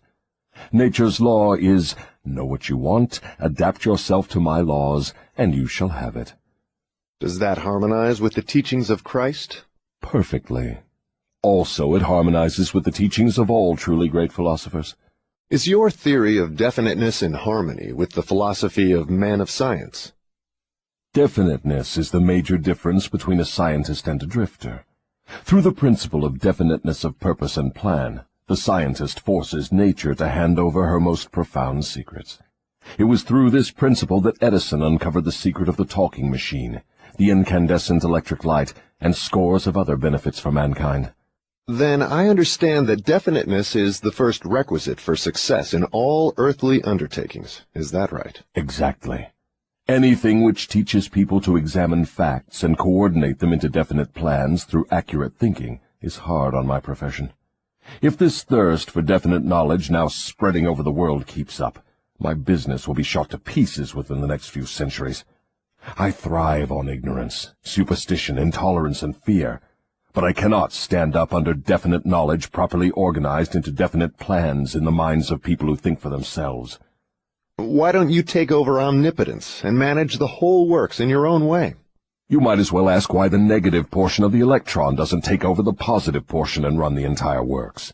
Nature's law is, know what you want, adapt yourself to my laws, and you shall have it. Does that harmonize with the teachings of Christ? Perfectly. Also, it harmonizes with the teachings of all truly great philosophers. Is your theory of definiteness in harmony with the philosophy of man of science? Definiteness is the major difference between a scientist and a drifter. Through the principle of definiteness of purpose and plan, the scientist forces nature to hand over her most profound secrets. It was through this principle that Edison uncovered the secret of the talking machine, the incandescent electric light, and scores of other benefits for mankind. Then I understand that definiteness is the first requisite for success in all earthly undertakings. Is that right? Exactly. Anything which teaches people to examine facts and coordinate them into definite plans through accurate thinking is hard on my profession. If this thirst for definite knowledge now spreading over the world keeps up, my business will be shot to pieces within the next few centuries. I thrive on ignorance, superstition, intolerance, and fear. But I cannot stand up under definite knowledge properly organized into definite plans in the minds of people who think for themselves. Why don't you take over omnipotence and manage the whole works in your own way? You might as well ask why the negative portion of the electron doesn't take over the positive portion and run the entire works.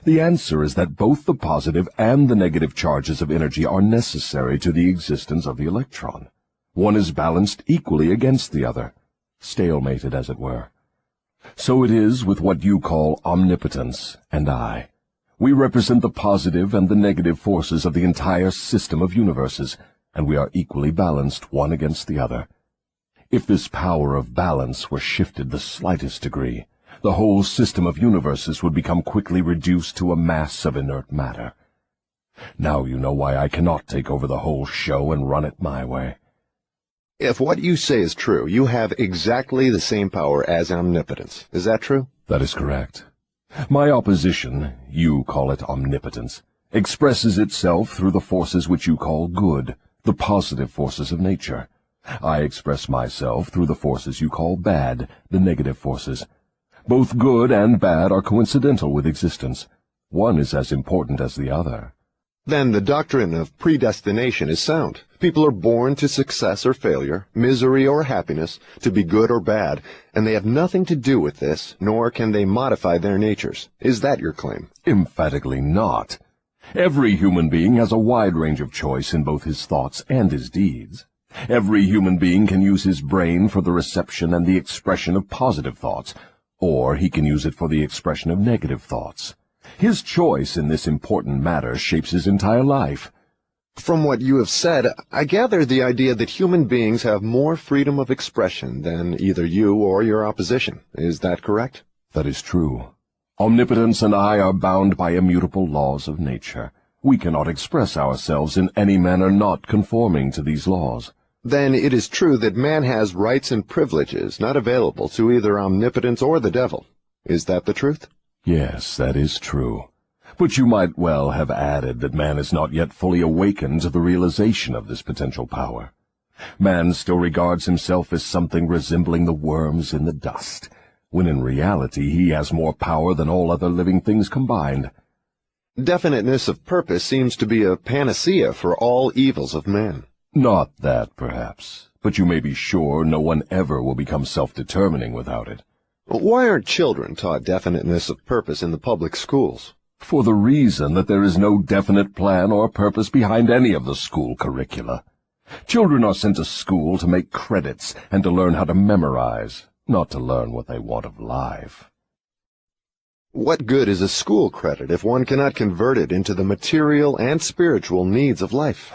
The answer is that both the positive and the negative charges of energy are necessary to the existence of the electron. One is balanced equally against the other, stalemated as it were. So it is with what you call omnipotence and I. We represent the positive and the negative forces of the entire system of universes, and we are equally balanced one against the other. If this power of balance were shifted the slightest degree, the whole system of universes would become quickly reduced to a mass of inert matter. Now you know why I cannot take over the whole show and run it my way. If what you say is true, you have exactly the same power as omnipotence. Is that true? That is correct. My opposition, you call it omnipotence, expresses itself through the forces which you call good, the positive forces of nature. I express myself through the forces you call bad, the negative forces. Both good and bad are coincidental with existence. One is as important as the other. Then the doctrine of predestination is sound. People are born to success or failure, misery or happiness, to be good or bad, and they have nothing to do with this, nor can they modify their natures. Is that your claim? Emphatically not. Every human being has a wide range of choice in both his thoughts and his deeds. Every human being can use his brain for the reception and the expression of positive thoughts, or he can use it for the expression of negative thoughts. His choice in this important matter shapes his entire life. From what you have said, I gather the idea that human beings have more freedom of expression than either you or your opposition. Is that correct? That is true. Omnipotence and I are bound by immutable laws of nature. We cannot express ourselves in any manner not conforming to these laws. Then it is true that man has rights and privileges not available to either omnipotence or the devil. Is that the truth? Yes, that is true. But you might well have added that man is not yet fully awakened to the realization of this potential power. Man still regards himself as something resembling the worms in the dust. when in reality he has more power than all other living things combined. Definiteness of purpose seems to be a panacea for all evils of man. Not that, perhaps, but you may be sure no one ever will become self-determining without it. Why aren't children taught definiteness of purpose in the public schools? For the reason that there is no definite plan or purpose behind any of the school curricula. Children are sent to school to make credits and to learn how to memorize, not to learn what they want of life. What good is a school credit if one cannot convert it into the material and spiritual needs of life?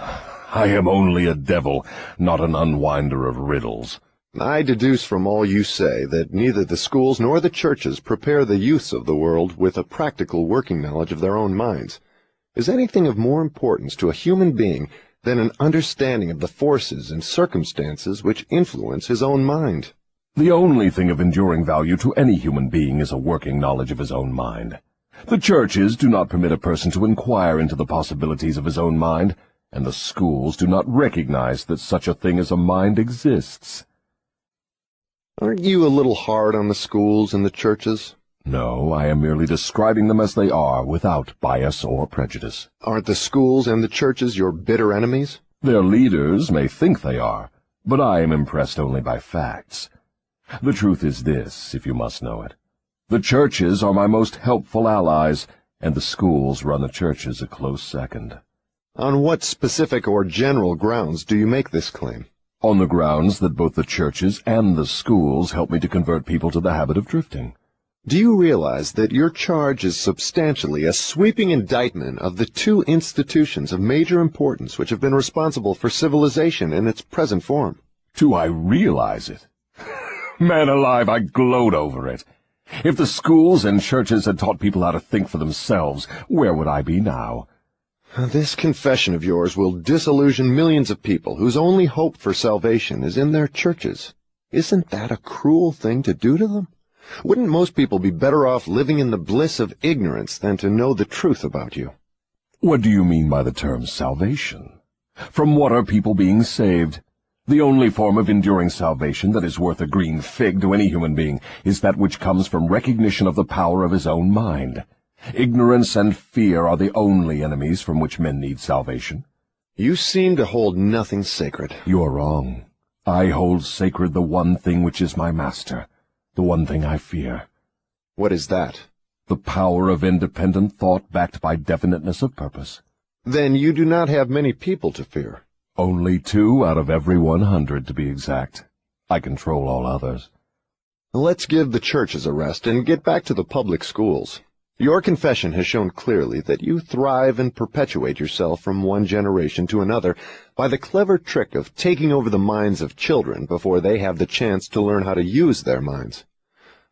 I am only a devil, not an unwinder of riddles. I deduce from all you say that neither the schools nor the churches prepare the youths of the world with a practical working knowledge of their own minds. Is anything of more importance to a human being than an understanding of the forces and circumstances which influence his own mind? The only thing of enduring value to any human being is a working knowledge of his own mind. The churches do not permit a person to inquire into the possibilities of his own mind, and the schools do not recognize that such a thing as a mind exists. Aren't you a little hard on the schools and the churches? No, I am merely describing them as they are, without bias or prejudice. Aren't the schools and the churches your bitter enemies? Their leaders may think they are, but I am impressed only by facts. The truth is this, if you must know it. The churches are my most helpful allies, and the schools run the churches a close second. On what specific or general grounds do you make this claim? On the grounds that both the churches and the schools help me to convert people to the habit of drifting. Do you realize that your charge is substantially a sweeping indictment of the two institutions of major importance which have been responsible for civilization in its present form? Do I realize it? Man alive, I gloat over it. If the schools and churches had taught people how to think for themselves, where would I be now? This confession of yours will disillusion millions of people whose only hope for salvation is in their churches. Isn't that a cruel thing to do to them? Wouldn't most people be better off living in the bliss of ignorance than to know the truth about you? What do you mean by the term salvation? From what are people being saved? The only form of enduring salvation that is worth a green fig to any human being is that which comes from recognition of the power of his own mind. Ignorance and fear are the only enemies from which men need salvation. You seem to hold nothing sacred. You are wrong. I hold sacred the one thing which is my master, the one thing I fear. What is that? The power of independent thought backed by definiteness of purpose. Then you do not have many people to fear. Only 2 out of every 100, to be exact. I control all others. Let's give the churches a rest and get back to the public schools. Your confession has shown clearly that you thrive and perpetuate yourself from one generation to another by the clever trick of taking over the minds of children before they have the chance to learn how to use their minds.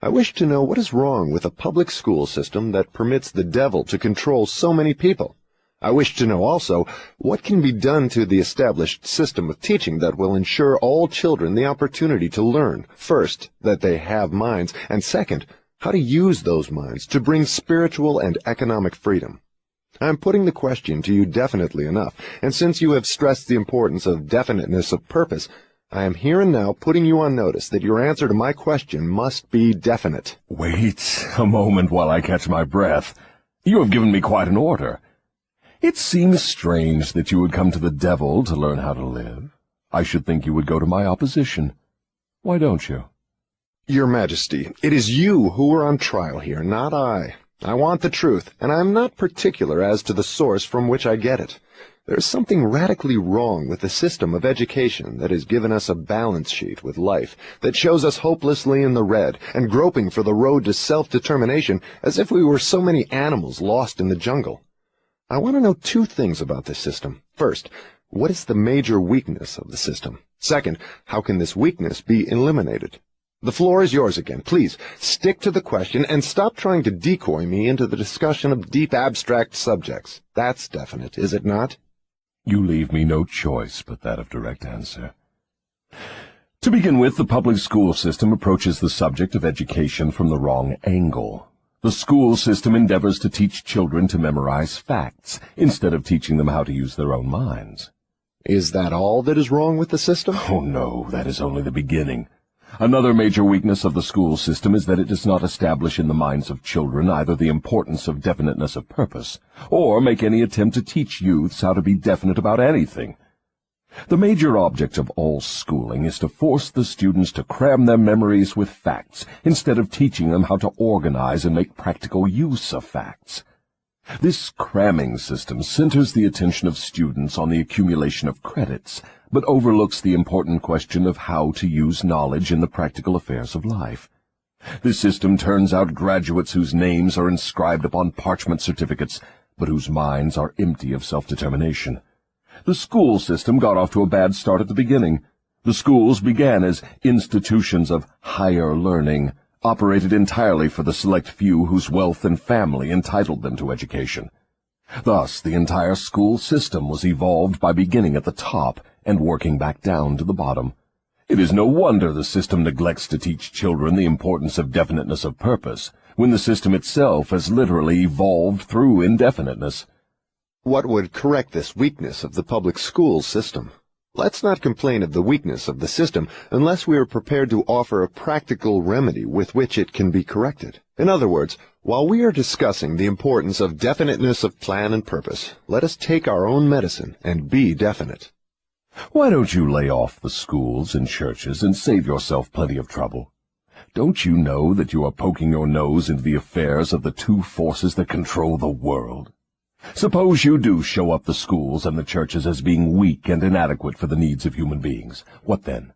I wish to know what is wrong with a public school system that permits the devil to control so many people. I wish to know also what can be done to the established system of teaching that will ensure all children the opportunity to learn, first, that they have minds, and second, how to use those minds to bring spiritual and economic freedom. I am putting the question to you definitely enough, and since you have stressed the importance of definiteness of purpose, I am here and now putting you on notice that your answer to my question must be definite. Wait a moment while I catch my breath. You have given me quite an order. It seems strange that you would come to the devil to learn how to live. I should think you would go to my opposition. Why don't you? Your Majesty, it is you who are on trial here, not I. I want the truth, and I am not particular as to the source from which I get it. There is something radically wrong with the system of education that has given us a balance sheet with life that shows us hopelessly in the red and groping for the road to self-determination as if we were so many animals lost in the jungle. I want to know 2 things about this system. First, what is the major weakness of the system? Second, how can this weakness be eliminated? The floor is yours again. Please, stick to the question and stop trying to decoy me into the discussion of deep abstract subjects. That's definite, is it not? You leave me no choice but that of direct answer. To begin with, the public school system approaches the subject of education from the wrong angle. The school system endeavors to teach children to memorize facts, instead of teaching them how to use their own minds. Is that all that is wrong with the system? Oh no, that is only the beginning. Another major weakness of the school system is that it does not establish in the minds of children either the importance of definiteness of purpose, or make any attempt to teach youths how to be definite about anything. The major object of all schooling is to force the students to cram their memories with facts, instead of teaching them how to organize and make practical use of facts. This cramming system centers the attention of students on the accumulation of credits, but overlooks the important question of how to use knowledge in the practical affairs of life. This system turns out graduates whose names are inscribed upon parchment certificates, but whose minds are empty of self-determination. The school system got off to a bad start at the beginning. The schools began as institutions of higher learning, operated entirely for the select few whose wealth and family entitled them to education. Thus, the entire school system was evolved by beginning at the top and working back down to the bottom. It is no wonder the system neglects to teach children the importance of definiteness of purpose, when the system itself has literally evolved through indefiniteness. What would correct this weakness of the public school system? Let's not complain of the weakness of the system unless we are prepared to offer a practical remedy with which it can be corrected. In other words, while we are discussing the importance of definiteness of plan and purpose, let us take our own medicine and be definite. Why don't you lay off the schools and churches and save yourself plenty of trouble? Don't you know that you are poking your nose into the affairs of the two forces that control the world? Suppose you do show up the schools and the churches as being weak and inadequate for the needs of human beings. What then?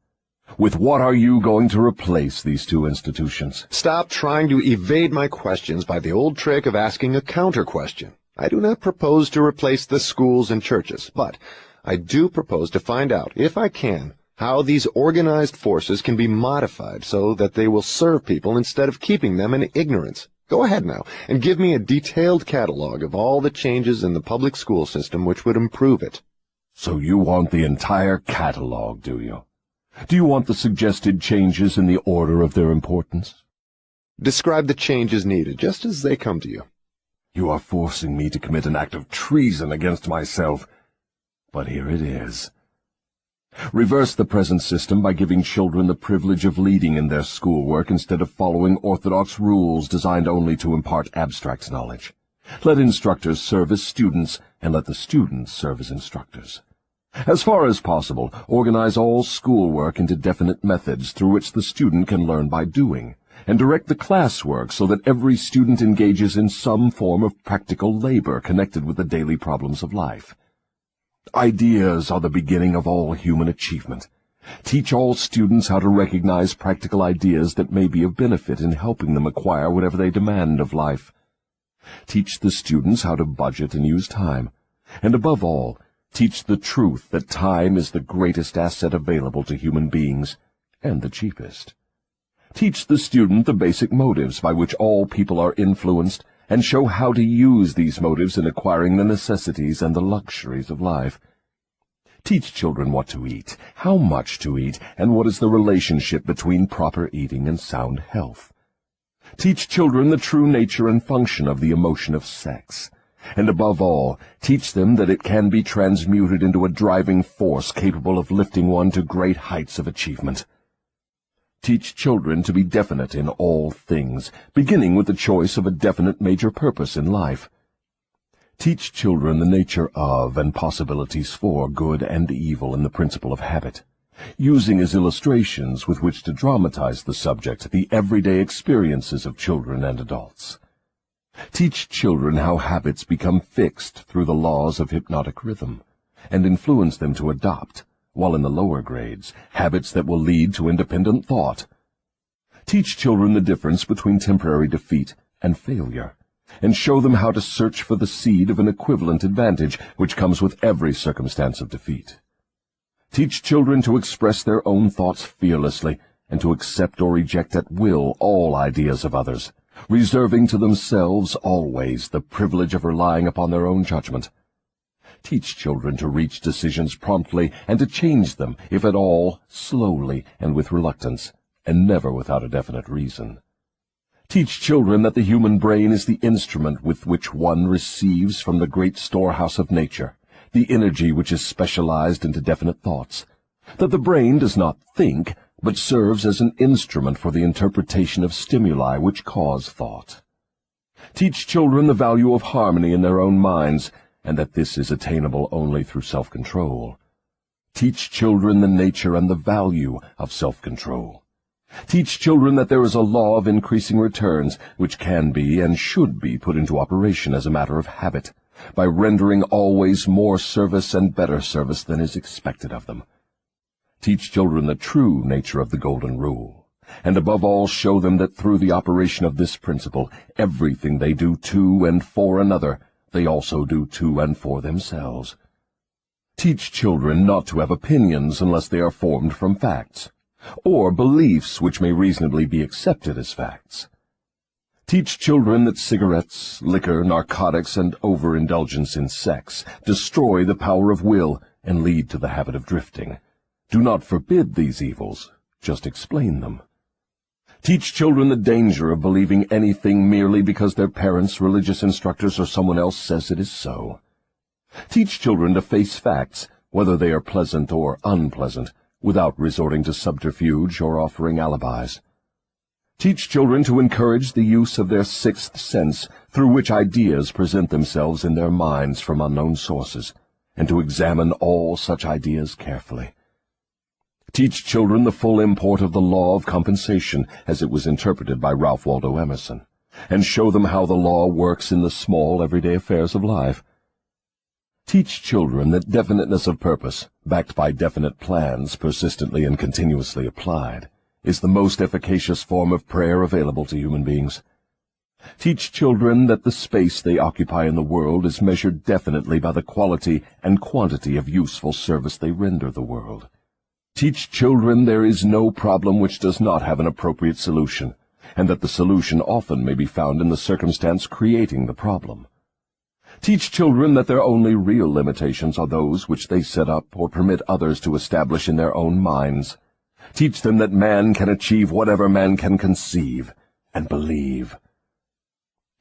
With what are you going to replace these two institutions? Stop trying to evade my questions by the old trick of asking a counter-question. I do not propose to replace the schools and churches, but I do propose to find out, if I can, how these organized forces can be modified so that they will serve people instead of keeping them in ignorance. Go ahead now and give me a detailed catalog of all the changes in the public school system which would improve it. So you want the entire catalog, do you? Do you want the suggested changes in the order of their importance? Describe the changes needed, just as they come to you. You are forcing me to commit an act of treason against myself, but here it is. Reverse the present system by giving children the privilege of leading in their schoolwork instead of following orthodox rules designed only to impart abstract knowledge. Let instructors serve as students, and let the students serve as instructors. As far as possible, organize all schoolwork into definite methods through which the student can learn by doing, and direct the classwork so that every student engages in some form of practical labor connected with the daily problems of life. Ideas are the beginning of all human achievement. Teach all students how to recognize practical ideas that may be of benefit in helping them acquire whatever they demand of life. Teach the students how to budget and use time. And above all, teach the truth that time is the greatest asset available to human beings, and the cheapest. Teach the student the basic motives by which all people are influenced, and show how to use these motives in acquiring the necessities and the luxuries of life. Teach children what to eat, how much to eat, and what is the relationship between proper eating and sound health. Teach children the true nature and function of the emotion of sex. And above all, teach them that it can be transmuted into a driving force capable of lifting one to great heights of achievement. Teach children to be definite in all things, beginning with the choice of a definite major purpose in life. Teach children the nature of and possibilities for good and evil in the principle of habit, using as illustrations with which to dramatize the subject the everyday experiences of children and adults. Teach children how habits become fixed through the laws of hypnotic rhythm, and influence them to adopt, while in the lower grades, habits that will lead to independent thought. Teach children the difference between temporary defeat and failure, and show them how to search for the seed of an equivalent advantage which comes with every circumstance of defeat. Teach children to express their own thoughts fearlessly, and to accept or reject at will all ideas of others, reserving to themselves always the privilege of relying upon their own judgment. Teach children to reach decisions promptly and to change them, if at all, slowly and with reluctance, and never without a definite reason. Teach children that the human brain is the instrument with which one receives from the great storehouse of nature the energy which is specialized into definite thoughts, that the brain does not think, but serves as an instrument for the interpretation of stimuli which cause thought. Teach children the value of harmony in their own minds, and that this is attainable only through self-control. Teach children the nature and the value of self-control. Teach children that there is a law of increasing returns which can be and should be put into operation as a matter of habit, by rendering always more service and better service than is expected of them. Teach children the true nature of the Golden Rule, and above all show them that through the operation of this principle, everything they do to and for another, they also do to and for themselves. Teach children not to have opinions unless they are formed from facts, or beliefs which may reasonably be accepted as facts. Teach children that cigarettes, liquor, narcotics, and overindulgence in sex destroy the power of will and lead to the habit of drifting. Do not forbid these evils, just explain them. Teach children the danger of believing anything merely because their parents, religious instructors, or someone else says it is so. Teach children to face facts, whether they are pleasant or unpleasant, without resorting to subterfuge or offering alibis. Teach children to encourage the use of their sixth sense, through which ideas present themselves in their minds from unknown sources, and to examine all such ideas carefully. Teach children the full import of the law of compensation as it was interpreted by Ralph Waldo Emerson, and show them how the law works in the small, everyday affairs of life. Teach children that definiteness of purpose, backed by definite plans persistently and continuously applied, is the most efficacious form of prayer available to human beings. Teach children that the space they occupy in the world is measured definitely by the quality and quantity of useful service they render the world. Teach children there is no problem which does not have an appropriate solution, and that the solution often may be found in the circumstance creating the problem. Teach children that their only real limitations are those which they set up or permit others to establish in their own minds. Teach them that man can achieve whatever man can conceive and believe.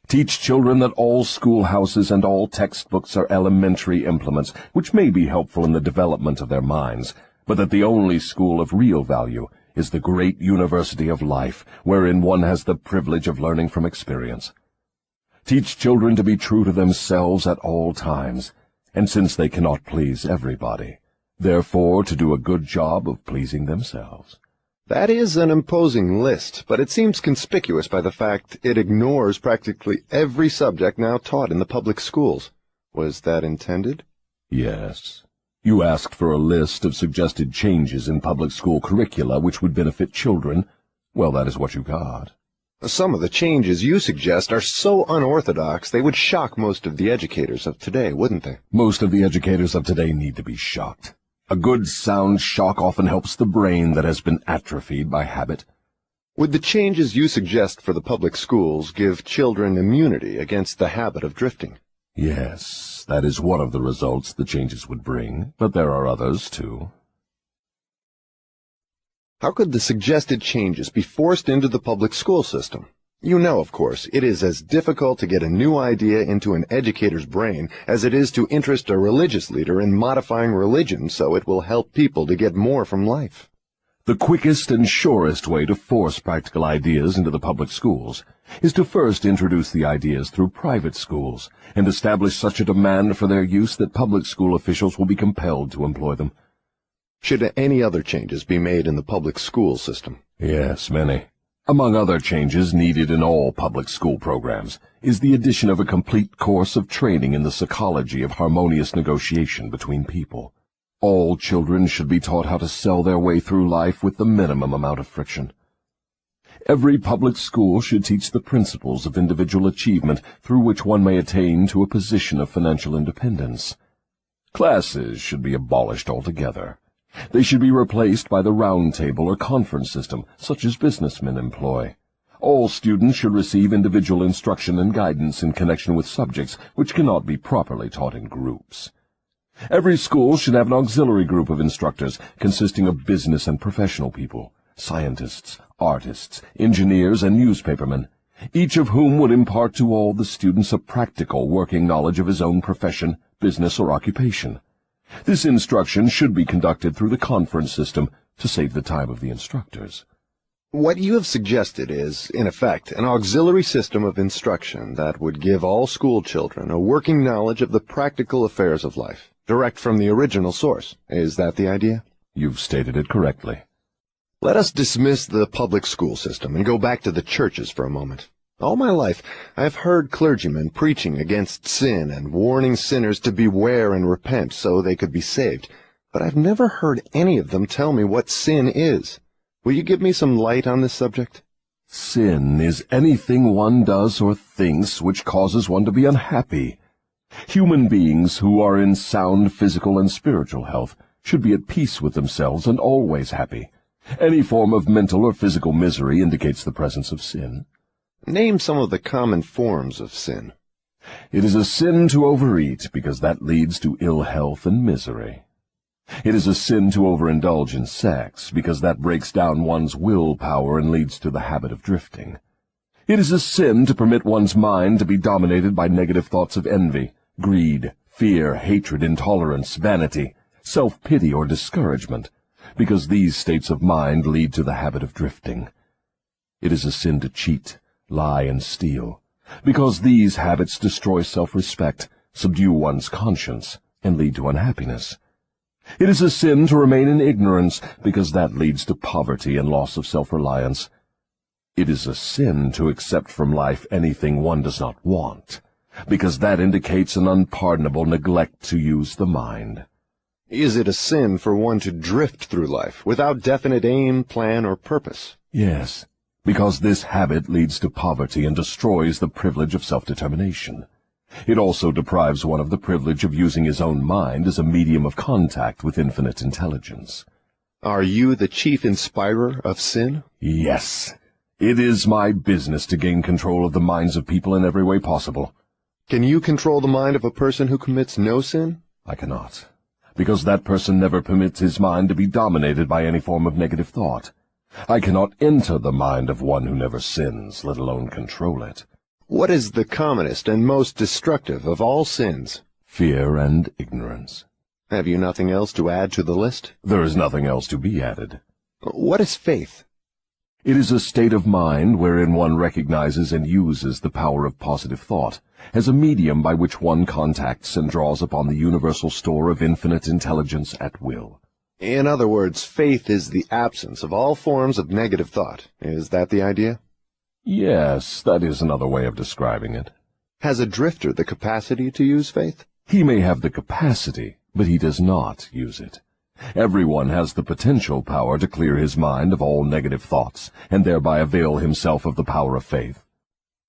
Teach children that all schoolhouses and all textbooks are elementary implements which may be helpful in the development of their minds, but that the only school of real value is the great university of life, wherein one has the privilege of learning from experience. Teach children to be true to themselves at all times, and since they cannot please everybody, therefore to do a good job of pleasing themselves. That is an imposing list, but it seems conspicuous by the fact it ignores practically every subject now taught in the public schools. Was that intended? Yes. You asked for a list of suggested changes in public school curricula which would benefit children. Well, that is what you got. Some of the changes you suggest are so unorthodox they would shock most of the educators of today, wouldn't they? Most of the educators of today need to be shocked. A good sound shock often helps the brain that has been atrophied by habit. Would the changes you suggest for the public schools give children immunity against the habit of drifting? Yes, that is one of the results the changes would bring, but there are others, too. How could the suggested changes be forced into the public school system? You know, of course, it is as difficult to get a new idea into an educator's brain as it is to interest a religious leader in modifying religion so it will help people to get more from life. The quickest and surest way to force practical ideas into the public schools is to first introduce the ideas through private schools and establish such a demand for their use that public school officials will be compelled to employ them. Should any other changes be made in the public school system? Yes, many. Among other changes needed in all public school programs is the addition of a complete course of training in the psychology of harmonious negotiation between people. All children should be taught how to sell their way through life with the minimum amount of friction. Every public school should teach the principles of individual achievement through which one may attain to a position of financial independence. Classes should be abolished altogether. They should be replaced by the round table or conference system, such as businessmen employ. All students should receive individual instruction and guidance in connection with subjects which cannot be properly taught in groups. Every school should have an auxiliary group of instructors consisting of business and professional people, scientists, artists, engineers, and newspapermen, each of whom would impart to all the students a practical working knowledge of his own profession, business, or occupation. This instruction should be conducted through the conference system, to save the time of the instructors. What you have suggested is, in effect, an auxiliary system of instruction that would give all school children a working knowledge of the practical affairs of life, direct from the original source. Is that the idea? You've stated it correctly. Let us dismiss the public school system and go back to the churches for a moment. All my life, I have heard clergymen preaching against sin and warning sinners to beware and repent so they could be saved, but I've never heard any of them tell me what sin is. Will you give me some light on this subject? Sin is anything one does or thinks which causes one to be unhappy. Human beings who are in sound physical and spiritual health should be at peace with themselves and always happy. Any form of mental or physical misery indicates the presence of sin. Name some of the common forms of sin. It is a sin to overeat, because that leads to ill health and misery. It is a sin to overindulge in sex, because that breaks down one's willpower and leads to the habit of drifting. It is a sin to permit one's mind to be dominated by negative thoughts of envy, greed, fear, hatred, intolerance, vanity, self-pity, or discouragement, because these states of mind lead to the habit of drifting. It is a sin to cheat, lie, and steal, because these habits destroy self-respect, subdue one's conscience, and lead to unhappiness. It is a sin to remain in ignorance, because that leads to poverty and loss of self-reliance. It is a sin to accept from life anything one does not want, because that indicates an unpardonable neglect to use the mind. Is it a sin for one to drift through life without definite aim, plan, or purpose? Yes, because this habit leads to poverty and destroys the privilege of self-determination. It also deprives one of the privilege of using his own mind as a medium of contact with infinite intelligence. Are you the chief inspirer of sin? Yes. It is my business to gain control of the minds of people in every way possible. Can you control the mind of a person who commits no sin? I cannot, because that person never permits his mind to be dominated by any form of negative thought. I cannot enter the mind of one who never sins, let alone control it. What is the commonest and most destructive of all sins? Fear and ignorance. Have you nothing else to add to the list? There is nothing else to be added. What is faith? It is a state of mind wherein one recognizes and uses the power of positive thought as a medium by which one contacts and draws upon the universal store of infinite intelligence at will. In other words, faith is the absence of all forms of negative thought. Is that the idea? Yes, that is another way of describing it. Has a drifter the capacity to use faith? He may have the capacity, but he does not use it. Everyone has the potential power to clear his mind of all negative thoughts, and thereby avail himself of the power of faith.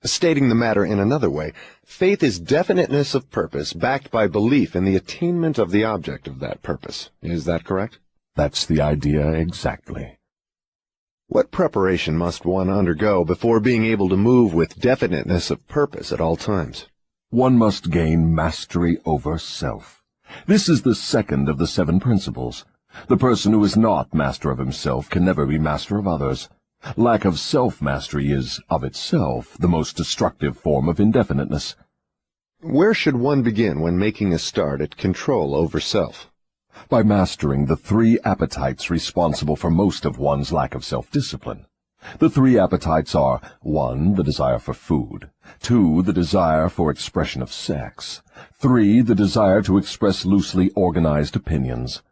Stating the matter in another way, faith is definiteness of purpose backed by belief in the attainment of the object of that purpose. Is that correct? That's the idea exactly. What preparation must one undergo before being able to move with definiteness of purpose at all times? One must gain mastery over self. This is the second of the 7 principles. The person who is not master of himself can never be master of others. Lack of self-mastery is, of itself, the most destructive form of indefiniteness. Where should one begin when making a start at control over self? By mastering the 3 appetites responsible for most of one's lack of self-discipline. The 3 appetites are 1. The desire for food, 2. The desire for expression of sex, 3. The desire to express loosely organized opinions.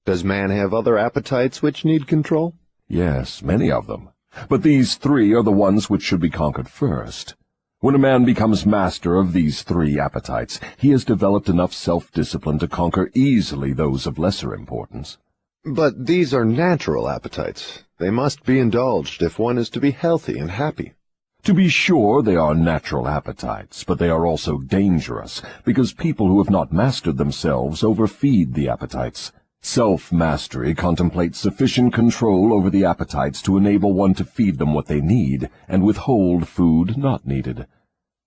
Does man have other appetites which need control? Yes, many of them. But these 3 are the ones which should be conquered first. When a man becomes master of these 3 appetites, he has developed enough self-discipline to conquer easily those of lesser importance. But these are natural appetites. They must be indulged if one is to be healthy and happy. To be sure, they are natural appetites, but they are also dangerous, because people who have not mastered themselves overfeed the appetites. Self-mastery contemplates sufficient control over the appetites to enable one to feed them what they need and withhold food not needed.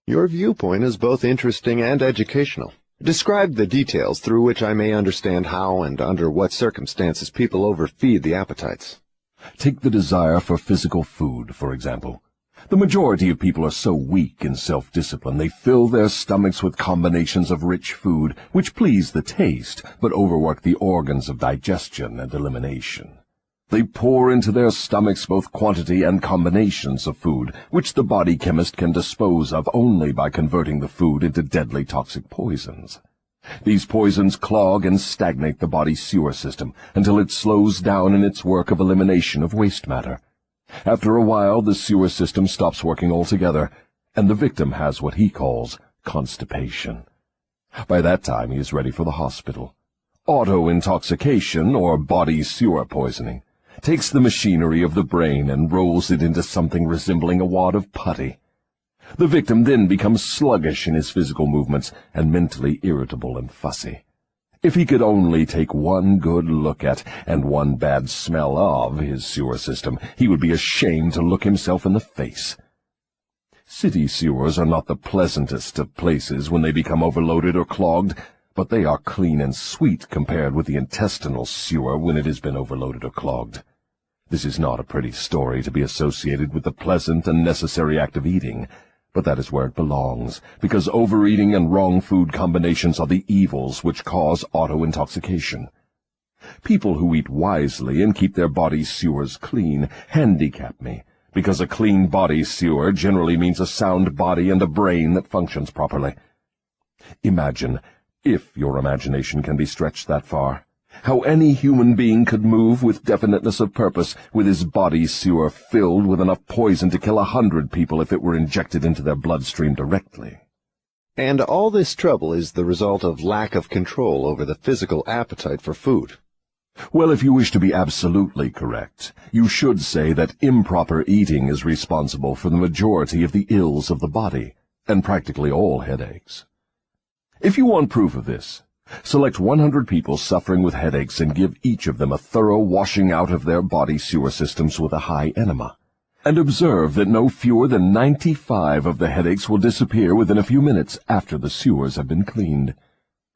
Your viewpoint is both interesting and educational. Describe the details through which I may understand how and under what circumstances people overfeed the appetites. Take the desire for physical food, for example. The majority of people are so weak in self-discipline they fill their stomachs with combinations of rich food which please the taste but overwork the organs of digestion and elimination. They pour into their stomachs both quantity and combinations of food, which the body chemist can dispose of only by converting the food into deadly toxic poisons. These poisons clog and stagnate the body's sewer system until it slows down in its work of elimination of waste matter. After a while, the sewer system stops working altogether, and the victim has what he calls constipation. By that time, he is ready for the hospital. Auto-intoxication, or body sewer poisoning, takes the machinery of the brain and rolls it into something resembling a wad of putty. The victim then becomes sluggish in his physical movements and mentally irritable and fussy. If he could only take one good look at and one bad smell of his sewer system, he would be ashamed to look himself in the face. City sewers are not the pleasantest of places when they become overloaded or clogged, but they are clean and sweet compared with the intestinal sewer when it has been overloaded or clogged. This is not a pretty story to be associated with the pleasant and necessary act of eating, but that is where it belongs, because overeating and wrong food combinations are the evils which cause auto-intoxication. People who eat wisely and keep their body sewers clean handicap me, because a clean body sewer generally means a sound body and a brain that functions properly. Imagine, if your imagination can be stretched that far, how any human being could move with definiteness of purpose with his body sewer filled with enough poison to kill 100 people if it were injected into their bloodstream directly. And all this trouble is the result of lack of control over the physical appetite for food. Well, if you wish to be absolutely correct, you should say that improper eating is responsible for the majority of the ills of the body, and practically all headaches. If you want proof of this, select 100 people suffering with headaches and give each of them a thorough washing out of their body sewer systems with a high enema, and observe that no fewer than 95 of the headaches will disappear within a few minutes after the sewers have been cleaned.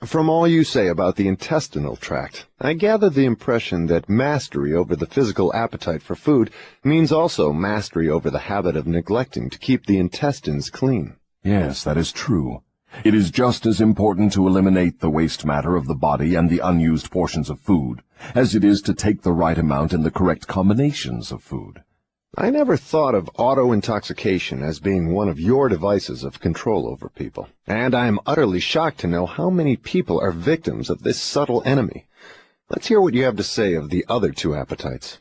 From all you say about the intestinal tract, I gather the impression that mastery over the physical appetite for food means also mastery over the habit of neglecting to keep the intestines clean. Yes, that is true. It is just as important to eliminate the waste matter of the body and the unused portions of food as it is to take the right amount and the correct combinations of food. I never thought of auto-intoxication as being one of your devices of control over people, and I am utterly shocked to know how many people are victims of this subtle enemy. Let's hear what you have to say of the other two appetites.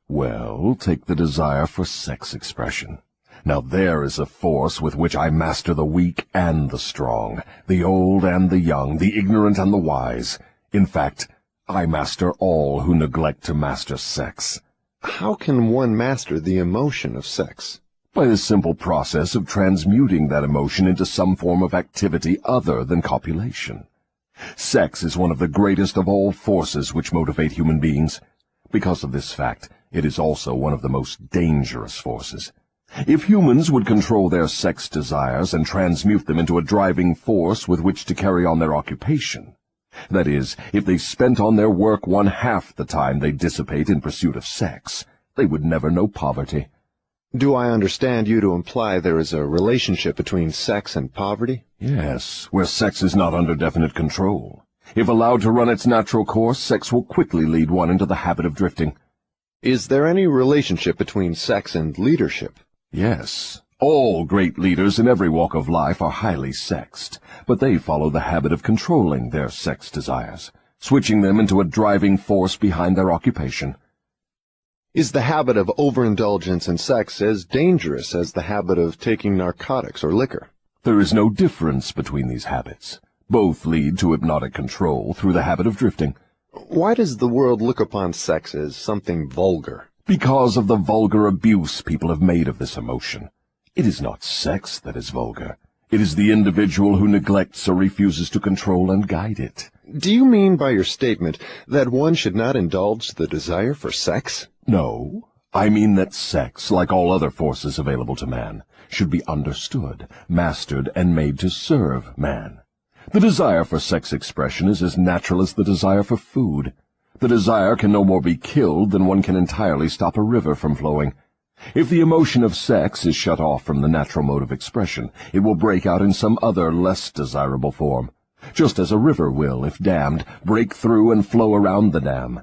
Well, take the desire for sex expression. Now there is a force with which I master the weak and the strong, the old and the young, the ignorant and the wise. In fact, I master all who neglect to master sex. How can one master the emotion of sex? By the simple process of transmuting that emotion into some form of activity other than copulation. Sex is one of the greatest of all forces which motivate human beings. Because of this fact, it is also one of the most dangerous forces. If humans would control their sex desires and transmute them into a driving force with which to carry on their occupation, that is, if they spent on their work 1/2 the time they dissipate in pursuit of sex, they would never know poverty. Do I understand you to imply there is a relationship between sex and poverty? Yes, where sex is not under definite control. If allowed to run its natural course, sex will quickly lead one into the habit of drifting. Is there any relationship between sex and leadership? Yes, all great leaders in every walk of life are highly sexed, but they follow the habit of controlling their sex desires, switching them into a driving force behind their occupation. Is the habit of overindulgence in sex as dangerous as the habit of taking narcotics or liquor? There is no difference between these habits. Both lead to hypnotic control through the habit of drifting. Why does the world look upon sex as something vulgar? Because of the vulgar abuse people have made of this emotion. It is not sex that is vulgar. It is the individual who neglects or refuses to control and guide it. Do you mean by your statement that one should not indulge the desire for sex? No, I mean that sex, like all other forces available to man, should be understood, mastered, and made to serve man. The desire for sex expression is as natural as the desire for food. The desire can no more be killed than one can entirely stop a river from flowing. If the emotion of sex is shut off from the natural mode of expression, it will break out in some other, less desirable form, just as a river will, if dammed, break through and flow around the dam.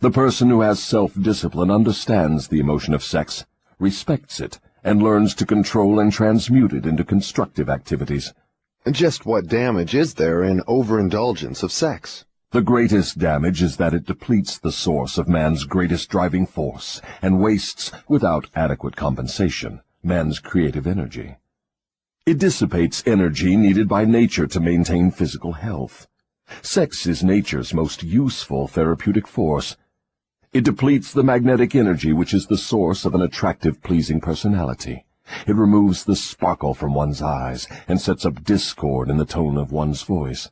The person who has self-discipline understands the emotion of sex, respects it, and learns to control and transmute it into constructive activities. Just what damage is there in overindulgence of sex? The greatest damage is that it depletes the source of man's greatest driving force and wastes, without adequate compensation, man's creative energy. It dissipates energy needed by nature to maintain physical health. Sex is nature's most useful therapeutic force. It depletes the magnetic energy which is the source of an attractive, pleasing personality. It removes the sparkle from one's eyes and sets up discord in the tone of one's voice.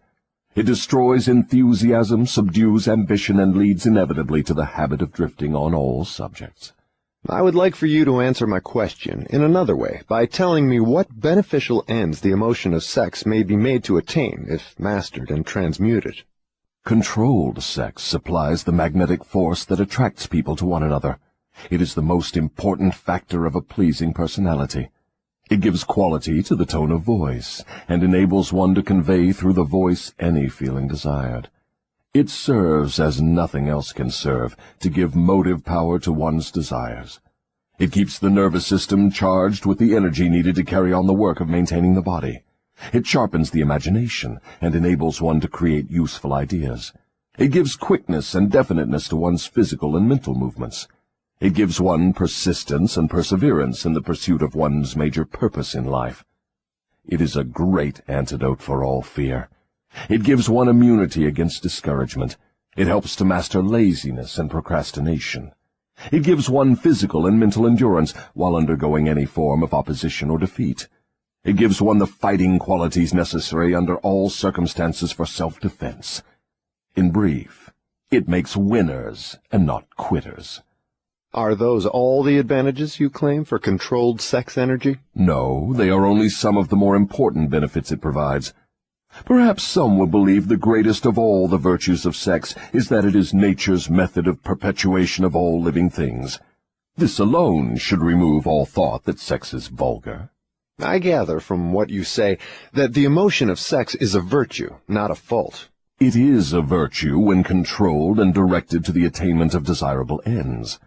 It destroys enthusiasm, subdues ambition, and leads inevitably to the habit of drifting on all subjects. I would like for you to answer my question in another way by telling me what beneficial ends the emotion of sex may be made to attain if mastered and transmuted. Controlled sex supplies the magnetic force that attracts people to one another. It is the most important factor of a pleasing personality. It gives quality to the tone of voice, and enables one to convey through the voice any feeling desired. It serves, as nothing else can serve, to give motive power to one's desires. It keeps the nervous system charged with the energy needed to carry on the work of maintaining the body. It sharpens the imagination and enables one to create useful ideas. It gives quickness and definiteness to one's physical and mental movements. It gives one persistence and perseverance in the pursuit of one's major purpose in life. It is a great antidote for all fear. It gives one immunity against discouragement. It helps to master laziness and procrastination. It gives one physical and mental endurance while undergoing any form of opposition or defeat. It gives one the fighting qualities necessary under all circumstances for self-defense. In brief, it makes winners and not quitters. Are those all the advantages you claim for controlled sex energy? No, they are only some of the more important benefits it provides. Perhaps some will believe the greatest of all the virtues of sex is that it is nature's method of perpetuation of all living things. This alone should remove all thought that sex is vulgar. I gather from what you say that the emotion of sex is a virtue, not a fault. It is a virtue when controlled and directed to the attainment of desirable ends.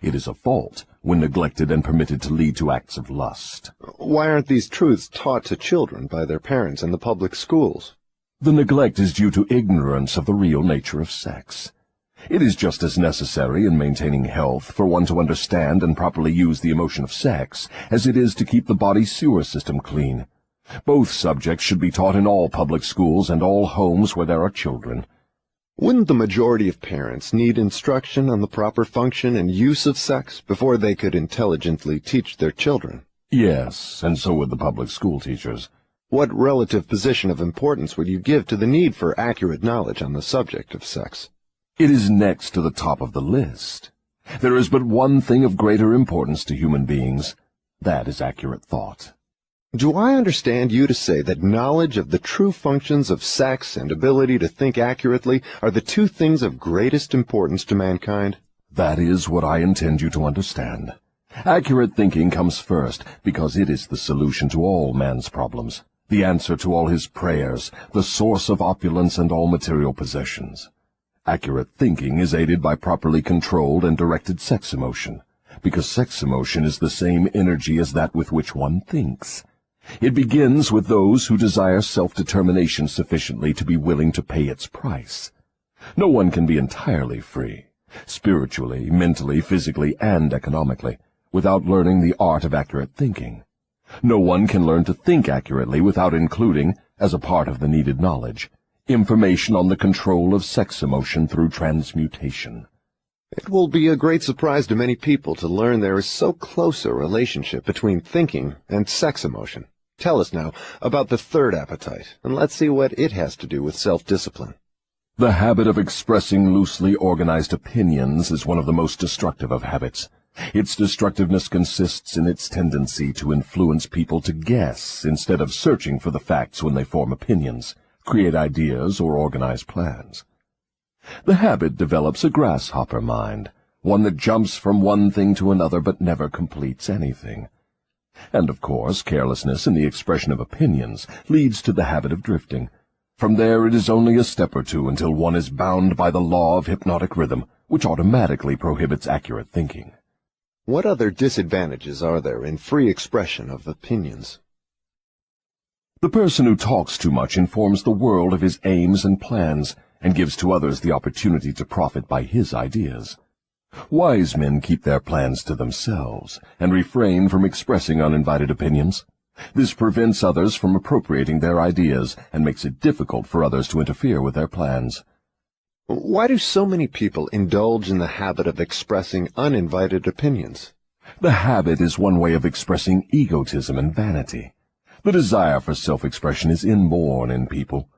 It is a fault when neglected and permitted to lead to acts of lust. Why aren't these truths taught to children by their parents in the public schools? The neglect is due to ignorance of the real nature of sex. It is just as necessary in maintaining health for one to understand and properly use the emotion of sex as it is to keep the body's sewer system clean. Both subjects should be taught in all public schools and all homes where there are children. Wouldn't the majority of parents need instruction on the proper function and use of sex before they could intelligently teach their children? Yes, and so would the public school teachers. What relative position of importance would you give to the need for accurate knowledge on the subject of sex? It is next to the top of the list. There is but one thing of greater importance to human beings. That is accurate thought. Do I understand you to say that knowledge of the true functions of sex and ability to think accurately are the two things of greatest importance to mankind? That is what I intend you to understand. Accurate thinking comes first because it is the solution to all man's problems, the answer to all his prayers, the source of opulence and all material possessions. Accurate thinking is aided by properly controlled and directed sex emotion, because sex emotion is the same energy as that with which one thinks. It begins with those who desire self-determination sufficiently to be willing to pay its price. No one can be entirely free, spiritually, mentally, physically, and economically, without learning the art of accurate thinking. No one can learn to think accurately without including, as a part of the needed knowledge, information on the control of sex emotion through transmutation. It will be a great surprise to many people to learn there is so close a relationship between thinking and sex emotion. Tell us now about the third appetite, and let's see what it has to do with self-discipline. The habit of expressing loosely organized opinions is one of the most destructive of habits. Its destructiveness consists in its tendency to influence people to guess instead of searching for the facts when they form opinions, create ideas, or organize plans. The habit develops a grasshopper mind, one that jumps from one thing to another but never completes anything. And, of course, carelessness in the expression of opinions leads to the habit of drifting. From there it is only a step or two until one is bound by the law of hypnotic rhythm, which automatically prohibits accurate thinking. What other disadvantages are there in free expression of opinions? The person who talks too much informs the world of his aims and plans and gives to others the opportunity to profit by his ideas. Wise men keep their plans to themselves and refrain from expressing uninvited opinions. This prevents others from appropriating their ideas and makes it difficult for others to interfere with their plans. Why do so many people indulge in the habit of expressing uninvited opinions? The habit is one way of expressing egotism and vanity. The desire for self-expression is inborn in people.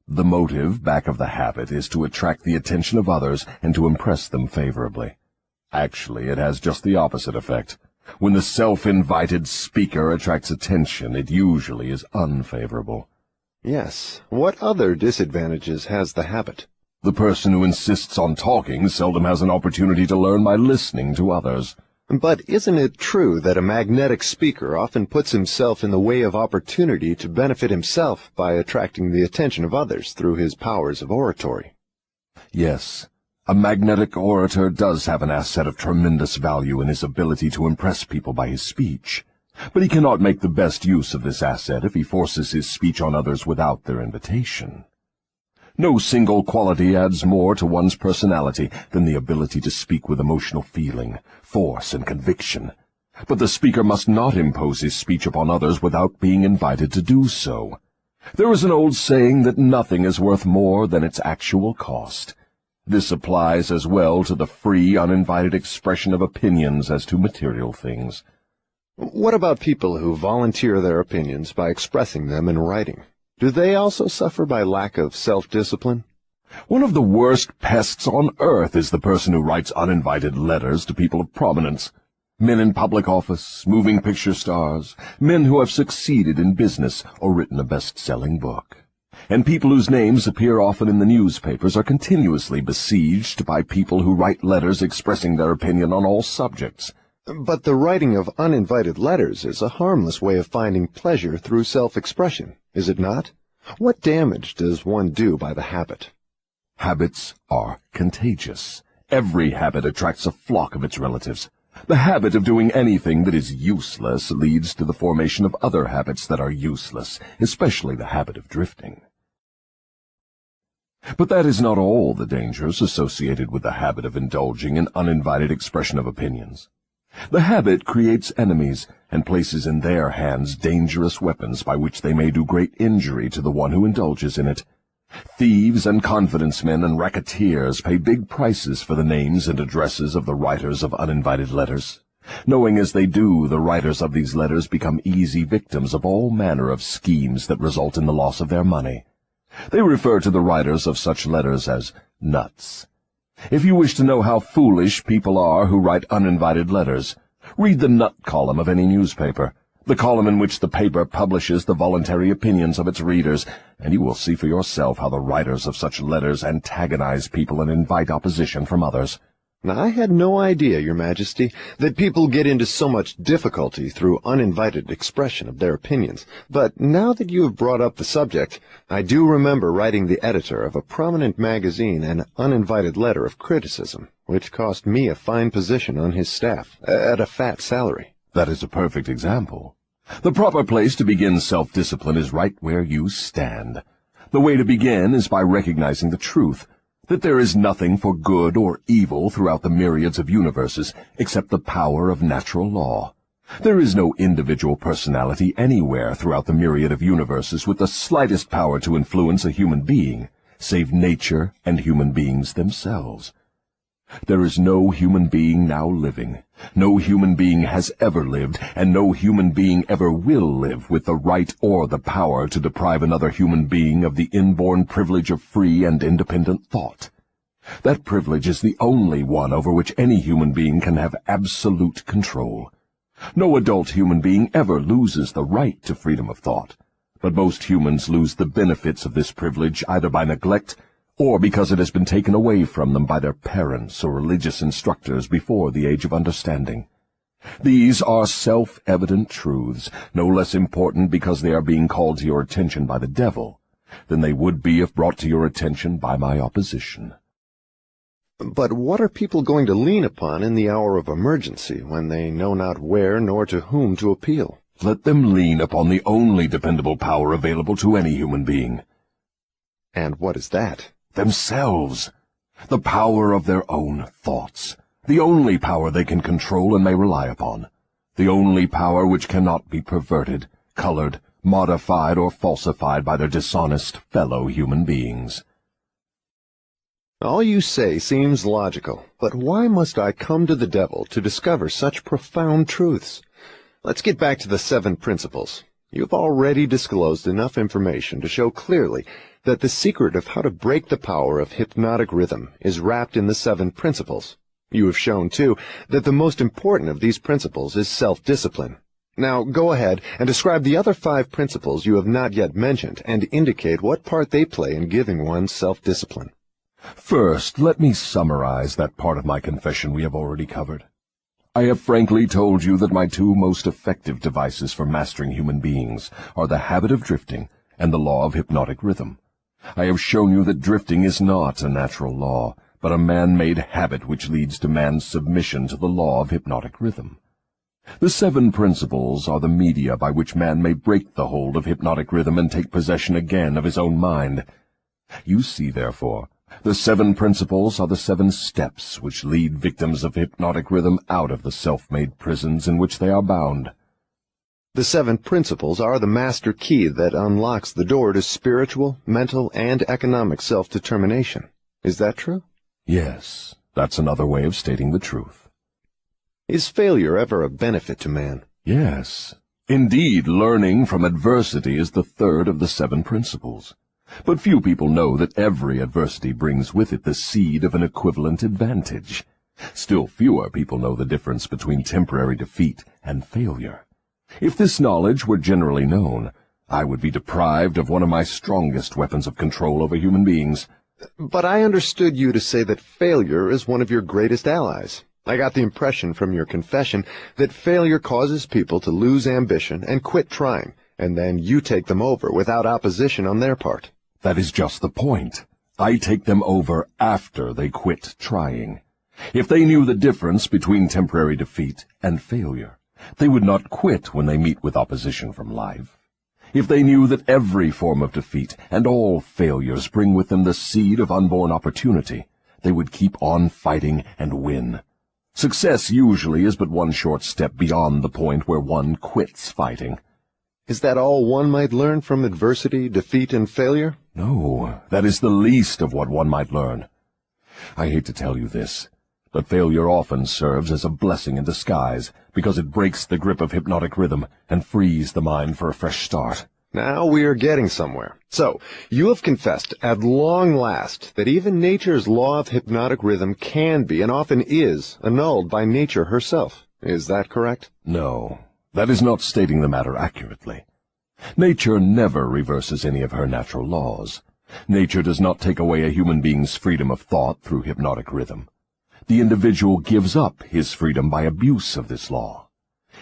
The motive back of the habit is to attract the attention of others and to impress them favorably. Actually, it has just the opposite effect. When the self-invited speaker attracts attention, it usually is unfavorable. Yes. What other disadvantages has the habit? The person who insists on talking seldom has an opportunity to learn by listening to others. But isn't it true that a magnetic speaker often puts himself in the way of opportunity to benefit himself by attracting the attention of others through his powers of oratory? Yes, a magnetic orator does have an asset of tremendous value in his ability to impress people by his speech. But he cannot make the best use of this asset if he forces his speech on others without their invitation. No single quality adds more to one's personality than the ability to speak with emotional feeling, force, and conviction. But the speaker must not impose his speech upon others without being invited to do so. There is an old saying that nothing is worth more than its actual cost. This applies as well to the free, uninvited expression of opinions as to material things. What about people who volunteer their opinions by expressing them in writing? Do they also suffer by lack of self-discipline? One of the worst pests on earth is the person who writes uninvited letters to people of prominence. Men in public office, moving picture stars, men who have succeeded in business or written a best-selling book. And people whose names appear often in the newspapers are continuously besieged by people who write letters expressing their opinion on all subjects. But the writing of uninvited letters is a harmless way of finding pleasure through self-expression, is it not? What damage does one do by the habit? Habits are contagious. Every habit attracts a flock of its relatives. The habit of doing anything that is useless leads to the formation of other habits that are useless, especially the habit of drifting. But that is not all the dangers associated with the habit of indulging in uninvited expression of opinions. The habit creates enemies and places in their hands dangerous weapons by which they may do great injury to the one who indulges in it. Thieves and confidence men and racketeers pay big prices for the names and addresses of the writers of uninvited letters. Knowing as they do, the writers of these letters become easy victims of all manner of schemes that result in the loss of their money. They refer to the writers of such letters as nuts. If you wish to know how foolish people are who write uninvited letters, read the nut column of any newspaper, the column in which the paper publishes the voluntary opinions of its readers, and you will see for yourself how the writers of such letters antagonize people and invite opposition from others. Now, I had no idea, Your Majesty, that people get into so much difficulty through uninvited expression of their opinions. But now that you have brought up the subject, I do remember writing the editor of a prominent magazine an uninvited letter of criticism, which cost me a fine position on his staff, at a fat salary. That is a perfect example. The proper place to begin self-discipline is right where you stand. The way to begin is by recognizing the truth, that there is nothing for good or evil throughout the myriads of universes except the power of natural law. There is no individual personality anywhere throughout the myriad of universes with the slightest power to influence a human being, save nature and human beings themselves. There is no human being now living, no human being has ever lived, and no human being ever will live with the right or the power to deprive another human being of the inborn privilege of free and independent thought. That privilege is the only one over which any human being can have absolute control. No adult human being ever loses the right to freedom of thought, but most humans lose the benefits of this privilege either by neglect or because it has been taken away from them by their parents or religious instructors before the age of understanding. These are self-evident truths, no less important because they are being called to your attention by the devil than they would be if brought to your attention by my opposition. But what are people going to lean upon in the hour of emergency, when they know not where nor to whom to appeal? Let them lean upon the only dependable power available to any human being. And what is that? Themselves. The power of their own thoughts. The only power they can control and may rely upon. The only power which cannot be perverted, colored, modified, or falsified by their dishonest fellow human beings. All you say seems logical, but why must I come to the devil to discover such profound truths? Let's get back to the 7 principles. You've already disclosed enough information to show clearly that the secret of how to break the power of hypnotic rhythm is wrapped in the 7 principles. You have shown, too, that the most important of these principles is self-discipline. Now, go ahead and describe the other 5 principles you have not yet mentioned and indicate what part they play in giving one self-discipline. First, let me summarize that part of my confession we have already covered. I have frankly told you that my 2 most effective devices for mastering human beings are the habit of drifting and the law of hypnotic rhythm. I have shown you that drifting is not a natural law, but a man-made habit which leads to man's submission to the law of hypnotic rhythm. The 7 principles are the media by which man may break the hold of hypnotic rhythm and take possession again of his own mind. You see, therefore, the 7 principles are the 7 steps which lead victims of hypnotic rhythm out of the self-made prisons in which they are bound. The 7 principles are the master key that unlocks the door to spiritual, mental, and economic self-determination. Is that true? Yes, that's another way of stating the truth. Is failure ever a benefit to man? Yes. Indeed, learning from adversity is the 3rd of the 7 principles. But few people know that every adversity brings with it the seed of an equivalent advantage. Still fewer people know the difference between temporary defeat and failure. If this knowledge were generally known, I would be deprived of one of my strongest weapons of control over human beings. But I understood you to say that failure is one of your greatest allies. I got the impression from your confession that failure causes people to lose ambition and quit trying, and then you take them over without opposition on their part. That is just the point. I take them over after they quit trying. If they knew the difference between temporary defeat and failure, they would not quit when they meet with opposition from life. If they knew that every form of defeat and all failures bring with them the seed of unborn opportunity, they would keep on fighting and win. Success usually is but one short step beyond the point where one quits fighting. Is that all one might learn from adversity, defeat, and failure? No, that is the least of what one might learn. I hate to tell you this, but failure often serves as a blessing in disguise, because it breaks the grip of hypnotic rhythm and frees the mind for a fresh start. Now we are getting somewhere. So, you have confessed at long last that even nature's law of hypnotic rhythm can be, and often is, annulled by nature herself. Is that correct? No, that is not stating the matter accurately. Nature never reverses any of her natural laws. Nature does not take away a human being's freedom of thought through hypnotic rhythm. The individual gives up his freedom by abuse of this law.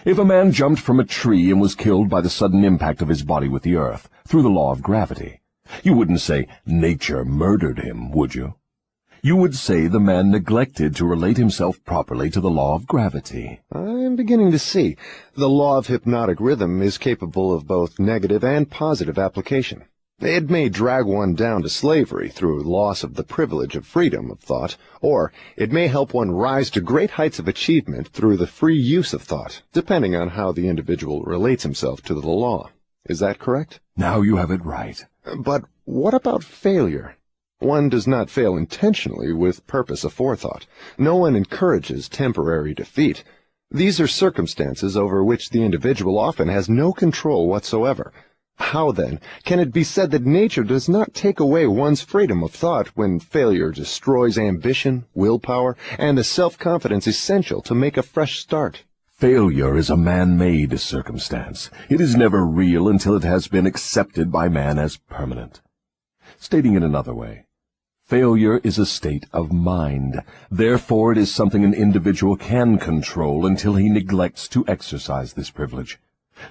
If a man jumped from a tree and was killed by the sudden impact of his body with the earth, through the law of gravity, you wouldn't say nature murdered him, would you? You would say the man neglected to relate himself properly to the law of gravity. I'm beginning to see. The law of hypnotic rhythm is capable of both negative and positive application. It may drag one down to slavery through loss of the privilege of freedom of thought, or it may help one rise to great heights of achievement through the free use of thought, depending on how the individual relates himself to the law. Is that correct? Now you have it right. But what about failure? One does not fail intentionally with purpose aforethought. No one encourages temporary defeat. These are circumstances over which the individual often has no control whatsoever. How, then, can it be said that nature does not take away one's freedom of thought when failure destroys ambition, willpower, and the self-confidence essential to make a fresh start? Failure is a man-made circumstance. It is never real until it has been accepted by man as permanent. Stating it another way, failure is a state of mind. Therefore, it is something an individual can control until he neglects to exercise this privilege.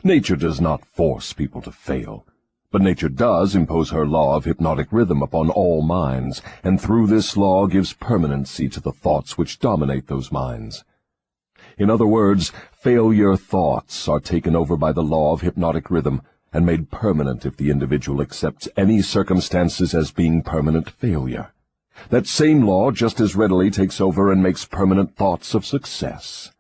Nature does not force people to fail, But nature does impose her law of hypnotic rhythm upon all minds, and through this law gives permanency to the thoughts which dominate those minds. In other words, failure thoughts are taken over by the law of hypnotic rhythm and made permanent if the individual accepts any circumstances as being permanent failure. That same law just as readily takes over and makes permanent thoughts of success.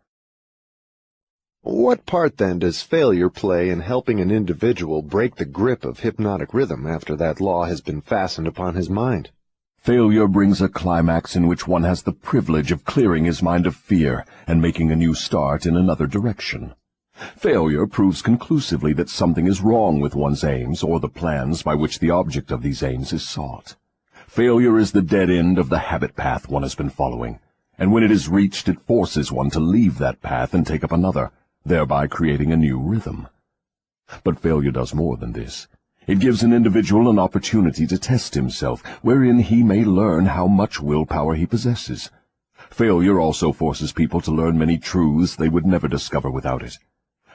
What part, then, does failure play in helping an individual break the grip of hypnotic rhythm after that law has been fastened upon his mind? Failure brings a climax in which one has the privilege of clearing his mind of fear and making a new start in another direction. Failure proves conclusively that something is wrong with one's aims or the plans by which the object of these aims is sought. Failure is the dead end of the habit path one has been following, and when it is reached it forces one to leave that path and take up another, thereby creating a new rhythm. But failure does more than this. It gives an individual an opportunity to test himself, wherein he may learn how much willpower he possesses. Failure also forces people to learn many truths they would never discover without it.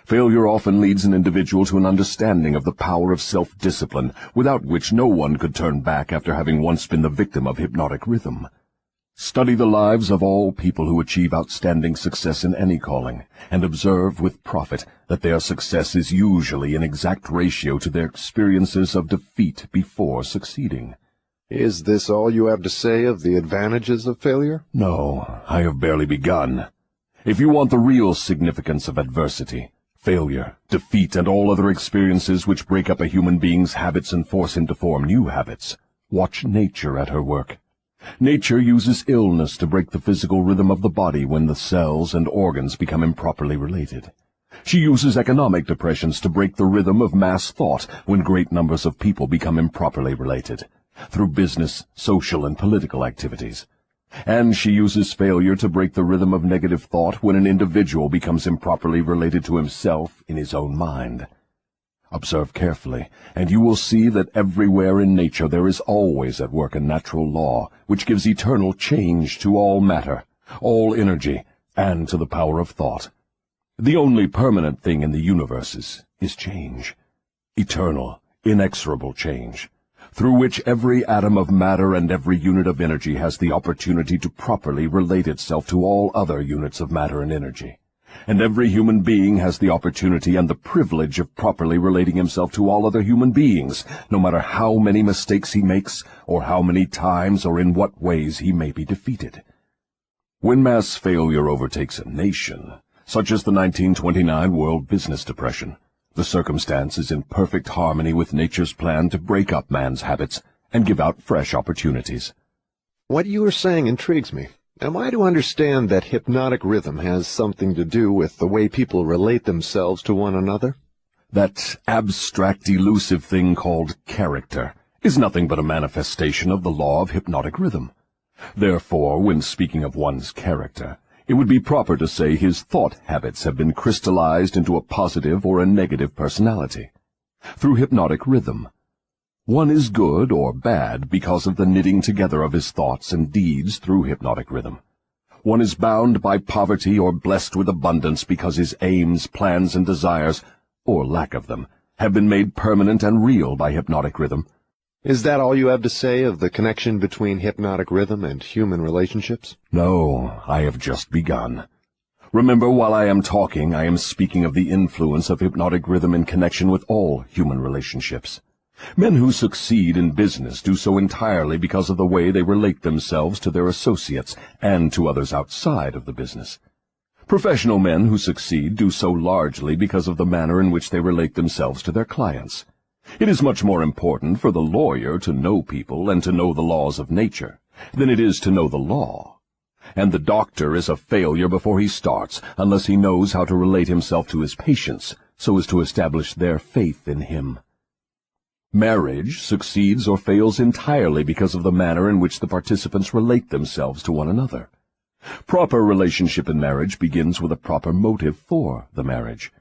Failure often leads an individual to an understanding of the power of self-discipline, without which no one could turn back after having once been the victim of hypnotic rhythm. Study the lives of all people who achieve outstanding success in any calling, and observe with profit that their success is usually in exact ratio to their experiences of defeat before succeeding. Is this all you have to say of the advantages of failure? No, I have barely begun. If you want the real significance of adversity, failure, defeat, and all other experiences which break up a human being's habits and force him to form new habits, watch nature at her work. Nature uses illness to break the physical rhythm of the body when the cells and organs become improperly related. She uses economic depressions to break the rhythm of mass thought when great numbers of people become improperly related, through business, social, and political activities. And she uses failure to break the rhythm of negative thought when an individual becomes improperly related to himself in his own mind. Observe carefully, and you will see that everywhere in nature there is always at work a natural law which gives eternal change to all matter, all energy, and to the power of thought. The only permanent thing in the universe is change, eternal, inexorable change, through which every atom of matter and every unit of energy has the opportunity to properly relate itself to all other units of matter and energy. And every human being has the opportunity and the privilege of properly relating himself to all other human beings, no matter how many mistakes he makes, or how many times or in what ways he may be defeated. When mass failure overtakes a nation, such as the 1929 World Business Depression, the circumstance is in perfect harmony with nature's plan to break up man's habits and give out fresh opportunities. What you are saying intrigues me. Am I to understand that hypnotic rhythm has something to do with the way people relate themselves to one another? That abstract, elusive thing called character is nothing but a manifestation of the law of hypnotic rhythm. Therefore, when speaking of one's character, it would be proper to say his thought habits have been crystallized into a positive or a negative personality. Through hypnotic rhythm, one is good or bad because of the knitting together of his thoughts and deeds through hypnotic rhythm. One is bound by poverty or blessed with abundance because his aims, plans, and desires, or lack of them, have been made permanent and real by hypnotic rhythm. Is that all you have to say of the connection between hypnotic rhythm and human relationships? No, I have just begun. Remember, while I am talking, I am speaking of the influence of hypnotic rhythm in connection with all human relationships. Men who succeed in business do so entirely because of the way they relate themselves to their associates and to others outside of the business. Professional men who succeed do so largely because of the manner in which they relate themselves to their clients. It is much more important for the lawyer to know people and to know the laws of nature than it is to know the law. And the doctor is a failure before he starts unless he knows how to relate himself to his patients so as to establish their faith in him. Marriage succeeds or fails entirely because of the manner in which the participants relate themselves to one another. Proper relationship in marriage begins with a proper motive for the marriage.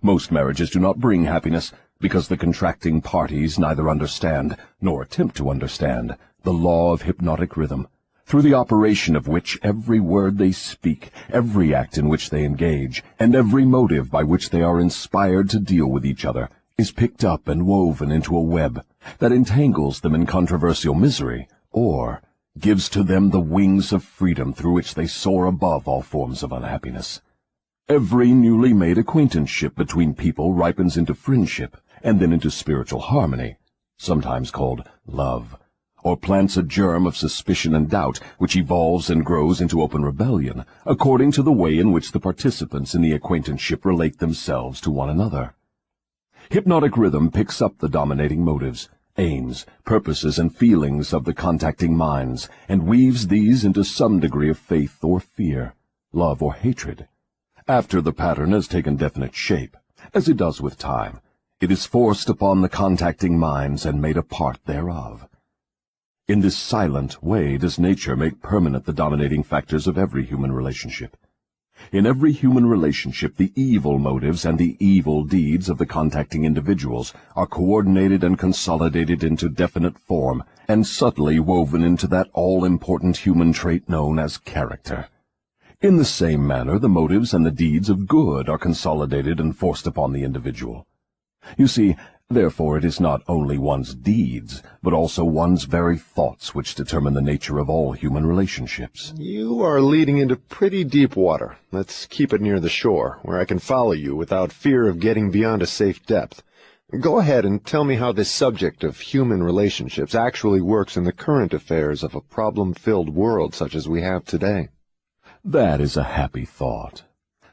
Most marriages do not bring happiness because the contracting parties neither understand, nor attempt to understand, the law of hypnotic rhythm, through the operation of which every word they speak, every act in which they engage, and every motive by which they are inspired to deal with each other, is picked up and woven into a web that entangles them in controversial misery, or gives to them the wings of freedom through which they soar above all forms of unhappiness. Every newly made acquaintanceship between people ripens into friendship and then into spiritual harmony, sometimes called love, or plants a germ of suspicion and doubt which evolves and grows into open rebellion, according to the way in which the participants in the acquaintanceship relate themselves to one another. Hypnotic rhythm picks up the dominating motives, aims, purposes, and feelings of the contacting minds, and weaves these into some degree of faith or fear, love or hatred. After the pattern has taken definite shape, as it does with time, it is forced upon the contacting minds and made a part thereof. In this silent way does nature make permanent the dominating factors of every human relationship. In every human relationship, the evil motives and the evil deeds of the contacting individuals are coordinated and consolidated into definite form and subtly woven into that all-important human trait known as character. In the same manner, the motives and the deeds of good are consolidated and forced upon the individual. You see, therefore, it is not only one's deeds, but also one's very thoughts which determine the nature of all human relationships. You are leading into pretty deep water. Let's keep it near the shore, where I can follow you without fear of getting beyond a safe depth. Go ahead and tell me how this subject of human relationships actually works in the current affairs of a problem-filled world such as we have today. That is a happy thought.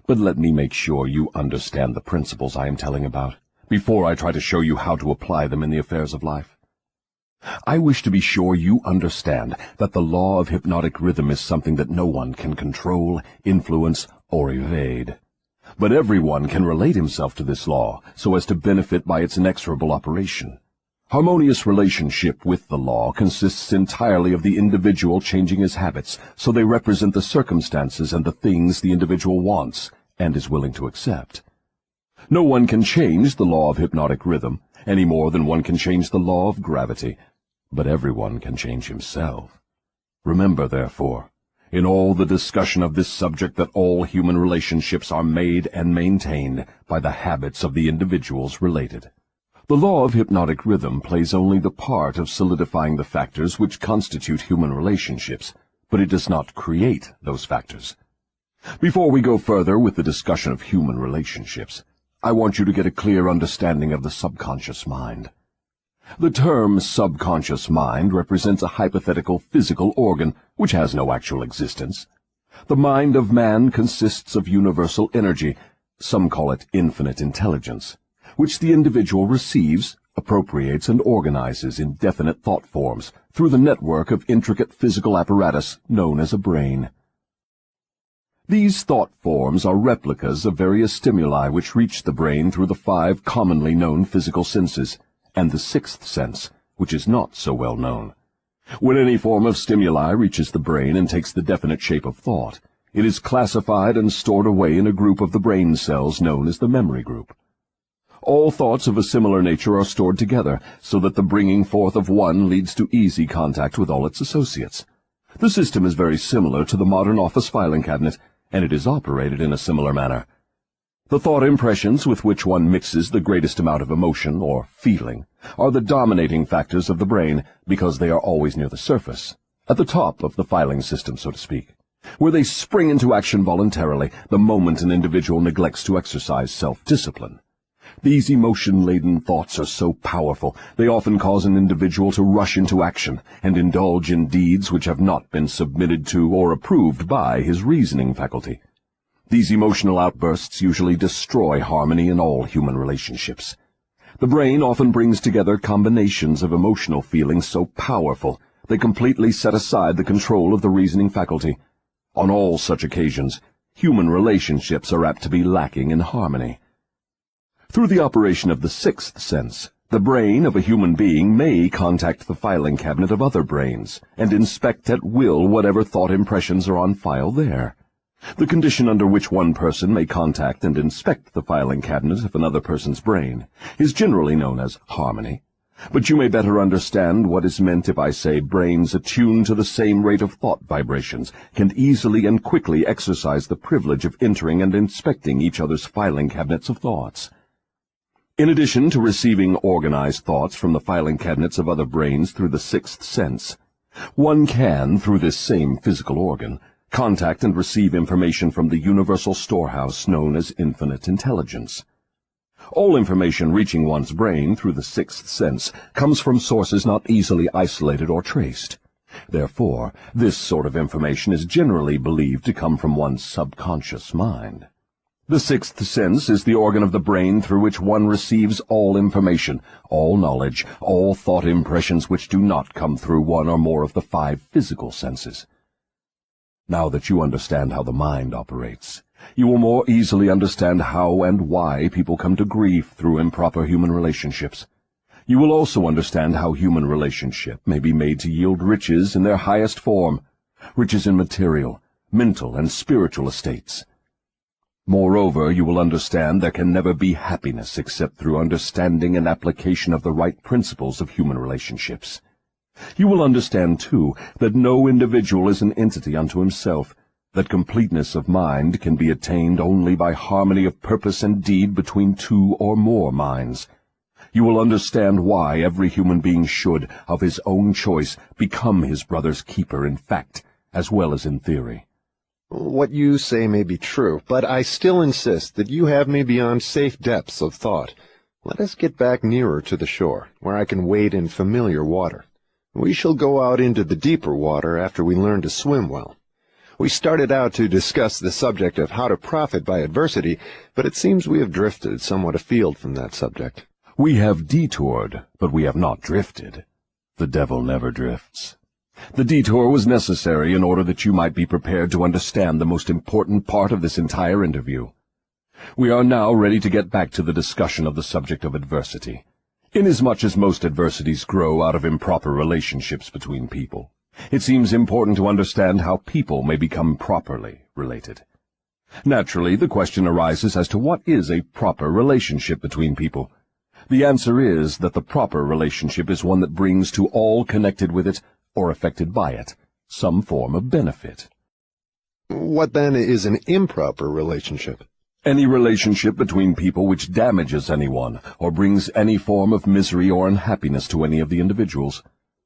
But let me make sure you understand the principles I am telling about, before I try to show you how to apply them in the affairs of life. I wish to be sure you understand that the law of hypnotic rhythm is something that no one can control, influence, or evade. But everyone can relate himself to this law so as to benefit by its inexorable operation. Harmonious relationship with the law consists entirely of the individual changing his habits so they represent the circumstances and the things the individual wants and is willing to accept. No one can change the law of hypnotic rhythm any more than one can change the law of gravity, but everyone can change himself. Remember, therefore, in all the discussion of this subject, that all human relationships are made and maintained by the habits of the individuals related. The law of hypnotic rhythm plays only the part of solidifying the factors which constitute human relationships, but it does not create those factors. Before we go further with the discussion of human relationships, I want you to get a clear understanding of the subconscious mind. The term subconscious mind represents a hypothetical physical organ which has no actual existence. The mind of man consists of universal energy, some call it infinite intelligence, which the individual receives, appropriates, and organizes in definite thought forms through the network of intricate physical apparatus known as a brain. These thought forms are replicas of various stimuli which reach the brain through the 5 commonly known physical senses, and the 6th sense, which is not so well known. When any form of stimuli reaches the brain and takes the definite shape of thought, it is classified and stored away in a group of the brain cells known as the memory group. All thoughts of a similar nature are stored together, so that the bringing forth of one leads to easy contact with all its associates. The system is very similar to the modern office filing cabinet, and it is operated in a similar manner. The thought impressions with which one mixes the greatest amount of emotion or feeling are the dominating factors of the brain, because they are always near the surface, at the top of the filing system, so to speak, where they spring into action voluntarily the moment an individual neglects to exercise self-discipline. These emotion-laden thoughts are so powerful, they often cause an individual to rush into action and indulge in deeds which have not been submitted to or approved by his reasoning faculty. These emotional outbursts usually destroy harmony in all human relationships. The brain often brings together combinations of emotional feelings so powerful they completely set aside the control of the reasoning faculty. On all such occasions, human relationships are apt to be lacking in harmony. Through the operation of the 6th sense, the brain of a human being may contact the filing cabinet of other brains and inspect at will whatever thought impressions are on file there. The condition under which one person may contact and inspect the filing cabinet of another person's brain is generally known as harmony. But you may better understand what is meant if I say brains attuned to the same rate of thought vibrations can easily and quickly exercise the privilege of entering and inspecting each other's filing cabinets of thoughts. In addition to receiving organized thoughts from the filing cabinets of other brains through the sixth sense, one can, through this same physical organ, contact and receive information from the universal storehouse known as infinite intelligence. All information reaching one's brain through the sixth sense comes from sources not easily isolated or traced. Therefore, this sort of information is generally believed to come from one's subconscious mind. The sixth sense is the organ of the brain through which one receives all information, all knowledge, all thought impressions which do not come through one or more of the 5 physical senses. Now that you understand how the mind operates, you will more easily understand how and why people come to grief through improper human relationships. You will also understand how human relationship may be made to yield riches in their highest form, riches in material, mental, and spiritual estates. Moreover, you will understand there can never be happiness except through understanding and application of the right principles of human relationships. You will understand, too, that no individual is an entity unto himself, that completeness of mind can be attained only by harmony of purpose and deed between 2 or more minds. You will understand why every human being should, of his own choice, become his brother's keeper in fact, as well as in theory. What you say may be true, but I still insist that you have me beyond safe depths of thought. Let us get back nearer to the shore, where I can wade in familiar water. We shall go out into the deeper water after we learn to swim well. We started out to discuss the subject of how to profit by adversity, but it seems we have drifted somewhat afield from that subject. We have detoured, but we have not drifted. The devil never drifts. The detour was necessary in order that you might be prepared to understand the most important part of this entire interview. We are now ready to get back to the discussion of the subject of adversity. Inasmuch as most adversities grow out of improper relationships between people, it seems important to understand how people may become properly related. Naturally, the question arises as to what is a proper relationship between people. The answer is that the proper relationship is one that brings to all connected with it, or affected by it, some form of benefit. What then is an improper relationship? Any relationship between people which damages anyone, or brings any form of misery or unhappiness to any of the individuals.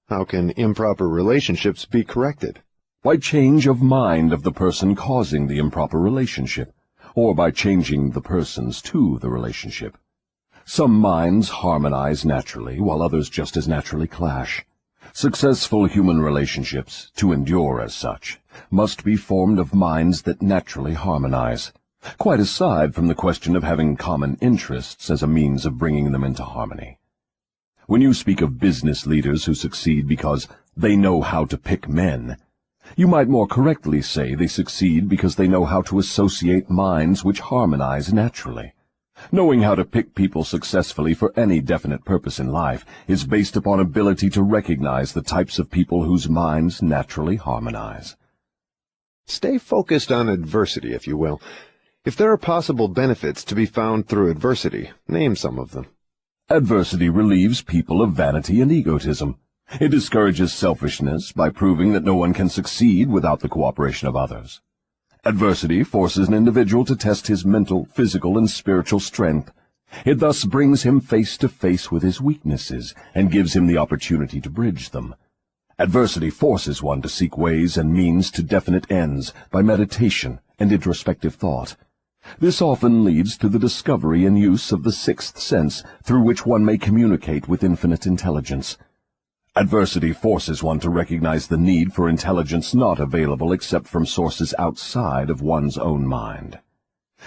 How can improper relationships be corrected? By change of mind of the person causing the improper relationship, or by changing the persons to the relationship. Some minds harmonize naturally, while others just as naturally clash. Successful human relationships, to endure as such, must be formed of minds that naturally harmonize, quite aside from the question of having common interests as a means of bringing them into harmony. When you speak of business leaders who succeed because they know how to pick men, you might more correctly say they succeed because they know how to associate minds which harmonize naturally. Knowing how to pick people successfully for any definite purpose in life is based upon ability to recognize the types of people whose minds naturally harmonize. Stay focused on adversity, if you will. If there are possible benefits to be found through adversity, name some of them. Adversity relieves people of vanity and egotism. It discourages selfishness by proving that no one can succeed without the cooperation of others. Adversity forces an individual to test his mental, physical, and spiritual strength. It thus brings him face to face with his weaknesses and gives him the opportunity to bridge them. Adversity forces one to seek ways and means to definite ends by meditation and introspective thought. This often leads to the discovery and use of the sixth sense, through which one may communicate with infinite intelligence. Adversity forces one to recognize the need for intelligence not available except from sources outside of one's own mind.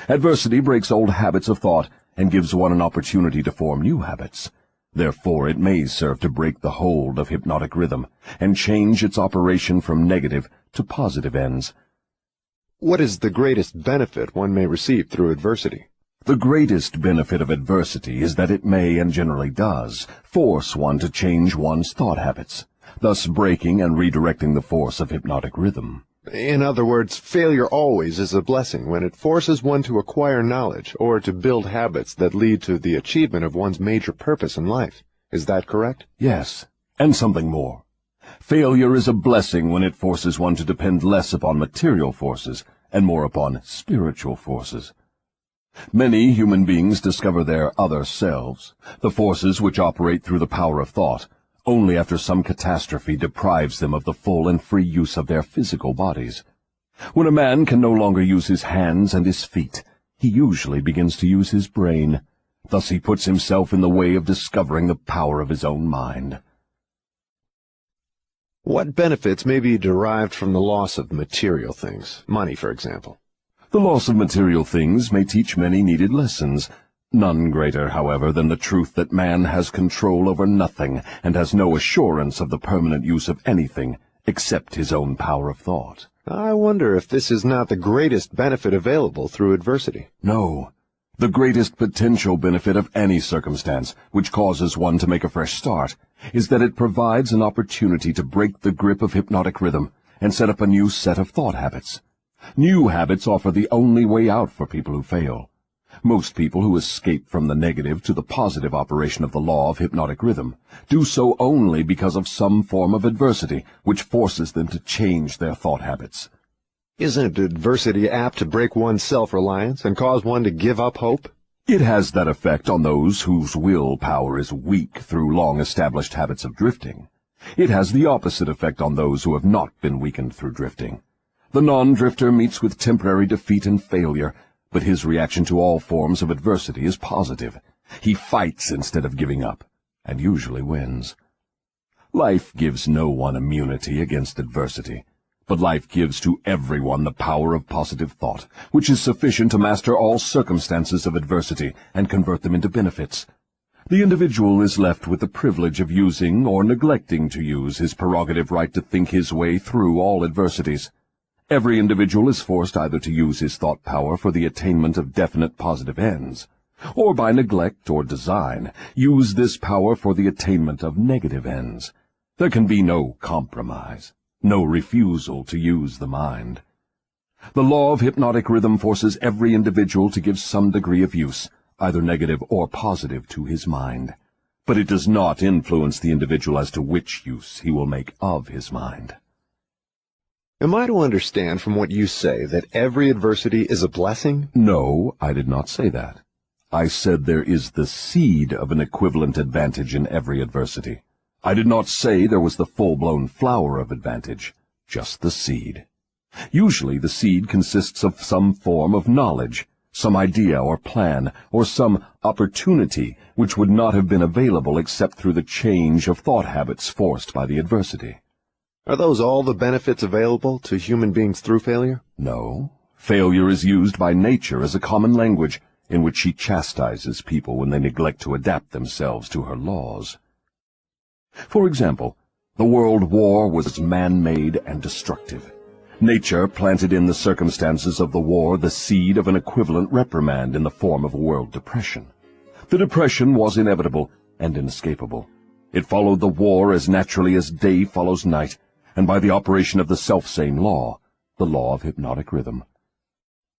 Adversity breaks old habits of thought and gives one an opportunity to form new habits. Therefore, it may serve to break the hold of hypnotic rhythm and change its operation from negative to positive ends. What is the greatest benefit one may receive through adversity? The greatest benefit of adversity is that it may, and generally does, force one to change one's thought habits, thus breaking and redirecting the force of hypnotic rhythm. In other words, failure always is a blessing when it forces one to acquire knowledge or to build habits that lead to the achievement of one's major purpose in life. Is that correct? Yes, and something more. Failure is a blessing when it forces one to depend less upon material forces and more upon spiritual forces. Many human beings discover their other selves, the forces which operate through the power of thought, only after some catastrophe deprives them of the full and free use of their physical bodies. When a man can no longer use his hands and his feet, he usually begins to use his brain. Thus he puts himself in the way of discovering the power of his own mind. What benefits may be derived from the loss of material things, money, for example? The loss of material things may teach many needed lessons, none greater, however, than the truth that man has control over nothing and has no assurance of the permanent use of anything except his own power of thought. I wonder if this is not the greatest benefit available through adversity. No. The greatest potential benefit of any circumstance which causes one to make a fresh start is that it provides an opportunity to break the grip of hypnotic rhythm and set up a new set of thought habits. New habits offer the only way out for people who fail. Most people who escape from the negative to the positive operation of the law of hypnotic rhythm do so only because of some form of adversity which forces them to change their thought habits. Isn't adversity apt to break one's self-reliance and cause one to give up hope? It has that effect on those whose willpower is weak through long-established habits of drifting. It has the opposite effect on those who have not been weakened through drifting. The non-drifter meets with temporary defeat and failure, but his reaction to all forms of adversity is positive. He fights instead of giving up, and usually wins. Life gives no one immunity against adversity, but life gives to everyone the power of positive thought, which is sufficient to master all circumstances of adversity and convert them into benefits. The individual is left with the privilege of using or neglecting to use his prerogative right to think his way through all adversities. Every individual is forced either to use his thought power for the attainment of definite positive ends, or by neglect or design, use this power for the attainment of negative ends. There can be no compromise, no refusal to use the mind. The law of hypnotic rhythm forces every individual to give some degree of use, either negative or positive, to his mind. But it does not influence the individual as to which use he will make of his mind. Am I to understand from what you say that every adversity is a blessing? No, I did not say that. I said there is the seed of an equivalent advantage in every adversity. I did not say there was the full-blown flower of advantage, just the seed. Usually the seed consists of some form of knowledge, some idea or plan, or some opportunity which would not have been available except through the change of thought habits forced by the adversity. Are those all the benefits available to human beings through failure? No. Failure is used by nature as a common language in which she chastises people when they neglect to adapt themselves to her laws. For example, the World War was man-made and destructive. Nature planted in the circumstances of the war the seed of an equivalent reprimand in the form of a world depression. The depression was inevitable and inescapable. It followed the war as naturally as day follows night, and by the operation of the selfsame law, the law of hypnotic rhythm.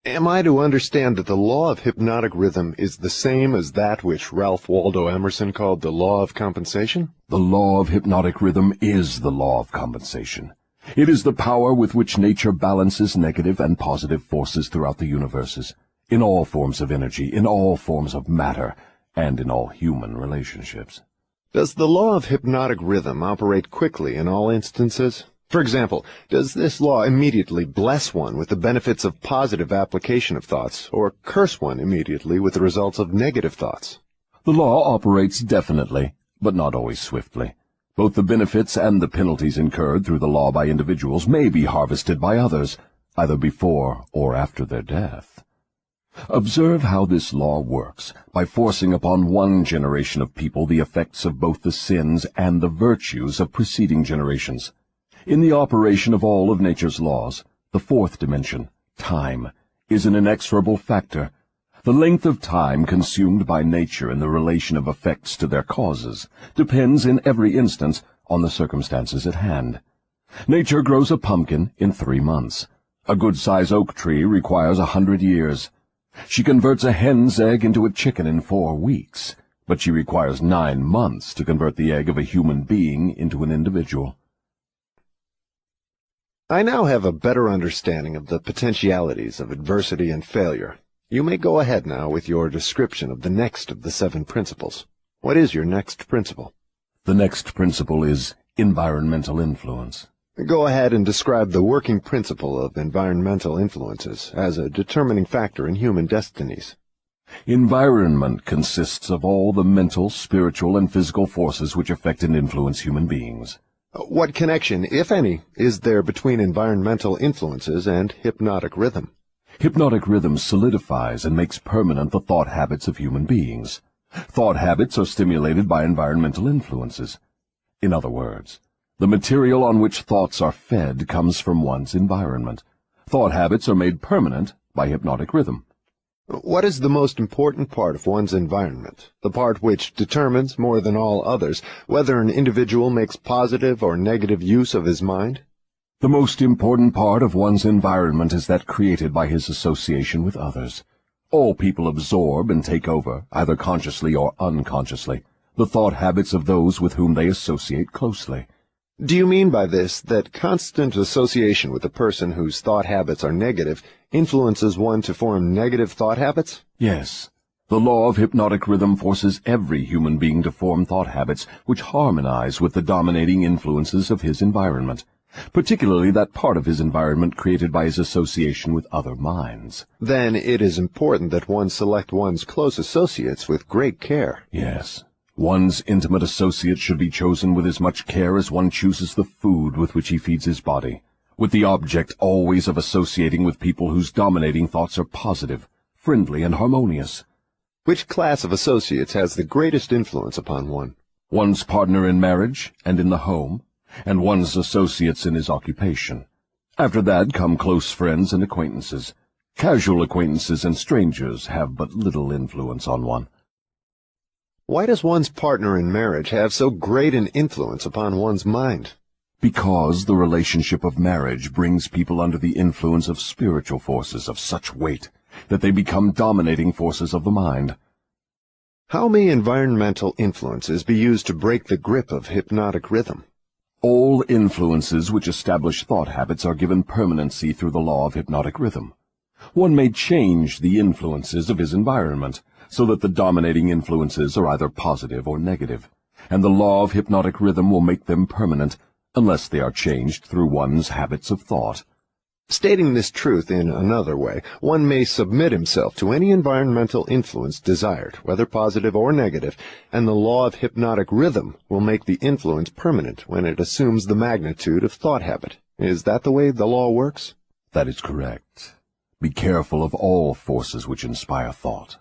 Am I to understand that the law of hypnotic rhythm is the same as that which Ralph Waldo Emerson called the law of compensation? The law of hypnotic rhythm is the law of compensation. It is the power with which nature balances negative and positive forces throughout the universes, in all forms of energy, in all forms of matter, and in all human relationships. Does the law of hypnotic rhythm operate quickly in all instances? For example, does this law immediately bless one with the benefits of positive application of thoughts, or curse one immediately with the results of negative thoughts? The law operates definitely, but not always swiftly. Both the benefits and the penalties incurred through the law by individuals may be harvested by others, either before or after their death. Observe how this law works, by forcing upon one generation of people the effects of both the sins and the virtues of preceding generations. In the operation of all of nature's laws, the fourth dimension, time, is an inexorable factor. The length of time consumed by nature in the relation of effects to their causes depends in every instance on the circumstances at hand. Nature grows a pumpkin in 3 months. A good-sized oak tree requires 100 years. She converts a hen's egg into a chicken in 4 weeks, but she requires 9 months to convert the egg of a human being into an individual. I now have a better understanding of the potentialities of adversity and failure. You may go ahead now with your description of the next of the 7 principles. What is your next principle? The next principle is environmental influence. Go ahead and describe the working principle of environmental influences as a determining factor in human destinies. Environment consists of all the mental, spiritual, and physical forces which affect and influence human beings. What connection, if any, is there between environmental influences and hypnotic rhythm? Hypnotic rhythm solidifies and makes permanent the thought habits of human beings. Thought habits are stimulated by environmental influences. In other words, the material on which thoughts are fed comes from one's environment. Thought habits are made permanent by hypnotic rhythm. What is the most important part of one's environment, the part which determines, more than all others, whether an individual makes positive or negative use of his mind? The most important part of one's environment is that created by his association with others. All people absorb and take over, either consciously or unconsciously, the thought habits of those with whom they associate closely. Do you mean by this that constant association with a person whose thought habits are negative influences one to form negative thought habits? Yes. The law of hypnotic rhythm forces every human being to form thought habits which harmonize with the dominating influences of his environment, particularly that part of his environment created by his association with other minds. Then it is important that one select one's close associates with great care. Yes. One's intimate associates should be chosen with as much care as one chooses the food with which he feeds his body, with the object always of associating with people whose dominating thoughts are positive, friendly, and harmonious. Which class of associates has the greatest influence upon one? One's partner in marriage and in the home, and one's associates in his occupation. After that come close friends and acquaintances. Casual acquaintances and strangers have but little influence on one. Why does one's partner in marriage have so great an influence upon one's mind? Because the relationship of marriage brings people under the influence of spiritual forces of such weight that they become dominating forces of the mind. How may environmental influences be used to break the grip of hypnotic rhythm? All influences which establish thought habits are given permanency through the law of hypnotic rhythm. One may change the influences of his environment, so that the dominating influences are either positive or negative, and the law of hypnotic rhythm will make them permanent, unless they are changed through one's habits of thought. Stating this truth in another way, one may submit himself to any environmental influence desired, whether positive or negative, and the law of hypnotic rhythm will make the influence permanent when it assumes the magnitude of thought habit. Is that the way the law works? That is correct. Be careful of all forces which inspire thought.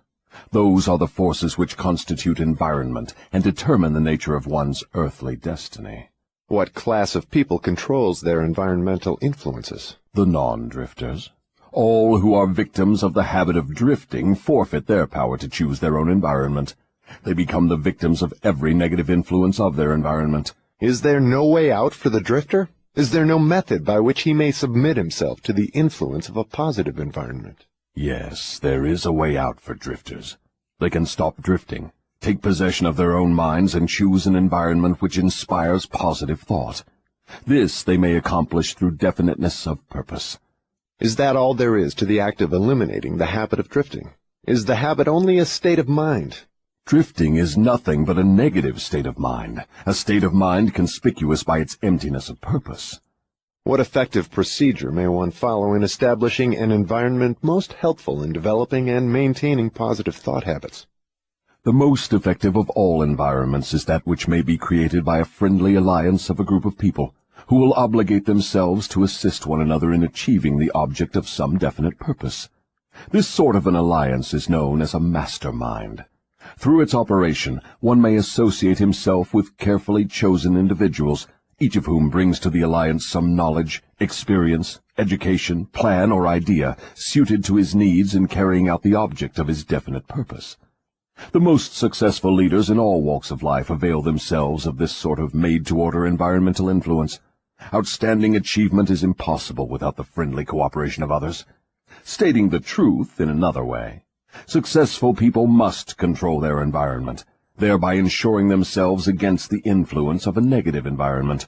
Those are the forces which constitute environment and determine the nature of one's earthly destiny. What class of people controls their environmental influences? The non-drifters. All who are victims of the habit of drifting forfeit their power to choose their own environment. They become the victims of every negative influence of their environment. Is there no way out for the drifter? Is there no method by which he may submit himself to the influence of a positive environment? Yes, there is a way out for drifters. They can stop drifting, take possession of their own minds, and choose an environment which inspires positive thought. This they may accomplish through definiteness of purpose. Is that all there is to the act of eliminating the habit of drifting? Is the habit only a state of mind? Drifting is nothing but a negative state of mind, a state of mind conspicuous by its emptiness of purpose. What effective procedure may one follow in establishing an environment most helpful in developing and maintaining positive thought habits? The most effective of all environments is that which may be created by a friendly alliance of a group of people who will obligate themselves to assist one another in achieving the object of some definite purpose. This sort of an alliance is known as a mastermind. Through its operation, one may associate himself with carefully chosen individuals, each of whom brings to the alliance some knowledge, experience, education, plan, or idea suited to his needs in carrying out the object of his definite purpose. The most successful leaders in all walks of life avail themselves of this sort of made-to-order environmental influence. Outstanding achievement is impossible without the friendly cooperation of others. Stating the truth in another way, successful people must control their environment, thereby ensuring themselves against the influence of a negative environment.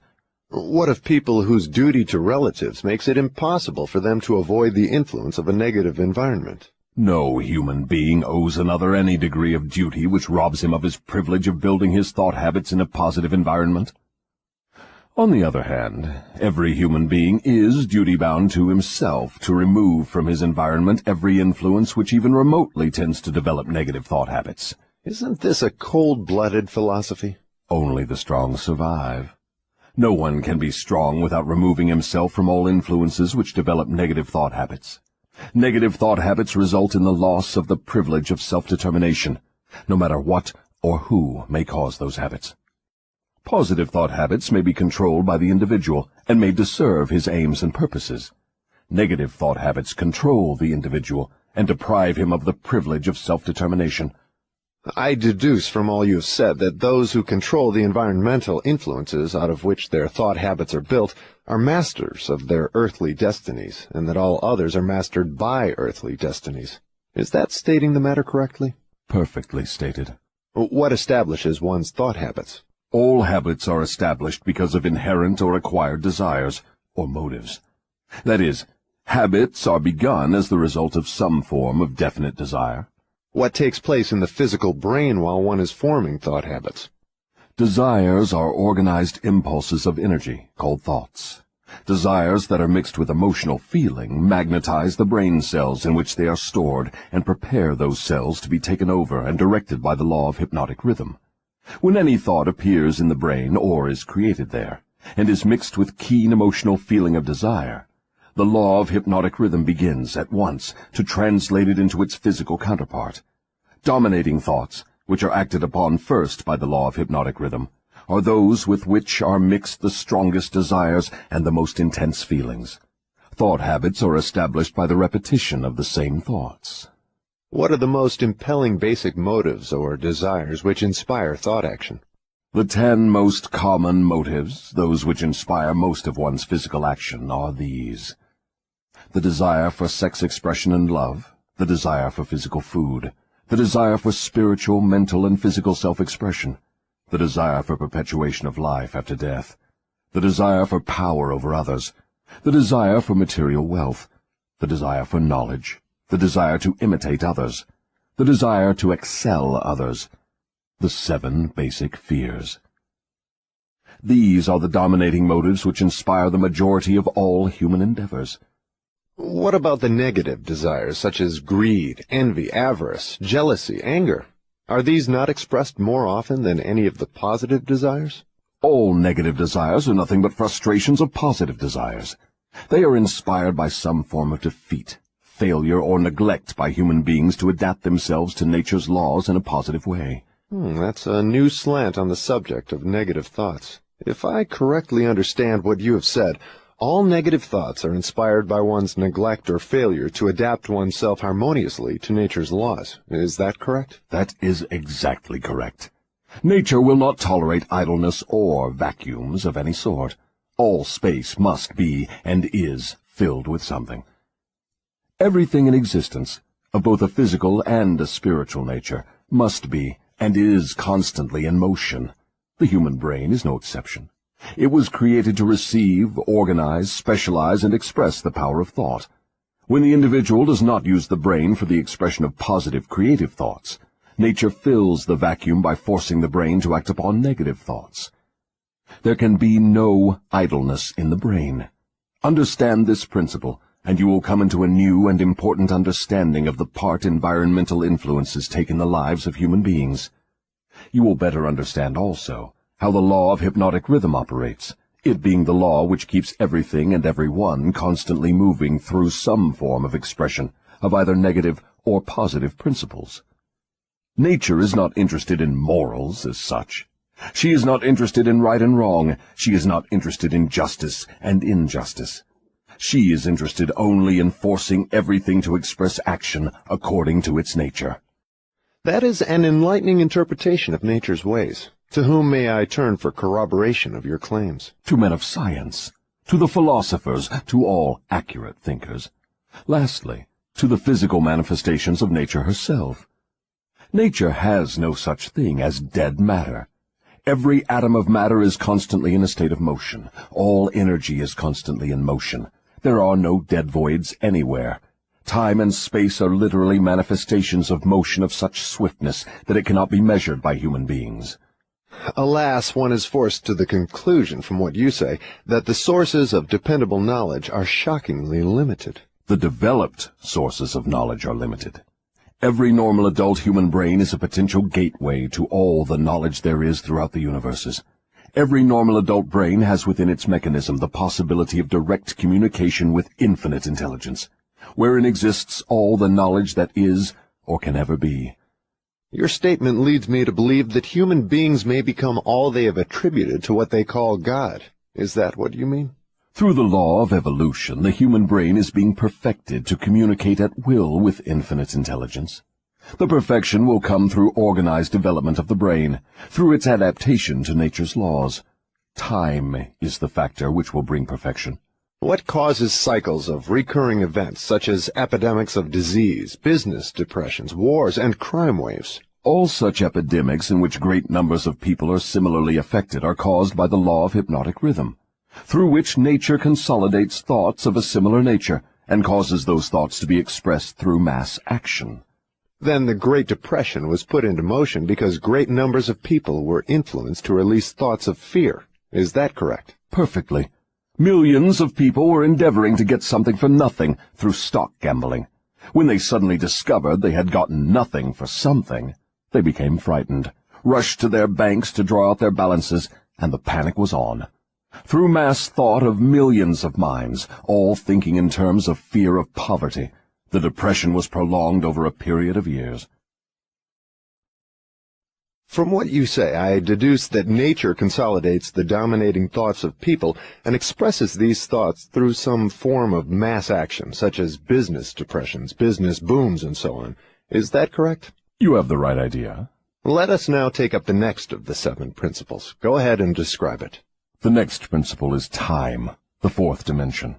What of people whose duty to relatives makes it impossible for them to avoid the influence of a negative environment? No human being owes another any degree of duty which robs him of his privilege of building his thought habits in a positive environment. On the other hand, every human being is duty-bound to himself to remove from his environment every influence which even remotely tends to develop negative thought habits. Isn't this a cold-blooded philosophy? Only the strong survive. No one can be strong without removing himself from all influences which develop negative thought habits. Negative thought habits result in the loss of the privilege of self-determination, no matter what or who may cause those habits. Positive thought habits may be controlled by the individual and made to serve his aims and purposes. Negative thought habits control the individual and deprive him of the privilege of self-determination. I deduce from all you have said that those who control the environmental influences out of which their thought habits are built are masters of their earthly destinies, and that all others are mastered by earthly destinies. Is that stating the matter correctly? Perfectly stated. What establishes one's thought habits? All habits are established because of inherent or acquired desires, or motives. That is, habits are begun as the result of some form of definite desire. What takes place in the physical brain while one is forming thought habits? Desires are organized impulses of energy, called thoughts. Desires that are mixed with emotional feeling magnetize the brain cells in which they are stored and prepare those cells to be taken over and directed by the law of hypnotic rhythm. When any thought appears in the brain or is created there, and is mixed with keen emotional feeling of desire, the law of hypnotic rhythm begins at once to translate it into its physical counterpart. Dominating thoughts, which are acted upon first by the law of hypnotic rhythm, are those with which are mixed the strongest desires and the most intense feelings. Thought habits are established by the repetition of the same thoughts. What are the most impelling basic motives or desires which inspire thought action? The 10 most common motives, those which inspire most of one's physical action, are these: the desire for sex expression and love, the desire for physical food, the desire for spiritual, mental, and physical self-expression, the desire for perpetuation of life after death, the desire for power over others, the desire for material wealth, the desire for knowledge, the desire to imitate others, the desire to excel others, the 7 basic fears. These are the dominating motives which inspire the majority of all human endeavors. What about the negative desires, such as greed, envy, avarice, jealousy, anger? Are these not expressed more often than any of the positive desires? All negative desires are nothing but frustrations of positive desires. They are inspired by some form of defeat, failure, or neglect by human beings to adapt themselves to nature's laws in a positive way. That's a new slant on the subject of negative thoughts. If I correctly understand what you have said, all negative thoughts are inspired by one's neglect or failure to adapt oneself harmoniously to nature's laws. Is that correct? That is exactly correct. Nature will not tolerate idleness or vacuums of any sort. All space must be and is filled with something. Everything in existence, of both a physical and a spiritual nature, must be and is constantly in motion. The human brain is no exception. It was created to receive, organize, specialize, and express the power of thought. When the individual does not use the brain for the expression of positive, creative thoughts, nature fills the vacuum by forcing the brain to act upon negative thoughts. There can be no idleness in the brain. Understand this principle, and you will come into a new and important understanding of the part environmental influences take in the lives of human beings. You will better understand also how the law of hypnotic rhythm operates, it being the law which keeps everything and everyone constantly moving through some form of expression of either negative or positive principles. Nature is not interested in morals as such. She is not interested in right and wrong. She is not interested in justice and injustice. She is interested only in forcing everything to express action according to its nature. That is an enlightening interpretation of nature's ways. To whom may I turn for corroboration of your claims? To men of science, to the philosophers, to all accurate thinkers. Lastly, to the physical manifestations of nature herself. Nature has no such thing as dead matter. Every atom of matter is constantly in a state of motion. All energy is constantly in motion. There are no dead voids anywhere. Time and space are literally manifestations of motion of such swiftness that it cannot be measured by human beings. Alas, one is forced to the conclusion, from what you say, that the sources of dependable knowledge are shockingly limited. The developed sources of knowledge are limited. Every normal adult human brain is a potential gateway to all the knowledge there is throughout the universes. Every normal adult brain has within its mechanism the possibility of direct communication with infinite intelligence, wherein exists all the knowledge that is or can ever be. Your statement leads me to believe that human beings may become all they have attributed to what they call God. Is that what you mean? Through the law of evolution, the human brain is being perfected to communicate at will with infinite intelligence. The perfection will come through organized development of the brain, through its adaptation to nature's laws. Time is the factor which will bring perfection. What causes cycles of recurring events such as epidemics of disease, business depressions, wars, and crime waves? All such epidemics in which great numbers of people are similarly affected are caused by the law of hypnotic rhythm, through which nature consolidates thoughts of a similar nature and causes those thoughts to be expressed through mass action. Then the Great Depression was put into motion because great numbers of people were influenced to release thoughts of fear. Is that correct? Perfectly. Millions of people were endeavoring to get something for nothing through stock gambling. When they suddenly discovered they had gotten nothing for something, they became frightened, rushed to their banks to draw out their balances, and the panic was on. Through mass thought of millions of minds, all thinking in terms of fear of poverty, the depression was prolonged over a period of years. From what you say, I deduce that nature consolidates the dominating thoughts of people and expresses these thoughts through some form of mass action, such as business depressions, business booms, and so on. Is that correct? You have the right idea. Let us now take up the next of the 7 principles. Go ahead and describe it. The next principle is time, the 4th dimension.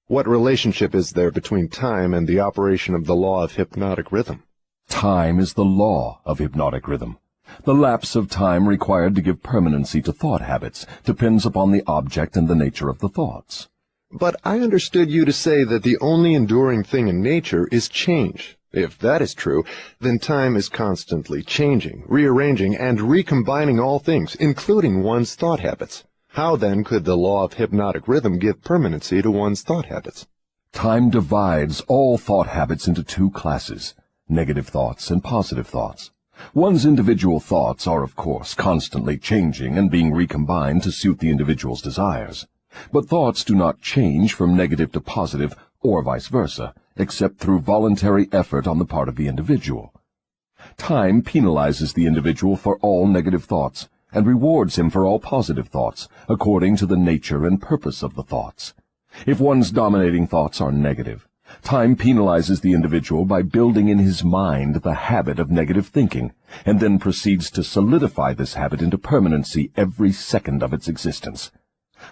What relationship is there between time and the operation of the law of hypnotic rhythm? Time is the law of hypnotic rhythm. The lapse of time required to give permanency to thought habits depends upon the object and the nature of the thoughts. But I understood you to say that the only enduring thing in nature is change. If that is true, then time is constantly changing, rearranging, and recombining all things, including one's thought habits. How then could the law of hypnotic rhythm give permanency to one's thought habits? Time divides all thought habits into 2 classes, negative thoughts and positive thoughts. One's individual thoughts are, of course, constantly changing and being recombined to suit the individual's desires. But thoughts do not change from negative to positive, or vice versa, except through voluntary effort on the part of the individual. Time penalizes the individual for all negative thoughts, and rewards him for all positive thoughts, according to the nature and purpose of the thoughts. If one's dominating thoughts are negative, time penalizes the individual by building in his mind the habit of negative thinking, and then proceeds to solidify this habit into permanency every second of its existence.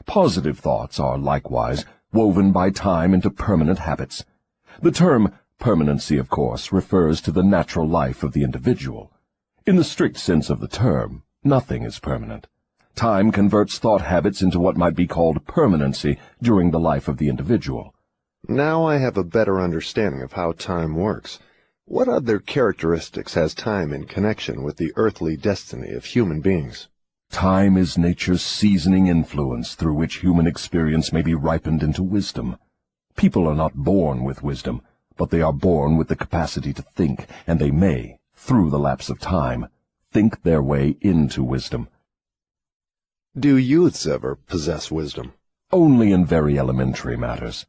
Positive thoughts are likewise woven by time into permanent habits. The term permanency, of course, refers to the natural life of the individual. In the strict sense of the term, nothing is permanent. Time converts thought habits into what might be called permanency during the life of the individual. Now I have a better understanding of how time works. What other characteristics has time in connection with the earthly destiny of human beings? Time is nature's seasoning influence through which human experience may be ripened into wisdom. People are not born with wisdom, but they are born with the capacity to think, and they may, through the lapse of time, think their way into wisdom. Do youths ever possess wisdom? Only in very elementary matters.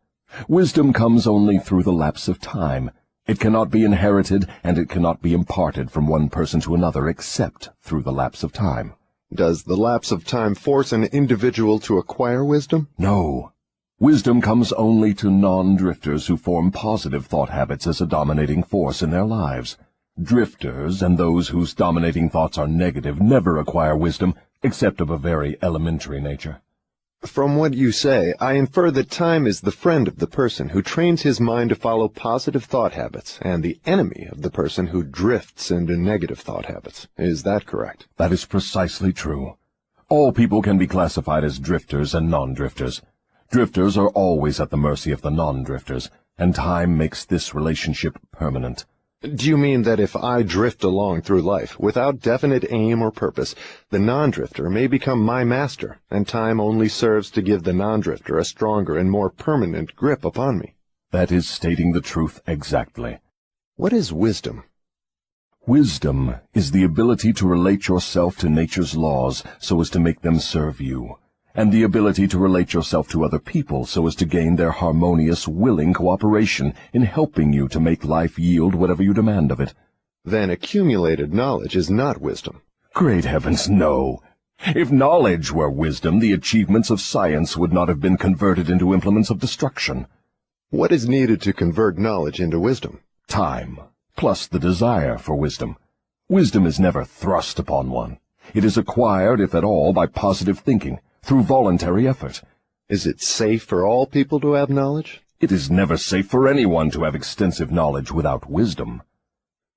Wisdom comes only through the lapse of time. It cannot be inherited, and it cannot be imparted from one person to another except through the lapse of time. Does the lapse of time force an individual to acquire wisdom? No. Wisdom comes only to non-drifters who form positive thought habits as a dominating force in their lives. Drifters and those whose dominating thoughts are negative never acquire wisdom, except of a very elementary nature. From what you say, I infer that time is the friend of the person who trains his mind to follow positive thought habits, and the enemy of the person who drifts into negative thought habits. Is that correct? That is precisely true. All people can be classified as drifters and non-drifters. Drifters are always at the mercy of the non-drifters, and time makes this relationship permanent. Do you mean that if I drift along through life without definite aim or purpose, the non-drifter may become my master, and time only serves to give the non-drifter a stronger and more permanent grip upon me? That is stating the truth exactly. What is wisdom? Wisdom is the ability to relate yourself to nature's laws so as to make them serve you, and the ability to relate yourself to other people so as to gain their harmonious, willing cooperation in helping you to make life yield whatever you demand of it. Then accumulated knowledge is not wisdom. Great heavens, no! If knowledge were wisdom, the achievements of science would not have been converted into implements of destruction. What is needed to convert knowledge into wisdom? Time, plus the desire for wisdom. Wisdom is never thrust upon one. It is acquired, if at all, by positive thinking, through voluntary effort. Is it safe for all people to have knowledge? It is never safe for anyone to have extensive knowledge without wisdom.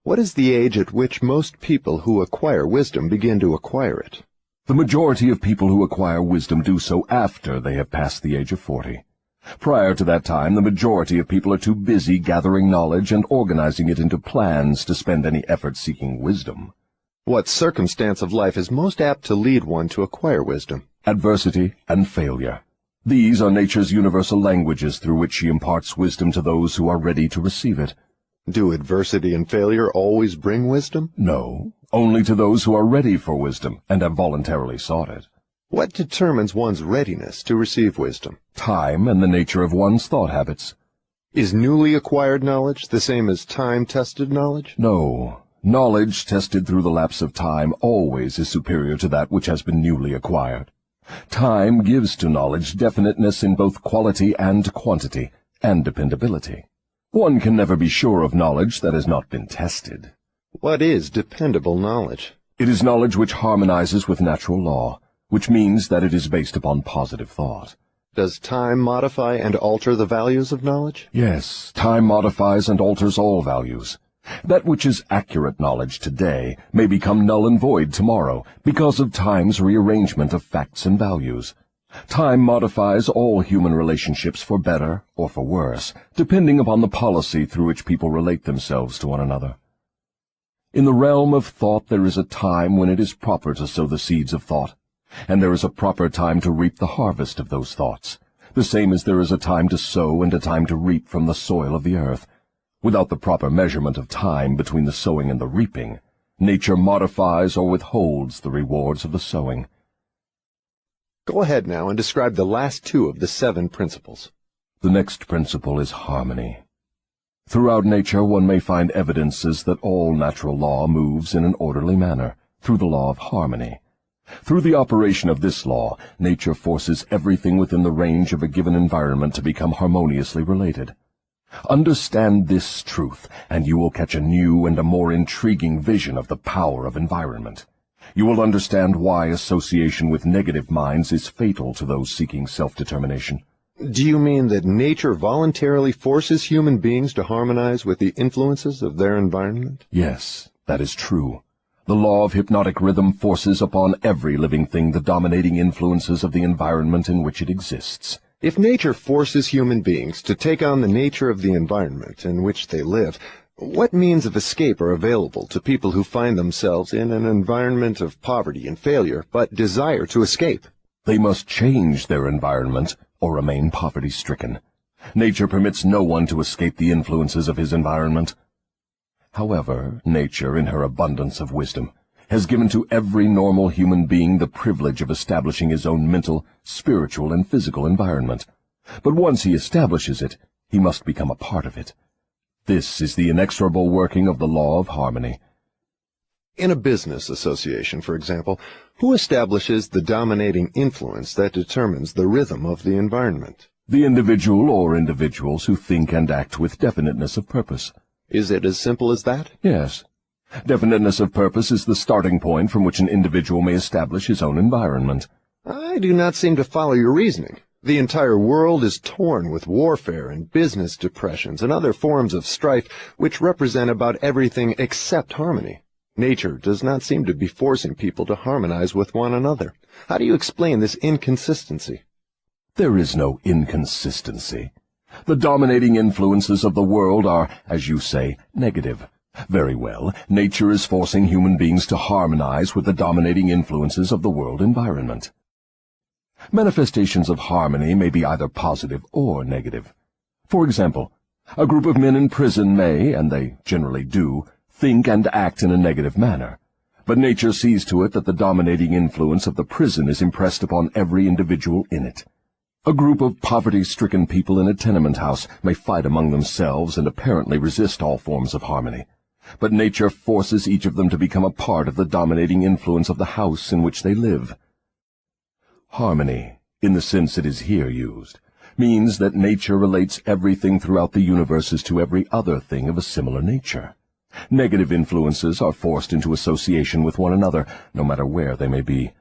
What is the age at which most people who acquire wisdom begin to acquire it? The majority of people who acquire wisdom do so after they have passed the age of 40. Prior to that time, the majority of people are too busy gathering knowledge and organizing it into plans to spend any effort seeking wisdom. What circumstance of life is most apt to lead one to acquire wisdom? Adversity and failure. These are nature's universal languages through which she imparts wisdom to those who are ready to receive it. Do adversity and failure always bring wisdom? No, only to those who are ready for wisdom and have voluntarily sought it. What determines one's readiness to receive wisdom? Time and the nature of one's thought habits. Is newly acquired knowledge the same as time-tested knowledge? No. Knowledge tested through the lapse of time always is superior to that which has been newly acquired. Time gives to knowledge definiteness in both quality and quantity, and dependability. One can never be sure of knowledge that has not been tested. What is dependable knowledge? It is knowledge which harmonizes with natural law, which means that it is based upon positive thought. Does time modify and alter the values of knowledge? Yes, time modifies and alters all values. That which is accurate knowledge today may become null and void tomorrow because of time's rearrangement of facts and values. Time modifies all human relationships for better or for worse, depending upon the policy through which people relate themselves to one another. In the realm of thought there is a time when it is proper to sow the seeds of thought, and there is a proper time to reap the harvest of those thoughts, the same as there is a time to sow and a time to reap from the soil of the earth. Without the proper measurement of time between the sowing and the reaping, nature modifies or withholds the rewards of the sowing. Go ahead now and describe the last two of the 7 principles. The next principle is harmony. Throughout nature one may find evidences that all natural law moves in an orderly manner, through the law of harmony. Through the operation of this law, nature forces everything within the range of a given environment to become harmoniously related. Understand this truth, and you will catch a new and a more intriguing vision of the power of environment. You will understand why association with negative minds is fatal to those seeking self-determination. Do you mean that nature voluntarily forces human beings to harmonize with the influences of their environment? Yes, that is true. The law of hypnotic rhythm forces upon every living thing the dominating influences of the environment in which it exists. If nature forces human beings to take on the nature of the environment in which they live, what means of escape are available to people who find themselves in an environment of poverty and failure, but desire to escape? They must change their environment or remain poverty-stricken. Nature permits no one to escape the influences of his environment. However, nature, in her abundance of wisdom, has given to every normal human being the privilege of establishing his own mental, spiritual, and physical environment. But once he establishes it, he must become a part of it. This is the inexorable working of the law of harmony. In a business association, for example, who establishes the dominating influence that determines the rhythm of the environment? The individual or individuals who think and act with definiteness of purpose. Is it as simple as that? Yes. Definiteness of purpose is the starting point from which an individual may establish his own environment. I do not seem to follow your reasoning. The entire world is torn with warfare and business depressions and other forms of strife which represent about everything except harmony. Nature does not seem to be forcing people to harmonize with one another. How do you explain this inconsistency? There is no inconsistency. The dominating influences of the world are, as you say, negative. Very well, nature is forcing human beings to harmonize with the dominating influences of the world environment. Manifestations of harmony may be either positive or negative. For example, a group of men in prison may, and they generally do, think and act in a negative manner. But nature sees to it that the dominating influence of the prison is impressed upon every individual in it. A group of poverty-stricken people in a tenement house may fight among themselves and apparently resist all forms of harmony. But nature forces each of them to become a part of the dominating influence of the house in which they live. Harmony, in the sense it is here used, means that nature relates everything throughout the universe as to every other thing of a similar nature. Negative influences are forced into association with one another, no matter where they may be.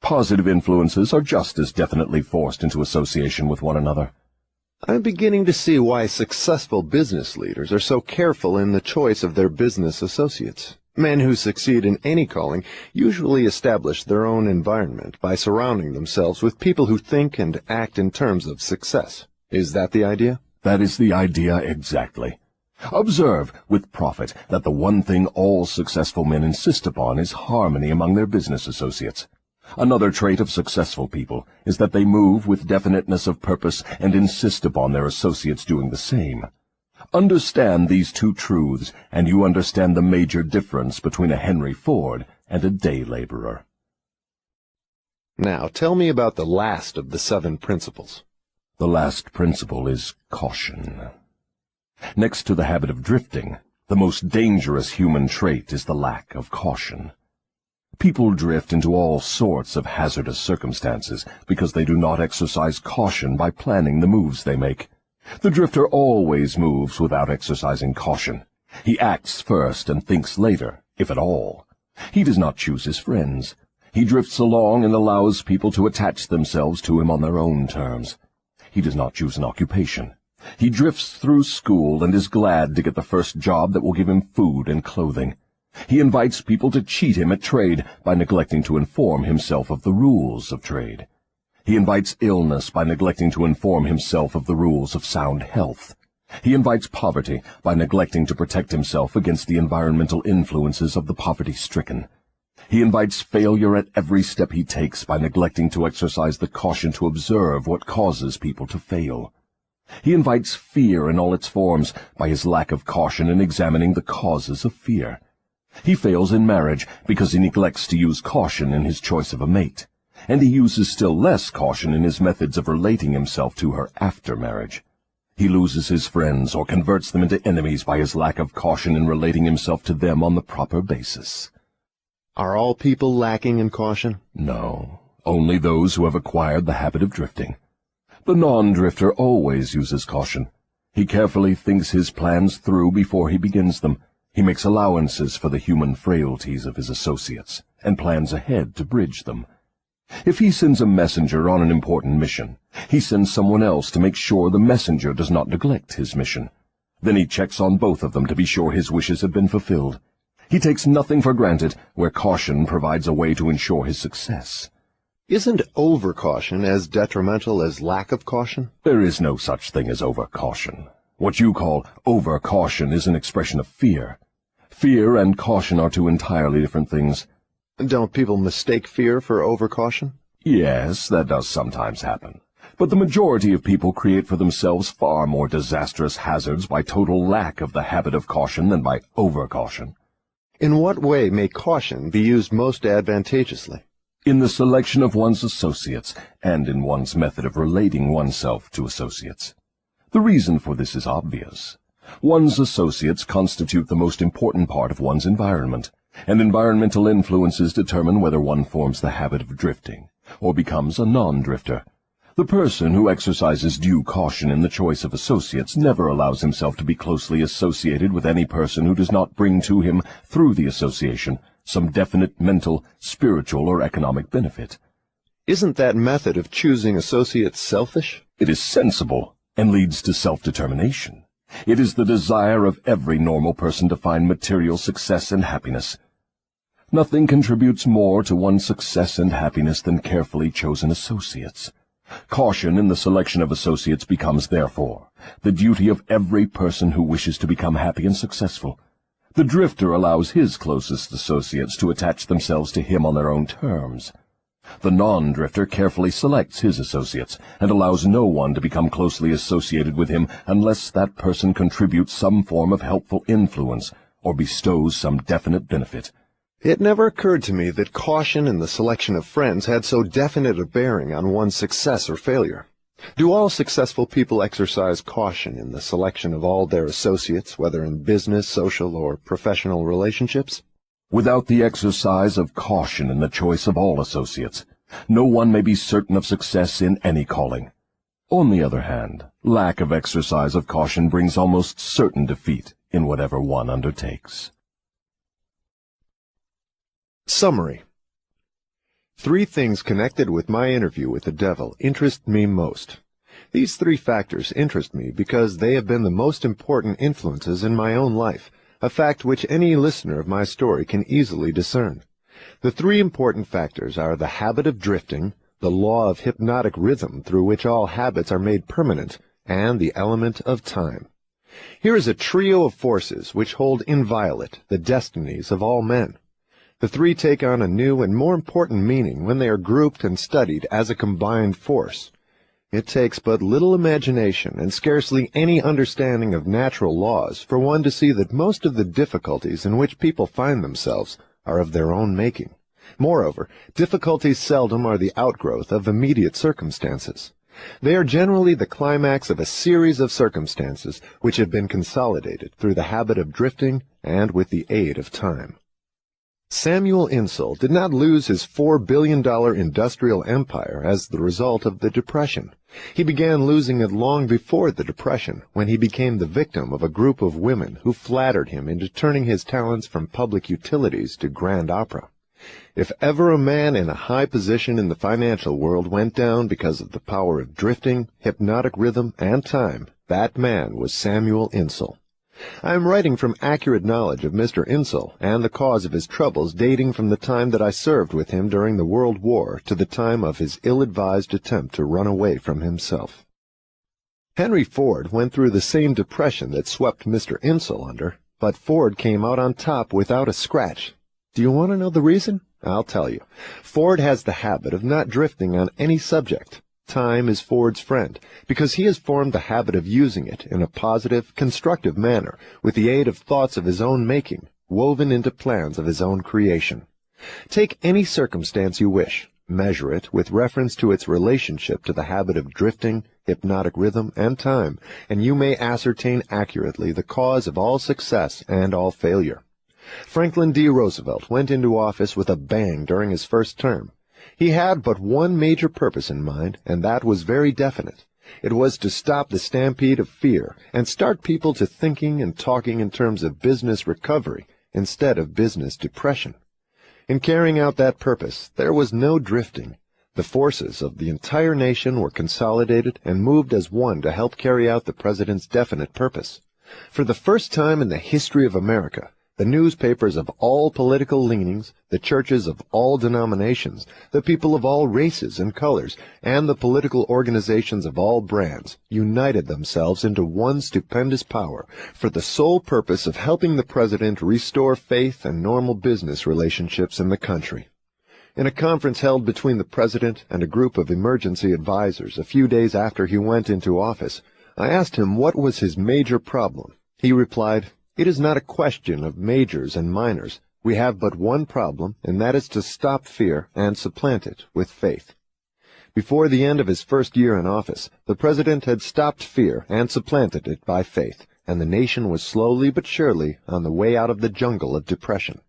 Positive influences are just as definitely forced into association with one another. I'm beginning to see why successful business leaders are so careful in the choice of their business associates. Men who succeed in any calling usually establish their own environment by surrounding themselves with people who think and act in terms of success. Is that the idea? That is the idea exactly. Observe, with profit, that the one thing all successful men insist upon is harmony among their business associates. Another trait of successful people is that they move with definiteness of purpose and insist upon their associates doing the same. Understand these two truths, and you understand the major difference between a Henry Ford and a day laborer. Now, tell me about the last of the 7 principles. The last principle is caution. Next to the habit of drifting, the most dangerous human trait is the lack of caution. People drift into all sorts of hazardous circumstances because they do not exercise caution by planning the moves they make. The drifter always moves without exercising caution. He acts first and thinks later, if at all. He does not choose his friends. He drifts along and allows people to attach themselves to him on their own terms. He does not choose an occupation. He drifts through school and is glad to get the first job that will give him food and clothing. He invites people to cheat him at trade by neglecting to inform himself of the rules of trade. He invites illness by neglecting to inform himself of the rules of sound health. He invites poverty by neglecting to protect himself against the environmental influences of the poverty-stricken. He invites failure at every step he takes by neglecting to exercise the caution to observe what causes people to fail. He invites fear in all its forms by his lack of caution in examining the causes of fear. He fails in marriage because he neglects to use caution in his choice of a mate, and he uses still less caution in his methods of relating himself to her after marriage. He loses his friends or converts them into enemies by his lack of caution in relating himself to them on the proper basis. Are all people lacking in caution? No, only those who have acquired the habit of drifting. The non-drifter always uses caution. He carefully thinks his plans through before he begins them. He makes allowances for the human frailties of his associates, and plans ahead to bridge them. If he sends a messenger on an important mission, he sends someone else to make sure the messenger does not neglect his mission. Then he checks on both of them to be sure his wishes have been fulfilled. He takes nothing for granted where caution provides a way to ensure his success. Isn't over-caution as detrimental as lack of caution? There is no such thing as over-caution. What you call over-caution is an expression of fear. Fear and caution are two entirely different things. Don't people mistake fear for over-caution? Yes, that does sometimes happen. But the majority of people create for themselves far more disastrous hazards by total lack of the habit of caution than by over-caution. In what way may caution be used most advantageously? In the selection of one's associates, and in one's method of relating oneself to associates. The reason for this is obvious. One's associates constitute the most important part of one's environment, and environmental influences determine whether one forms the habit of drifting, or becomes a non-drifter. The person who exercises due caution in the choice of associates never allows himself to be closely associated with any person who does not bring to him, through the association, some definite mental, spiritual, or economic benefit. Isn't that method of choosing associates selfish? It is sensible, and leads to self-determination. It is the desire of every normal person to find material success and happiness. Nothing contributes more to one's success and happiness than carefully chosen associates. Caution in the selection of associates becomes, therefore, the duty of every person who wishes to become happy and successful. The drifter allows his closest associates to attach themselves to him on their own terms. The non-drifter carefully selects his associates and allows no one to become closely associated with him unless that person contributes some form of helpful influence or bestows some definite benefit. It never occurred to me that caution in the selection of friends had so definite a bearing on one's success or failure. Do all successful people exercise caution in the selection of all their associates, whether in business, social, or professional relationships? Without the exercise of caution in the choice of all associates, no one may be certain of success in any calling. On the other hand, lack of exercise of caution brings almost certain defeat in whatever one undertakes. Summary. 3 things connected with my interview with the devil interest me most. These 3 factors interest me because they have been the most important influences in my own life, a fact which any listener of my story can easily discern. The 3 important factors are the habit of drifting, the law of hypnotic rhythm through which all habits are made permanent, and the element of time. Here is a trio of forces which hold inviolate the destinies of all men. The 3 take on a new and more important meaning when they are grouped and studied as a combined force. It takes but little imagination and scarcely any understanding of natural laws for one to see that most of the difficulties in which people find themselves are of their own making. Moreover, difficulties seldom are the outgrowth of immediate circumstances. They are generally the climax of a series of circumstances which have been consolidated through the habit of drifting and with the aid of time. Samuel Insull did not lose his $4 billion industrial empire as the result of the Depression. He began losing it long before the Depression, when he became the victim of a group of women who flattered him into turning his talents from public utilities to grand opera. If ever a man in a high position in the financial world went down because of the power of drifting, hypnotic rhythm, and time, that man was Samuel Insull. I am writing from accurate knowledge of Mr. Insull and the cause of his troubles dating from the time that I served with him during the World War to the time of his ill-advised attempt to run away from himself. Henry Ford went through the same depression that swept Mr. Insull under, but Ford came out on top without a scratch. Do you want to know the reason? I'll tell you. Ford has the habit of not drifting on any subject. Time is Ford's friend, because he has formed the habit of using it in a positive, constructive manner, with the aid of thoughts of his own making, woven into plans of his own creation. Take any circumstance you wish, measure it with reference to its relationship to the habit of drifting, hypnotic rhythm, and time, and you may ascertain accurately the cause of all success and all failure. Franklin D. Roosevelt went into office with a bang during his first term. He had but one major purpose in mind, and that was very definite. It was to stop the stampede of fear and start people to thinking and talking in terms of business recovery instead of business depression. In carrying out that purpose, there was no drifting. The forces of the entire nation were consolidated and moved as one to help carry out the President's definite purpose. For the first time in the history of America, the newspapers of all political leanings, the churches of all denominations, the people of all races and colors, and the political organizations of all brands united themselves into one stupendous power for the sole purpose of helping the President restore faith and normal business relationships in the country. In a conference held between the President and a group of emergency advisors a few days after he went into office, I asked him what was his major problem. He replied, "It is not a question of majors and minors. We have but one problem, and that is to stop fear and supplant it with faith." Before the end of his first year in office, the President had stopped fear and supplanted it by faith, and the nation was slowly but surely on the way out of the jungle of depression.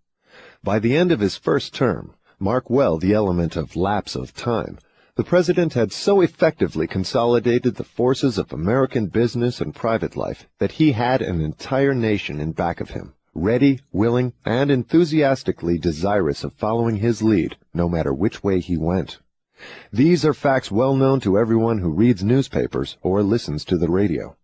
By the end of his first term, mark well the element of lapse of time, the President had so effectively consolidated the forces of American business and private life that he had an entire nation in back of him, ready, willing, and enthusiastically desirous of following his lead, no matter which way he went. These are facts well known to everyone who reads newspapers or listens to the radio.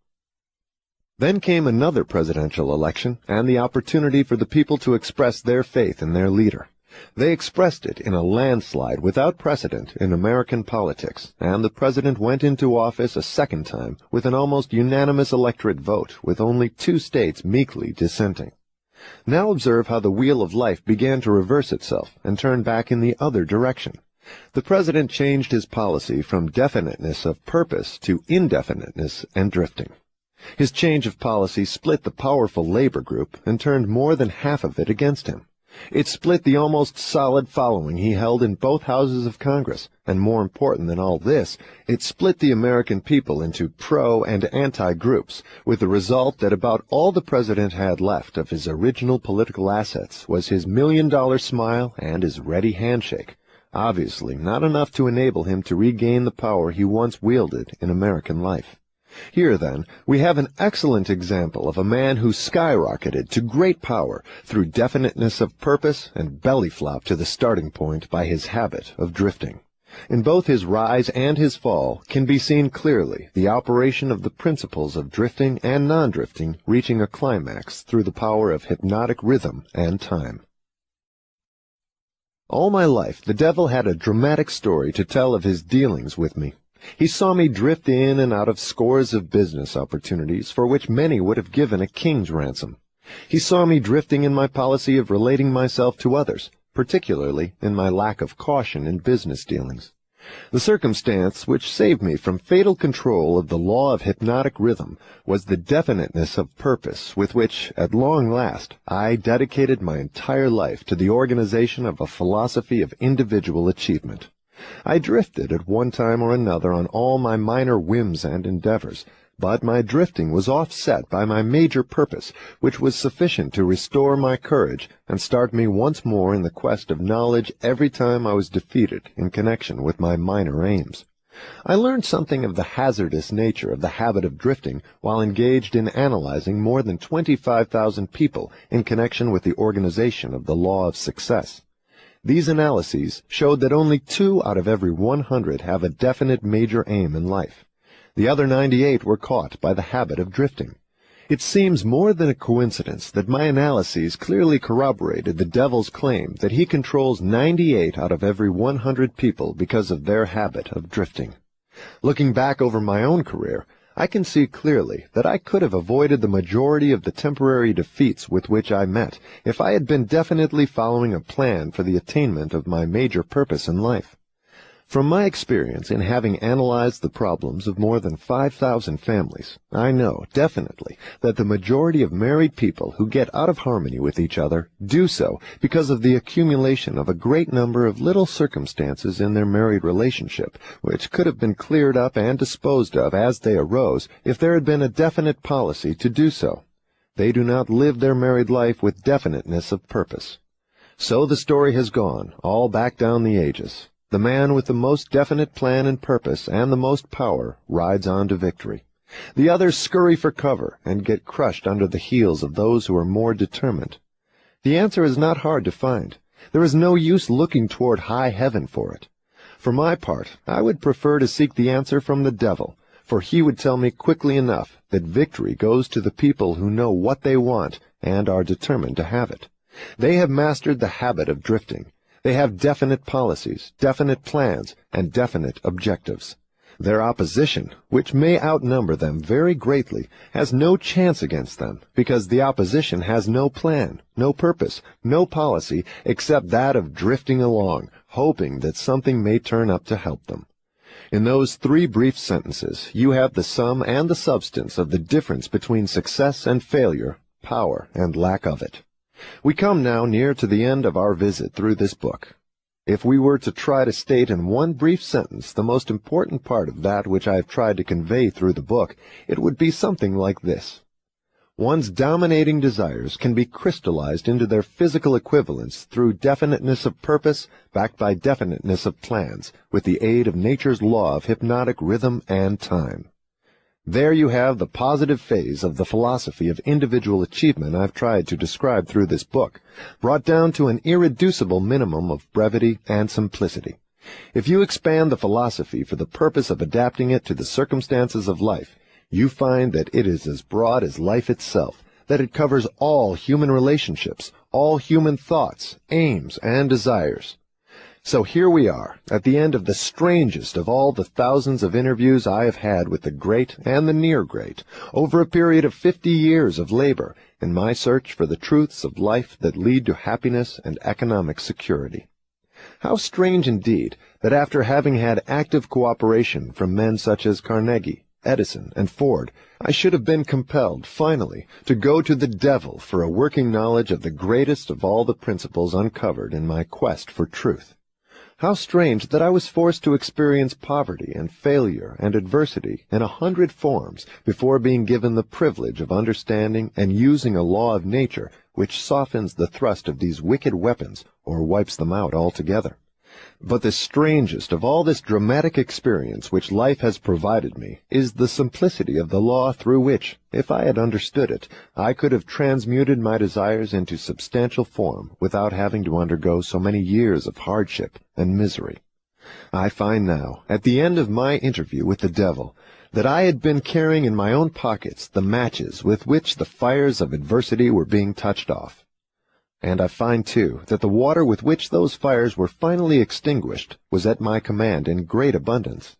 Then came another presidential election and the opportunity for the people to express their faith in their leader. They expressed it in a landslide without precedent in American politics, and the president went into office a second time with an almost unanimous electorate vote, with only 2 states meekly dissenting. Now observe how the wheel of life began to reverse itself and turn back in the other direction. The president changed his policy from definiteness of purpose to indefiniteness and drifting. His change of policy split the powerful labor group and turned more than half of it against him. It split the almost solid following he held in both houses of Congress, and more important than all this, it split the American people into pro- and anti-groups, with the result that about all the president had left of his original political assets was his $1,000,000 smile and his ready handshake, obviously not enough to enable him to regain the power he once wielded in American life. Here, then, we have an excellent example of a man who skyrocketed to great power through definiteness of purpose and belly-flop to the starting point by his habit of drifting. In both his rise and his fall can be seen clearly the operation of the principles of drifting and non-drifting reaching a climax through the power of hypnotic rhythm and time. All my life, the devil had a dramatic story to tell of his dealings with me. He saw me drift in and out of scores of business opportunities for which many would have given a king's ransom. He saw me drifting in my policy of relating myself to others, particularly in my lack of caution in business dealings. The circumstance which saved me from fatal control of the law of hypnotic rhythm was the definiteness of purpose with which, at long last, I dedicated my entire life to the organization of a philosophy of individual achievement. I drifted at one time or another on all my minor whims and endeavors, but my drifting was offset by my major purpose, which was sufficient to restore my courage and start me once more in the quest of knowledge every time I was defeated in connection with my minor aims. I learned something of the hazardous nature of the habit of drifting while engaged in analyzing more than 25,000 people in connection with the organization of the law of success. These analyses showed that only 2 out of every 100 have a definite major aim in life. The other 98 were caught by the habit of drifting. It seems more than a coincidence that my analyses clearly corroborated the devil's claim that he controls 98 out of every 100 people because of their habit of drifting. Looking back over my own career, I can see clearly that I could have avoided the majority of the temporary defeats with which I met if I had been definitely following a plan for the attainment of my major purpose in life. From my experience in having analyzed the problems of more than 5,000 families, I know definitely that the majority of married people who get out of harmony with each other do so because of the accumulation of a great number of little circumstances in their married relationship, which could have been cleared up and disposed of as they arose if there had been a definite policy to do so. They do not live their married life with definiteness of purpose. So the story has gone, all back down the ages. The man with the most definite plan and purpose and the most power rides on to victory. The others scurry for cover and get crushed under the heels of those who are more determined. The answer is not hard to find. There is no use looking toward high heaven for it. For my part, I would prefer to seek the answer from the devil, for he would tell me quickly enough that victory goes to the people who know what they want and are determined to have it. They have mastered the habit of drifting. They have definite policies, definite plans, and definite objectives. Their opposition, which may outnumber them very greatly, has no chance against them, because the opposition has no plan, no purpose, no policy, except that of drifting along, hoping that something may turn up to help them. In those 3 brief sentences, you have the sum and the substance of the difference between success and failure, power and lack of it. We come now near to the end of our visit through this book. If we were to try to state in one brief sentence the most important part of that which I have tried to convey through the book, it would be something like this. One's dominating desires can be crystallized into their physical equivalents through definiteness of purpose backed by definiteness of plans, with the aid of nature's law of hypnotic rhythm and time. There you have the positive phase of the philosophy of individual achievement I've tried to describe through this book, brought down to an irreducible minimum of brevity and simplicity. If you expand the philosophy for the purpose of adapting it to the circumstances of life, you find that it is as broad as life itself, that it covers all human relationships, all human thoughts, aims, and desires. So here we are, at the end of the strangest of all the thousands of interviews I have had with the great and the near great, over a period of 50 years of labor in my search for the truths of life that lead to happiness and economic security. How strange indeed that after having had active cooperation from men such as Carnegie, Edison, and Ford, I should have been compelled, finally, to go to the devil for a working knowledge of the greatest of all the principles uncovered in my quest for truth. How strange that I was forced to experience poverty and failure and adversity in 100 forms before being given the privilege of understanding and using a law of nature which softens the thrust of these wicked weapons or wipes them out altogether. But the strangest of all this dramatic experience which life has provided me is the simplicity of the law through which, if I had understood it, I could have transmuted my desires into substantial form without having to undergo so many years of hardship and misery. I find now, at the end of my interview with the devil, that I had been carrying in my own pockets the matches with which the fires of adversity were being touched off. And I find, too, that the water with which those fires were finally extinguished was at my command in great abundance.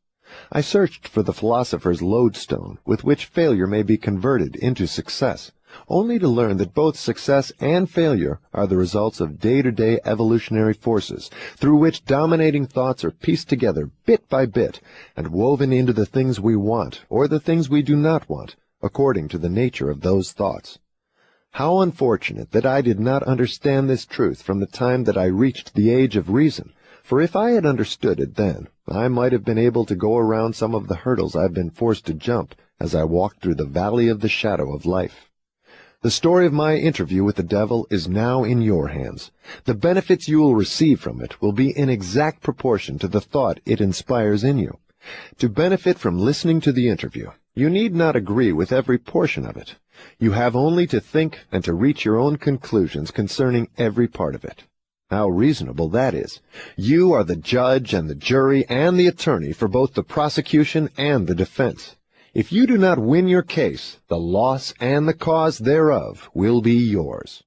I searched for the philosopher's lodestone with which failure may be converted into success, only to learn that both success and failure are the results of day-to-day evolutionary forces, through which dominating thoughts are pieced together bit by bit and woven into the things we want or the things we do not want, according to the nature of those thoughts. How unfortunate that I did not understand this truth from the time that I reached the age of reason, for if I had understood it then, I might have been able to go around some of the hurdles I've been forced to jump as I walked through the valley of the shadow of life. The story of my interview with the devil is now in your hands. The benefits you will receive from it will be in exact proportion to the thought it inspires in you. To benefit from listening to the interview, you need not agree with every portion of it. You have only to think and to reach your own conclusions concerning every part of it. How reasonable that is! You are the judge and the jury and the attorney for both the prosecution and the defense. If you do not win your case, the loss and the cause thereof will be yours.